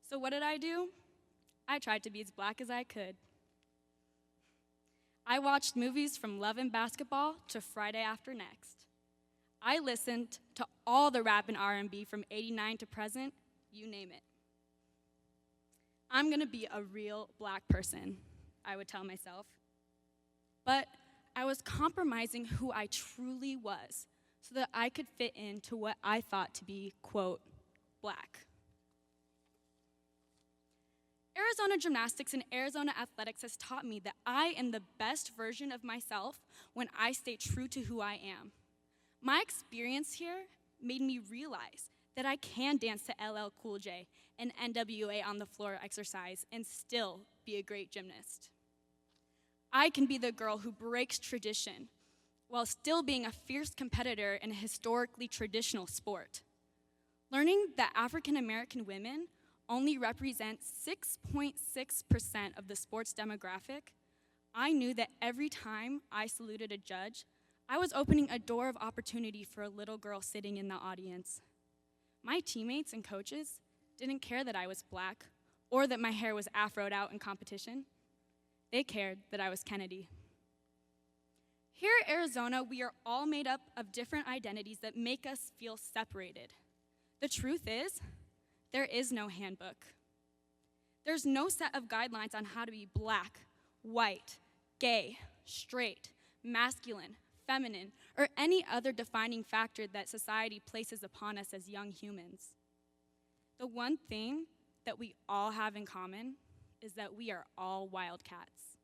So what did I do? I tried to be as Black as I could. I watched movies from Love and Basketball to Friday After Next. I listened to all the rap and R&B from '89 to present, you name it. I'm gonna be a real Black person, I would tell myself. But I was compromising who I truly was so that I could fit into what I thought to be, quote, Black. Arizona gymnastics and Arizona athletics has taught me that I am the best version of myself when I stay true to who I am. My experience here made me realize that I can dance to LL Cool J and NWA on the floor exercise and still be a great gymnast. I can be the girl who breaks tradition while still being a fierce competitor in a historically traditional sport. Learning that African American women only represent 6.6% of the sports demographic, I knew that every time I saluted a judge, I was opening a door of opportunity for a little girl sitting in the audience. My teammates and coaches didn't care that I was Black or that my hair was afroed out in competition. They cared that I was Kennedy. Here at Arizona, we are all made up of different identities that make us feel separated. The truth is, there is no handbook. There's no set of guidelines on how to be Black, white, gay, straight, masculine, feminine, or any other defining factor that society places upon us as young humans. The one thing that we all have in common is that we are all Wildcats.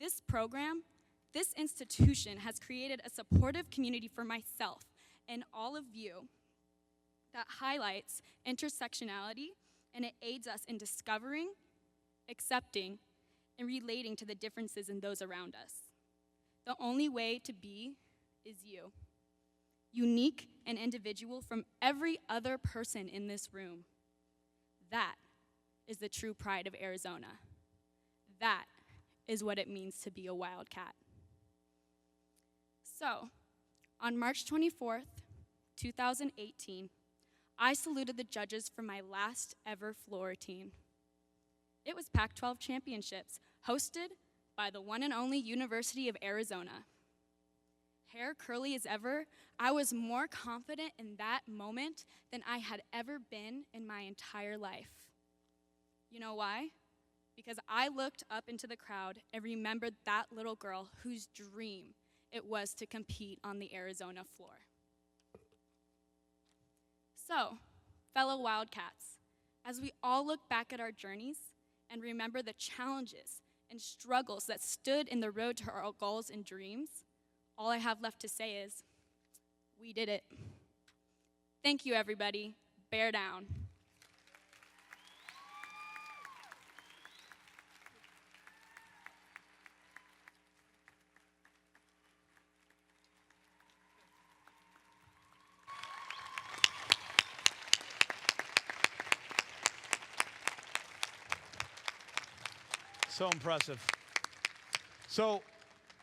This program, this institution has created a supportive community for myself and all of you that highlights intersectionality, and it aids us in discovering, accepting, and relating to the differences in those around us. The only way to be is you, unique and individual from every other person in this room. That is the true pride of Arizona. That is what it means to be a Wildcat. So, on March 24th, 2018, I saluted the judges for my last ever floor routine. It was Pac-12 championships, hosted by the one and only University of Arizona. Hair curly as ever, I was more confident in that moment than I had ever been in my entire life. You know why? Because I looked up into the crowd and remembered that little girl whose dream it was to compete on the Arizona floor. So, fellow Wildcats, as we all look back at our journeys and remember the challenges and struggles that stood in the road to our goals and dreams, all I have left to say is, We did it. Thank you, everybody. Bear down. So impressive. So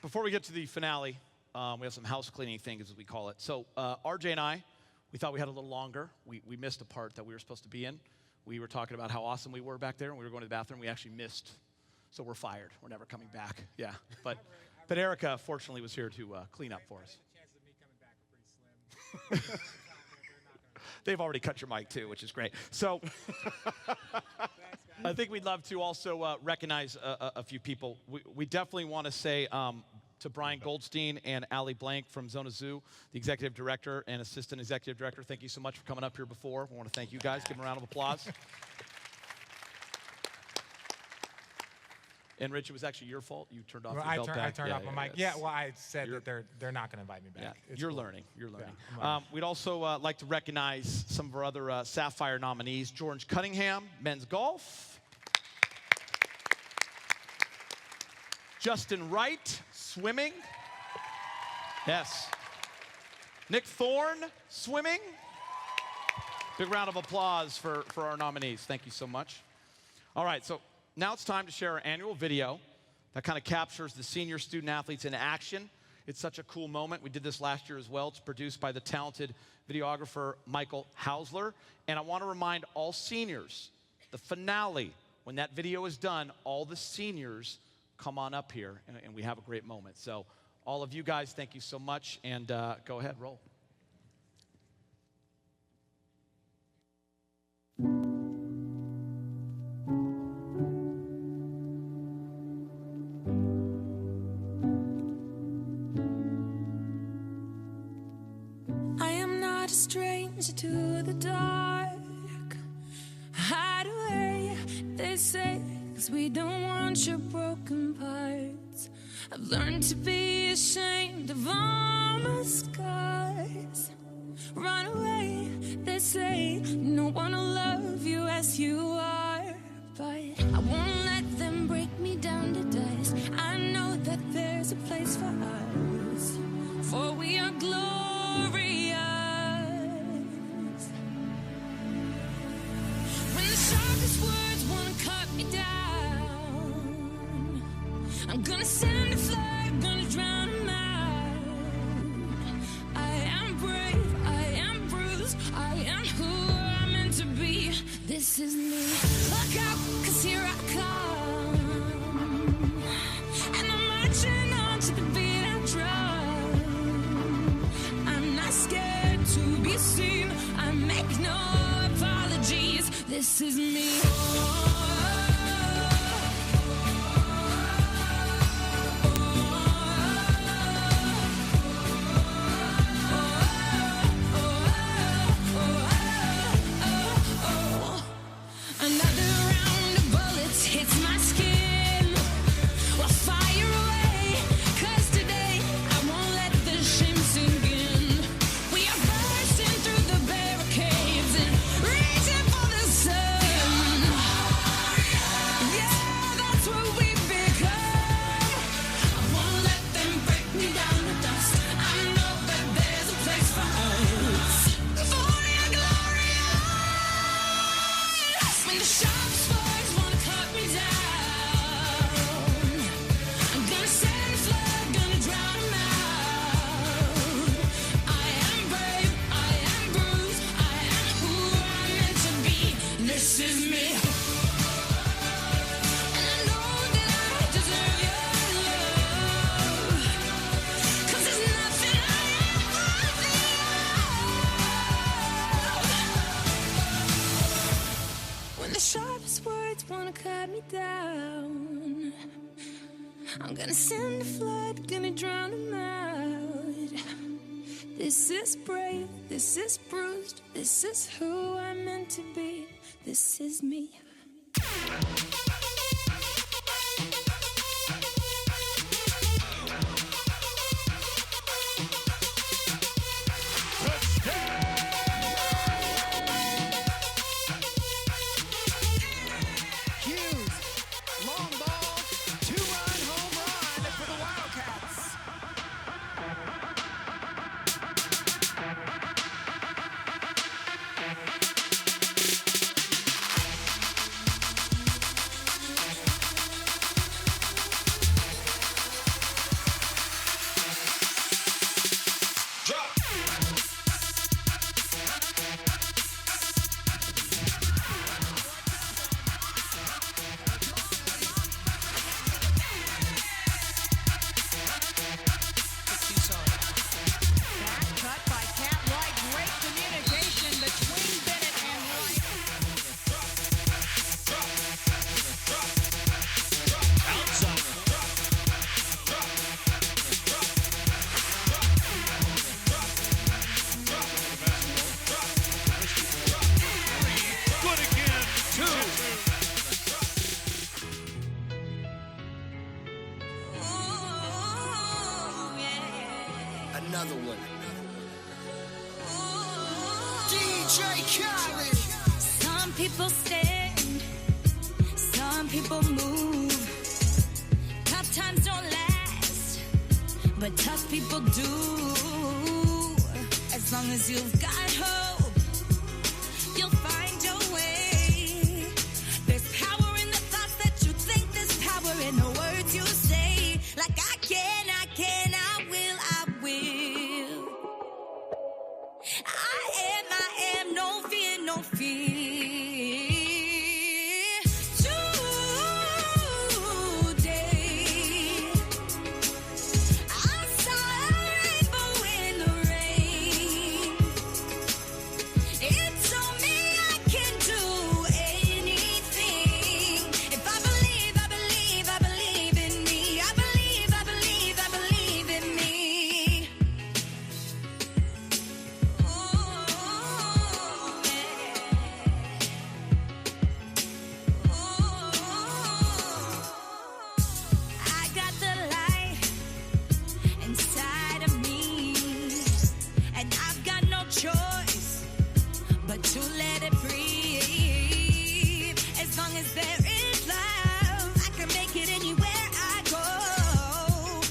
before we get to the finale, we have some house cleaning things, as we call it. So RJ and I, we thought we had a little longer. We missed a part that we were supposed to be in. We were talking about how awesome we were back there, and we were going to the bathroom. We actually missed. So we're fired. We're never coming back. Yeah. But Erica, fortunately, was here to clean up for us. They've already cut your mic, too, which is great. So I think we'd love to also recognize a few people. We definitely want to say to Brian Goldstein and Allie Blank from Zona Zoo, the executive director and assistant executive director, thank you so much for coming up here before. We want to thank you guys. Give them a round of applause. And Rich, it was actually your fault. You turned off your belt pack. I turned off my mic. Yeah, well, I said that they're not going to invite me back. Yeah, you're learning. You're learning. Yeah, we'd also like to recognize some of our other Sapphire nominees. George Cunningham, men's golf. Justin Wright, swimming. Yes. Nick Thorne, swimming. Big round of applause for our nominees. Thank you so much. All right, so now it's time to share our annual video that kind of captures the senior student athletes in action. It's such a cool moment. We did this last year as well. It's produced by the talented videographer Michael Hausler. And I want to remind all seniors, the finale, when that video is done, all the seniors come on up here and we have a great moment. So all of you guys, thank you so much. And go ahead, roll. Stranger to the dark, hide away, they say, 'cause we don't want your broken parts. I've learned to be ashamed of all my scars. Run away, they say, no one will love you as you are. But I won't let them break me down to dust. I know that there's a place for us, for we are glorious. Sharpest words wanna cut me down. I'm gonna send a flag, gonna drown them out. I am brave, I am bruised, I am who I'm meant to be. This is me. Look out, 'cause here I come. And I'm marching on to the beat I drum. I'm not scared to be seen, I make no apologies. This is me. Another round of bullets hits my skin. Well, fire away, 'cause today I won't let the shame sink in. We are bursting through the barricades and reaching for the sun. Yeah, that's what we become. I won't let them break me down to dust. I know that there's a place for us, for we are glorious. When the sharp swords wanna cut me down, I'm gonna send a flood, gonna drown them out. I am brave, I am bruised, I am who I'm meant to be. This is me. And I know that I deserve your love, 'cause there's nothing I am worthy of. When the sharpest words wanna cut me down, I'm gonna send a flood, gonna drown them out. This is brave, this is bruised, this is who I'm meant to be. This is me. Some people stand, some people move. Tough times don't last, but tough people do. As long as you've got hope, you'll find your way. There's power in the thoughts that you think, there's power in the words you say. Like I can, I will, I will. I am, no fear, no fear. Today, I saw a rainbow in the rain. It told me I can do anything. If I believe, I believe, I believe in me. I believe, I believe, I believe in me. I got the light inside of me, and I've got no choice but to let it breathe. As long as there is love, I can make it anywhere I go.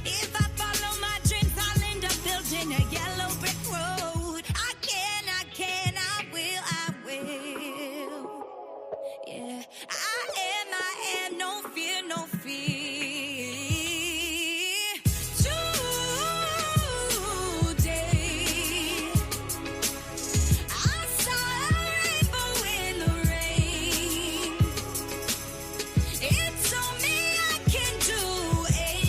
If I follow my dreams, I'll end up building a yellow brick road. I can, I will, yeah. I am, no fear, no fear. Today, I saw a rainbow in the rain. It told me I can do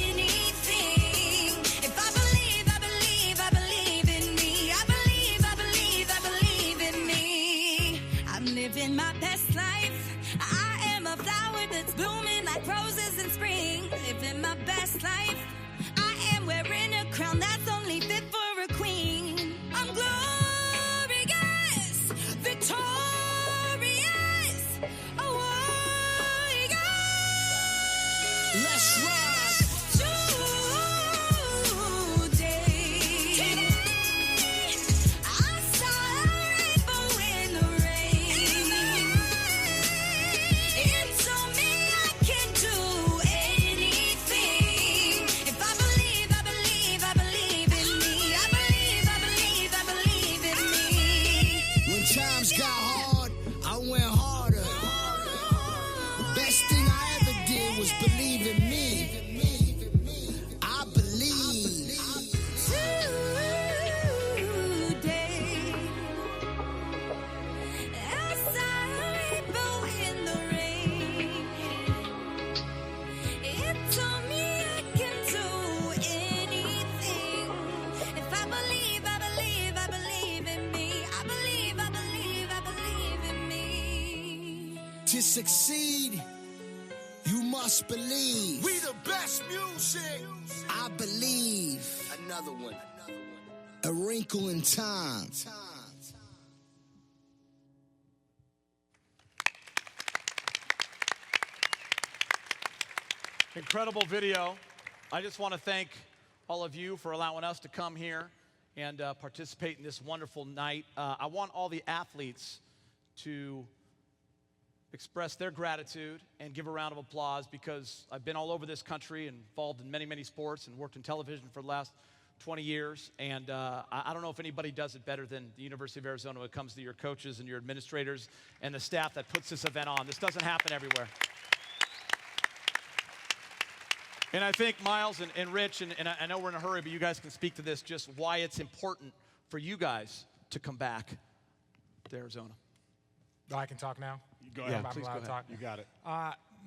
anything. If I believe, I believe, I believe in me. I believe, I believe, I believe in me. I'm living my best life. I am a flower that's blooming like roses in spring. Living my best life. I am wearing a crown that's only fit for a queen. I'm glorious, victorious, a warrior. Let's rock. Today, I saw a rainbow in the rain. It told me I can do anything. If I believe, I believe, I believe in me. I believe, I believe, I believe in me. When times got hard, I went harder. Best thing I ever did was believe in me. I believe. Today, I saw a rainbow in the rain. It told me I can do anything. If I believe, I believe, I believe in me. I believe, I believe, I believe in me. To succeed, you must believe. We the best music. I believe. Another one. A wrinkle in time. Incredible video. I just want to thank all of you for allowing us to come here and participate in this wonderful night. I want all the athletes to express their gratitude and give a round of applause, because I've been all over this country, involved in many, many sports, and worked in television for the last 20 years. And I don't know if anybody does it better than the University of Arizona when it comes to your coaches and your administrators and the staff that puts this event on. This doesn't happen everywhere. And I think Miles and Rich, and I know we're in a hurry, but you guys can speak to this, just why it's important for you guys to come back to Arizona. I can talk now? Go ahead. I'm Please allowed go to ahead. talk? You got it.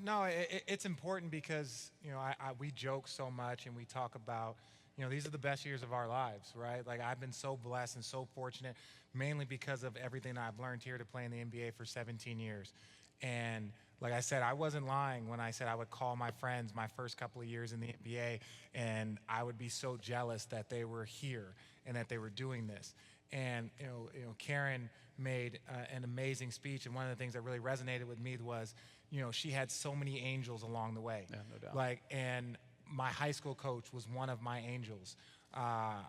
No, it's important because, you know, we joke so much and we talk about, you know, these are the best years of our lives, right? Like, I've been so blessed and so fortunate, mainly because of everything I've learned here to play in the NBA for 17 years. And like I said, I wasn't lying when I said I would call my friends my first couple of years in the NBA, and I would be so jealous that they were here and that they were doing this. And you know, Karen made an amazing speech, and one of the things that really resonated with me was, you know, she had so many angels along the way. Yeah, no doubt. Like, and my high school coach was one of my angels. I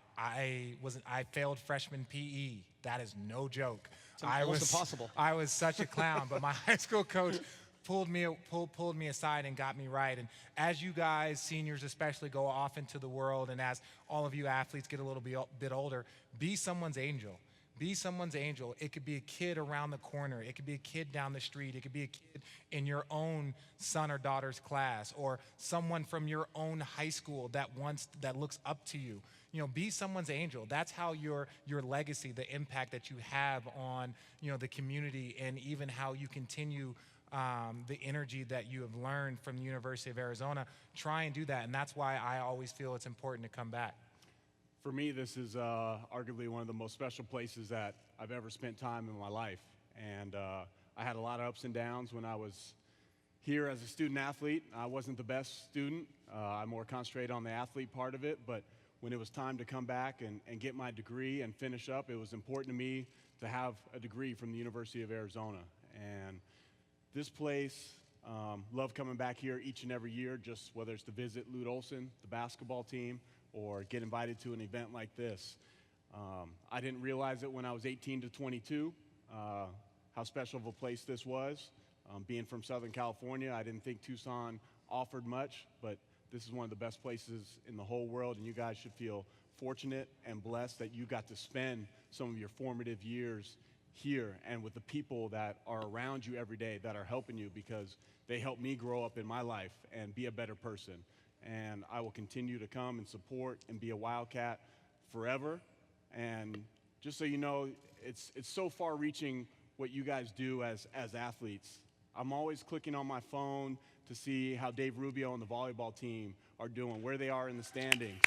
failed freshman PE That is no joke. It's almost impossible. I was such a clown, but my high school coach pulled me aside and got me right. And as you guys, seniors especially, go off into the world, and as all of you athletes get a little bit older, be someone's angel. Be someone's angel. It could be a kid around the corner. It could be a kid down the street. It could be a kid in your own son or daughter's class, or someone from your own high school that looks up to you. You know, be someone's angel. That's how your legacy, the impact that you have on, you know, the community, and even how you continue the energy that you have learned from the University of Arizona. Try and do that, and that's why I always feel it's important to come back. For me, this is arguably one of the most special places that I've ever spent time in my life. And I had a lot of ups and downs when I was here as a student athlete. I wasn't the best student. I more concentrated on the athlete part of it. But when it was time to come back and get my degree and finish up, it was important to me to have a degree from the University of Arizona. And this place, love coming back here each and every year, just whether it's to visit Lute Olson, the basketball team, or get invited to an event like this. I didn't realize it when I was 18 to 22, how special of a place this was. Being from Southern California, I didn't think Tucson offered much, but this is one of the best places in the whole world, and you guys should feel fortunate and blessed that you got to spend some of your formative years here and with the people that are around you every day that are helping you, because they helped me grow up in my life and be a better person. And I will continue to come and support and be a Wildcat forever. And just so you know, it's so far-reaching what you guys do as athletes. I'm always clicking on my phone to see how Dave Rubio and the volleyball team are doing, where they are in the standings.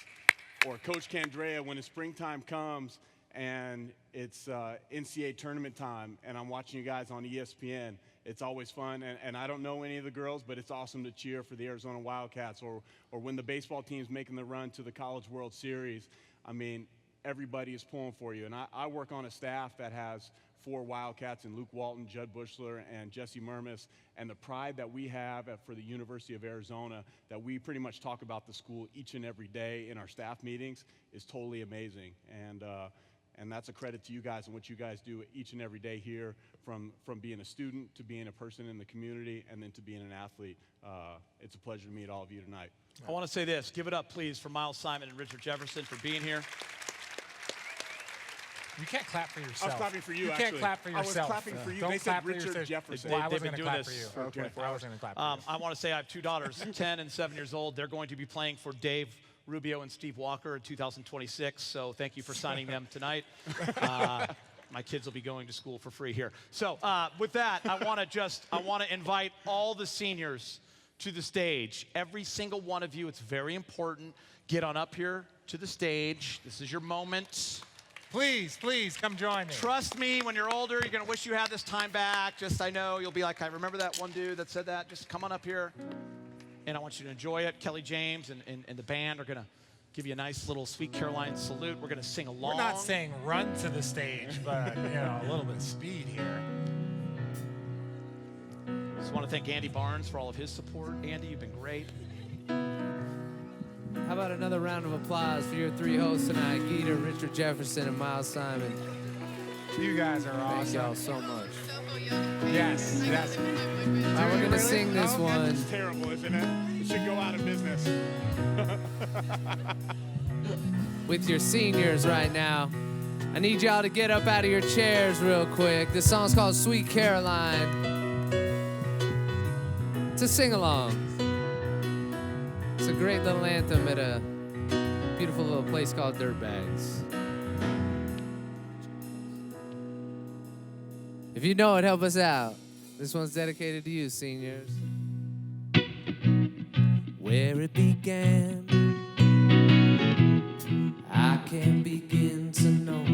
Or Coach Candrea, when the springtime comes and it's NCAA tournament time and I'm watching you guys on ESPN, it's always fun. And I don't know any of the girls, but it's awesome to cheer for the Arizona Wildcats. Or when the baseball team's making the run to the College World Series, I mean, everybody is pulling for you. And I work on a staff that has 4 Wildcats, and Luke Walton, Judd Bushler, and Jesse Murmis. And the pride that we have for the University of Arizona, that we pretty much talk about the school each and every day in our staff meetings, is totally amazing. And that's a credit to you guys and what you guys do each and every day here, from being a student to being a person in the community and then to being an athlete. It's a pleasure to meet all of you tonight. I want to say this. Give it up, please, for Miles Simon and Richard Jefferson for being here. You can't clap for yourself. I was clapping for you, You actually. can't clap for yourself. I was clapping for you. Don't They clap said for Richard yourself. Jefferson. Well, I was They've going been to doing clap for this you. for 24 I hours. was going to clap for you. I want to say I have 2 daughters, 10 and 7 years old. They're going to be playing for Dave Rubio and Steve Walker in 2026, so thank you for signing them tonight. My kids will be going to school for free here. So with that, I want to invite all the seniors to the stage. Every single one of you, it's very important. Get on up here to the stage. This is your moment. Please, please, come join me. Trust me, when you're older, you're going to wish you had this time back. Just, I know, you'll be like, I remember that one dude that said that. Just come on up here, and I want you to enjoy it. Kelly James and the band are going to give you a nice little Sweet Caroline salute. We're going to sing along. We're not saying run to the stage, but, you know, a little bit of speed here. Just want to thank Andy Barnes for all of his support. Andy, you've been great. How about another round of applause for your 3 hosts tonight, Geeta, Richard Jefferson, and Miles Simon. You guys are awesome. Thank y'all so much. Yes, yes. We're going to sing this one. It's terrible, isn't it? It should go out of business. With your seniors right now. I need y'all to get up out of your chairs real quick. This song's called Sweet Caroline. It's a sing-along. It's a great little anthem at a beautiful little place called Dirtbags. If you know it, help us out. This one's dedicated to you, seniors. Where it began, I can't begin to know,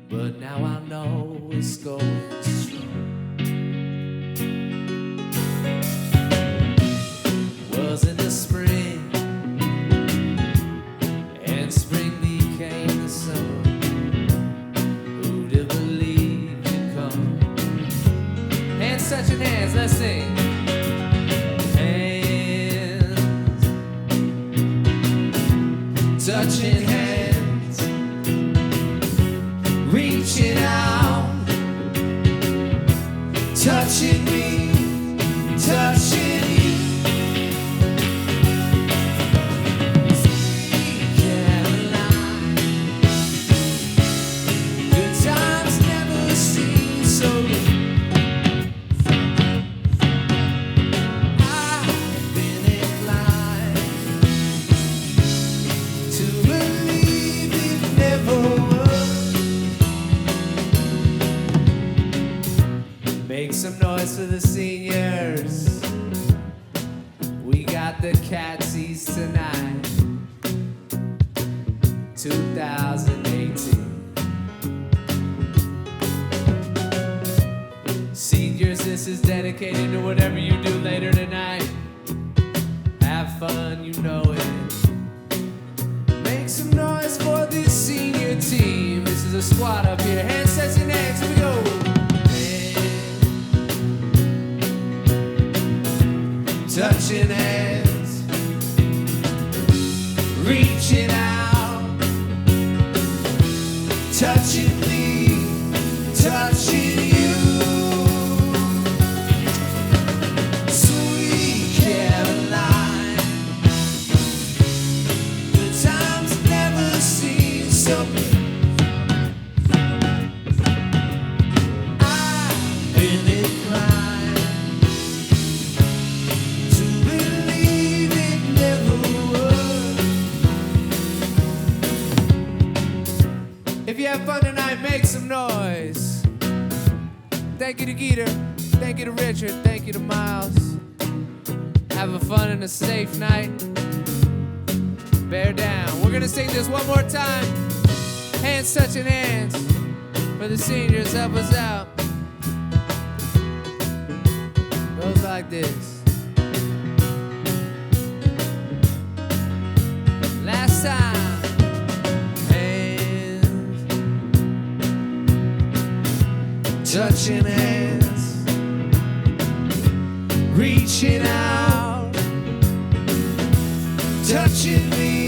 but now I know it's going strong. Was in the spring, and spring became the summer. Who'd have believed you'd come? Hands touching hands, let's sing. Hands touching hands. reaching out, touching me, touching you. Sweet Caroline, good times never seem so good. I've been inclined to believe it never would. Make some noise for the seniors. We got the Catsys tonight. 2018. Seniors, this is dedicated to whatever you do later tonight. Have fun, you know it. Make some noise for this senior team. This is a squad up here. Hands, touching hands, here we go. Touching hands, reaching out, touching me, touching you. Sweet Caroline, the times never seem so good. I've been inclined to believe it never would. If you have fun tonight, make some noise. Thank you to Geeter, thank you to Richard, thank you to Miles. Have a fun and a safe night. Bear down. We're gonna sing this one more time. Hands touching hands for the seniors. Help us out. Goes like this. Last time. Hands touching hands, reaching out, touching me.